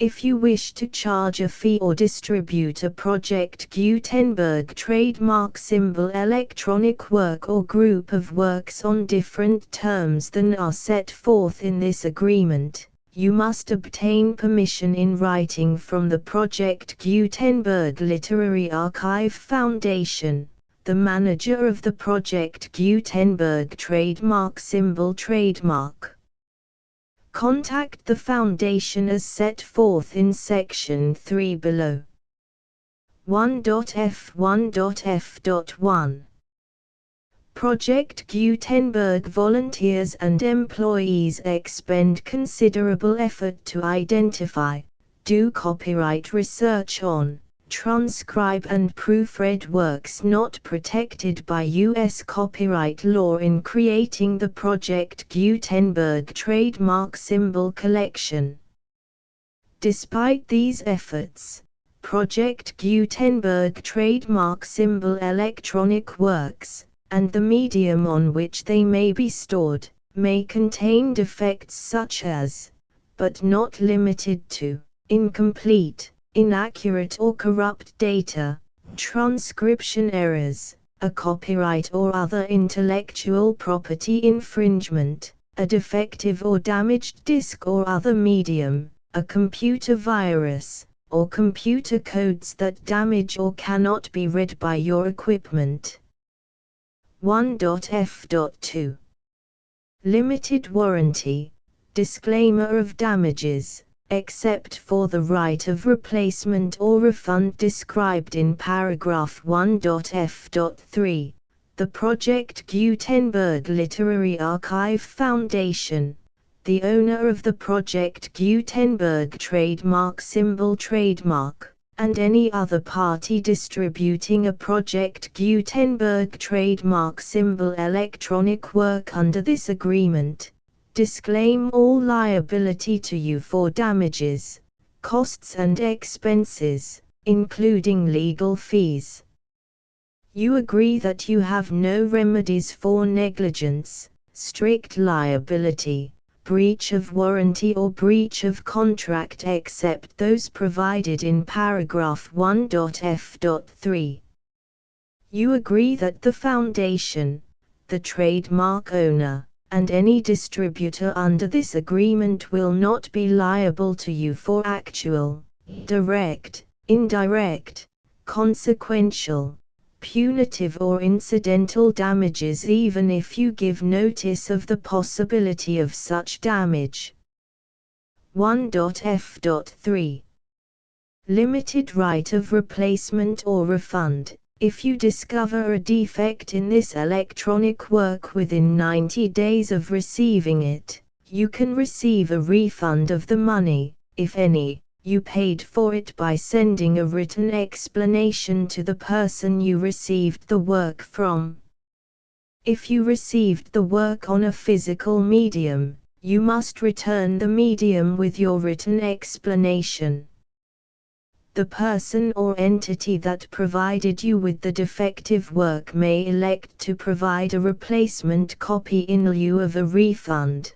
If you wish to charge a fee or distribute a Project Gutenberg trademark symbol electronic work or group of works on different terms than are set forth in this agreement, you must obtain permission in writing from the Project Gutenberg Literary Archive Foundation, the manager of the Project Gutenberg trademark symbol trademark. Contact the Foundation as set forth in Section 3 below. 1.f1.f.1. Project Gutenberg volunteers and employees expend considerable effort to identify, do copyright research on, transcribe and proofread works not protected by U.S. copyright law in creating the Project Gutenberg trademark symbol collection. Despite these efforts, Project Gutenberg trademark symbol electronic works, and the medium on which they may be stored, may contain defects such as, but not limited to, incomplete, inaccurate or corrupt data, transcription errors, a copyright or other intellectual property infringement, a defective or damaged disk or other medium, a computer virus, or computer codes that damage or cannot be read by your equipment. 1.f.2. Limited warranty, disclaimer of damages, except for the right of replacement or refund described in paragraph 1.f.3, the Project Gutenberg Literary Archive Foundation, the owner of the Project Gutenberg trademark symbol trademark, and any other party distributing a Project Gutenberg trademark symbol electronic work under this agreement, disclaim all liability to you for damages, costs and expenses, including legal fees. You agree that you have no remedies for negligence, strict liability, breach of warranty or breach of contract except those provided in paragraph 1.f.3. You agree that the Foundation, the trademark owner, and any distributor under this agreement will not be liable to you for actual, direct, indirect, consequential, punitive or incidental damages even if you give notice of the possibility of such damage. 1.f.3. Limited right of replacement or refund, If you discover a defect in this electronic work within 90 days of receiving it, you can receive a refund of the money, if any, you paid for it by sending a written explanation to the person you received the work from. If you received the work on a physical medium, you must return the medium with your written explanation. The person or entity that provided you with the defective work may elect to provide a replacement copy in lieu of a refund.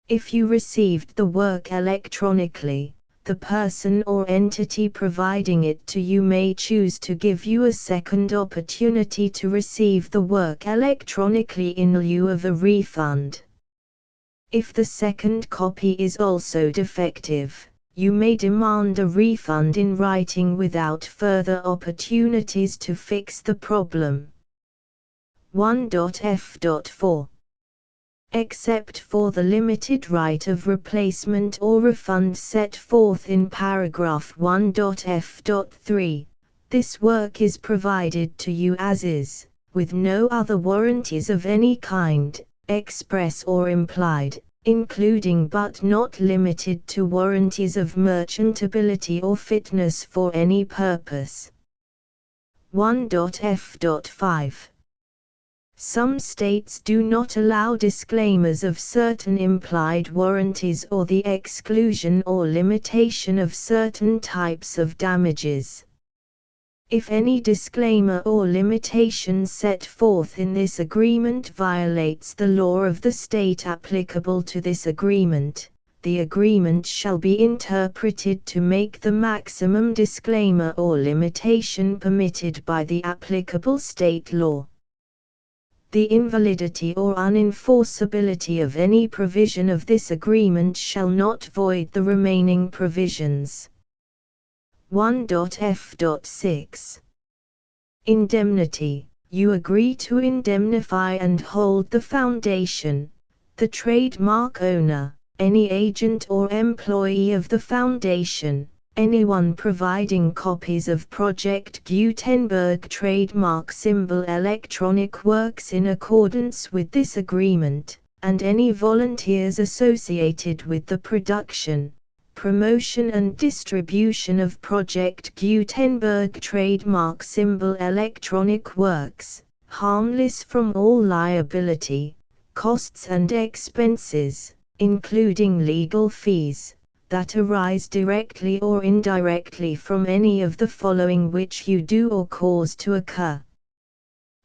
If you received the work electronically, the person or entity providing it to you may choose to give you a second opportunity to receive the work electronically in lieu of a refund. If the second copy is also defective, you may demand a refund in writing without further opportunities to fix the problem. 1.f.4 Except for the limited right of replacement or refund set forth in paragraph 1.f.3, this work is provided to you as is, with no other warranties of any kind, express or implied, including but not limited to warranties of merchantability or fitness for any purpose. 1.f.5 Some states do not allow disclaimers of certain implied warranties or the exclusion or limitation of certain types of damages. If any disclaimer or limitation set forth in this agreement violates the law of the state applicable to this agreement, the agreement shall be interpreted to make the maximum disclaimer or limitation permitted by the applicable state law. The invalidity or unenforceability of any provision of this agreement shall not void the remaining provisions. 1.f.6 Indemnity. You agree to indemnify and hold the foundation, the trademark owner, any agent or employee of the foundation, anyone providing copies of Project Gutenberg trademark symbol electronic works in accordance with this agreement, and any volunteers associated with the production, promotion and distribution of Project Gutenberg trademark symbol electronic works, harmless from all liability, costs and expenses, including legal fees, that arise directly or indirectly from any of the following which you do or cause to occur.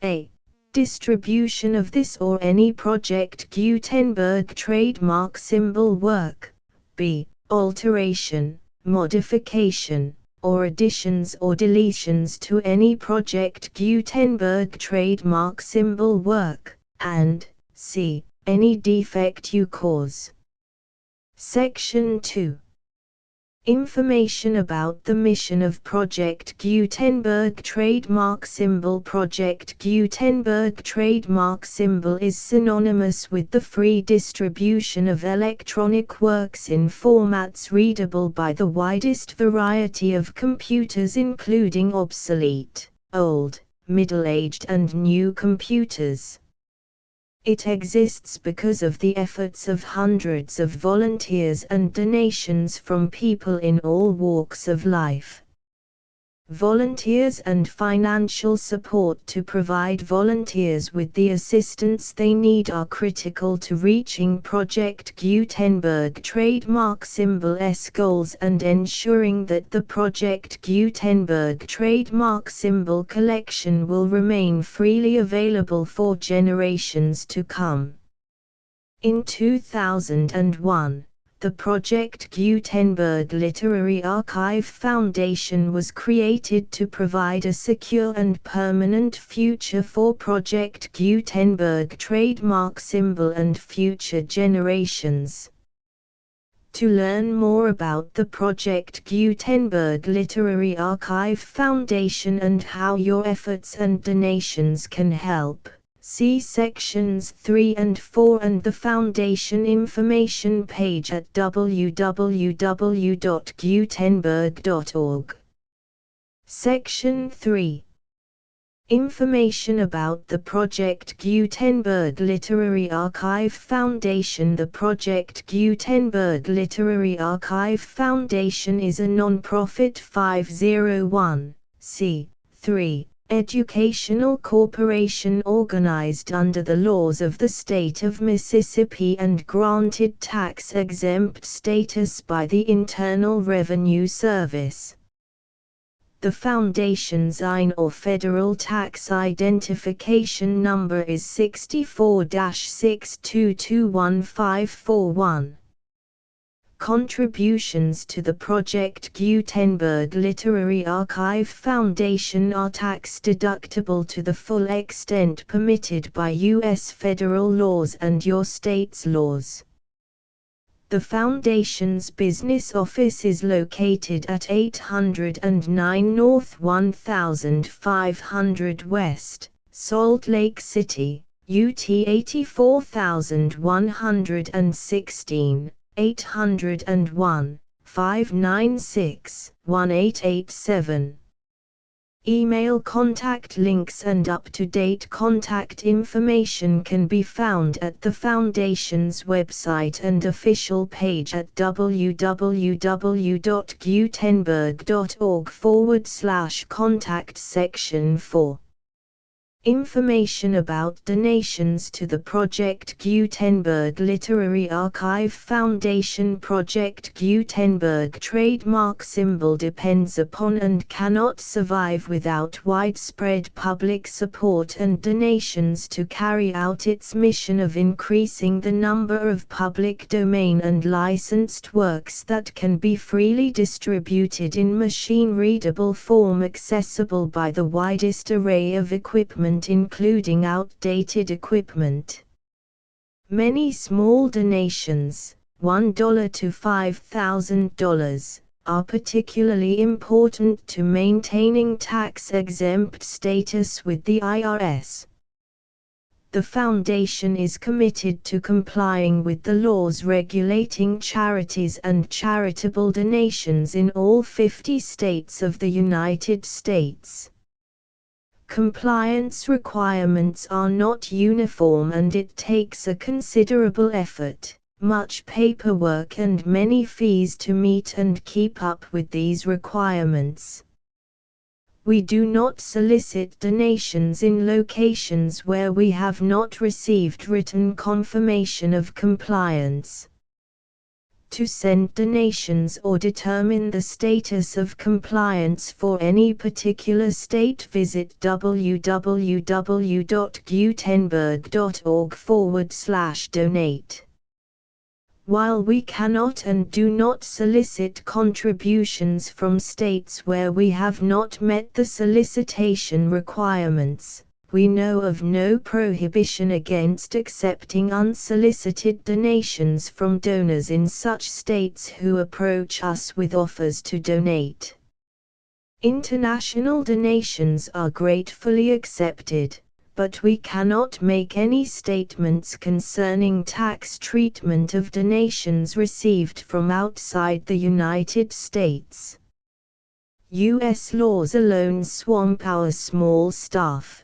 A. Distribution of this or any Project Gutenberg trademark symbol work. B. Alteration, modification, or additions or deletions to any Project Gutenberg trademark symbol work, and c. Any defect you cause. Section 2. Information about the mission of Project Gutenberg trademark symbol. Project Gutenberg trademark symbol is synonymous with the free distribution of electronic works in formats readable by the widest variety of computers, including obsolete, old, middle-aged and new computers. It exists because of the efforts of hundreds of volunteers and donations from people in all walks of life. Volunteers and financial support to provide volunteers with the assistance they need are critical to reaching Project Gutenberg trademark symbol's goals and ensuring that the Project Gutenberg trademark symbol collection will remain freely available for generations to come. In 2001, the Project Gutenberg Literary Archive Foundation was created to provide a secure and permanent future for Project Gutenberg trademark symbol and future generations. To learn more about the Project Gutenberg Literary Archive Foundation and how your efforts and donations can help, see sections 3 and 4 and the Foundation information page at www.gutenberg.org. Section 3. Information about the Project Gutenberg Literary Archive Foundation. The Project Gutenberg Literary Archive Foundation is a non-profit 501(c)(3) educational corporation organized under the laws of the state of Mississippi and granted tax-exempt status by the Internal Revenue Service. The Foundation's IN or Federal Tax Identification Number is 64-6221541. Contributions to the Project Gutenberg Literary Archive Foundation are tax-deductible to the full extent permitted by U.S. federal laws and your state's laws. The Foundation's business office is located at 809 North 1500 West, Salt Lake City, UT 84116, 801-596-1887. Email contact links and up-to-date contact information can be found at the Foundation's website and official page at www.gutenberg.org/contact section 4. Information about donations to the Project Gutenberg Literary Archive Foundation. Project Gutenberg trademark symbol depends upon and cannot survive without widespread public support and donations to carry out its mission of increasing the number of public domain and licensed works that can be freely distributed in machine-readable form accessible by the widest array of equipment including outdated equipment. Many small donations, $1 to $5,000, are particularly important to maintaining tax-exempt status with the IRS. The Foundation is committed to complying with the laws regulating charities and charitable donations in all 50 states of the United States. Compliance requirements are not uniform and it takes a considerable effort, much paperwork and many fees to meet and keep up with these requirements. We do not solicit donations in locations where we have not received written confirmation of compliance. To send donations or determine the status of compliance for any particular state, visit www.gutenberg.org/donate. While we cannot and do not solicit contributions from states where we have not met the solicitation requirements, we know of no prohibition against accepting unsolicited donations from donors in such states who approach us with offers to donate. International donations are gratefully accepted, but we cannot make any statements concerning tax treatment of donations received from outside the United States. U.S. laws alone swamp our small staff.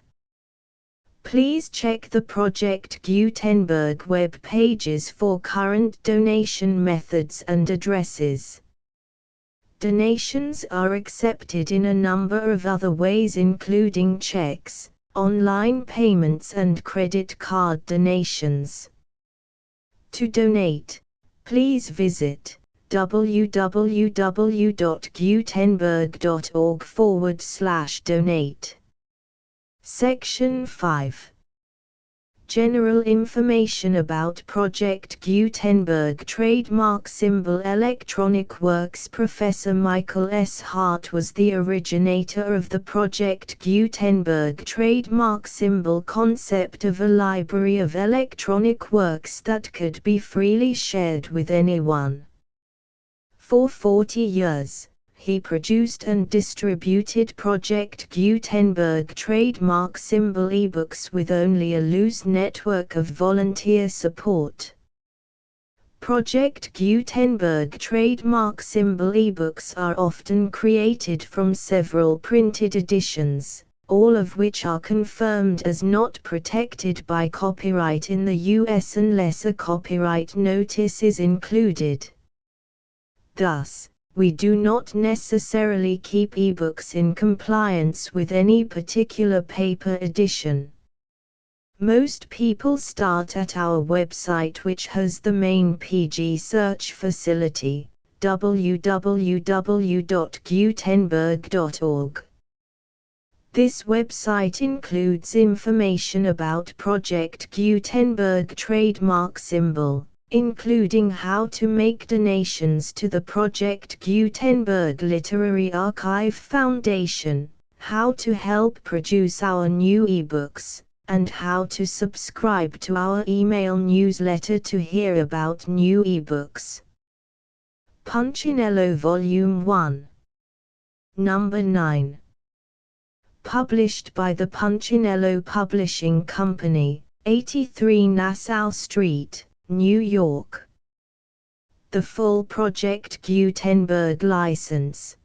Please check the Project Gutenberg web pages for current donation methods and addresses. Donations are accepted in a number of other ways including checks, online payments and credit card donations. To donate, please visit www.gutenberg.org/donate. Section 5. General information about Project Gutenberg trademark symbol electronic works. Professor Michael S. Hart was the originator of the Project Gutenberg trademark symbol concept of a library of electronic works that could be freely shared with anyone. For 40 years, he produced and distributed Project Gutenberg trademark symbol ebooks with only a loose network of volunteer support. Project Gutenberg trademark symbol ebooks are often created from several printed editions, all of which are confirmed as not protected by copyright in the US unless a copyright notice is included. Thus, we do not necessarily keep ebooks in compliance with any particular paper edition. Most people start at our website, which has the main PG search facility, www.gutenberg.org. This website includes information about Project Gutenberg trademark symbol, including how to make donations to the Project Gutenberg Literary Archive Foundation, how to help produce our new ebooks, and how to subscribe to our email newsletter to hear about new ebooks. Punchinello Volume 1. Number 9. Published by the Punchinello Publishing Company, 83 Nassau Street, New York. The full Project Gutenberg license,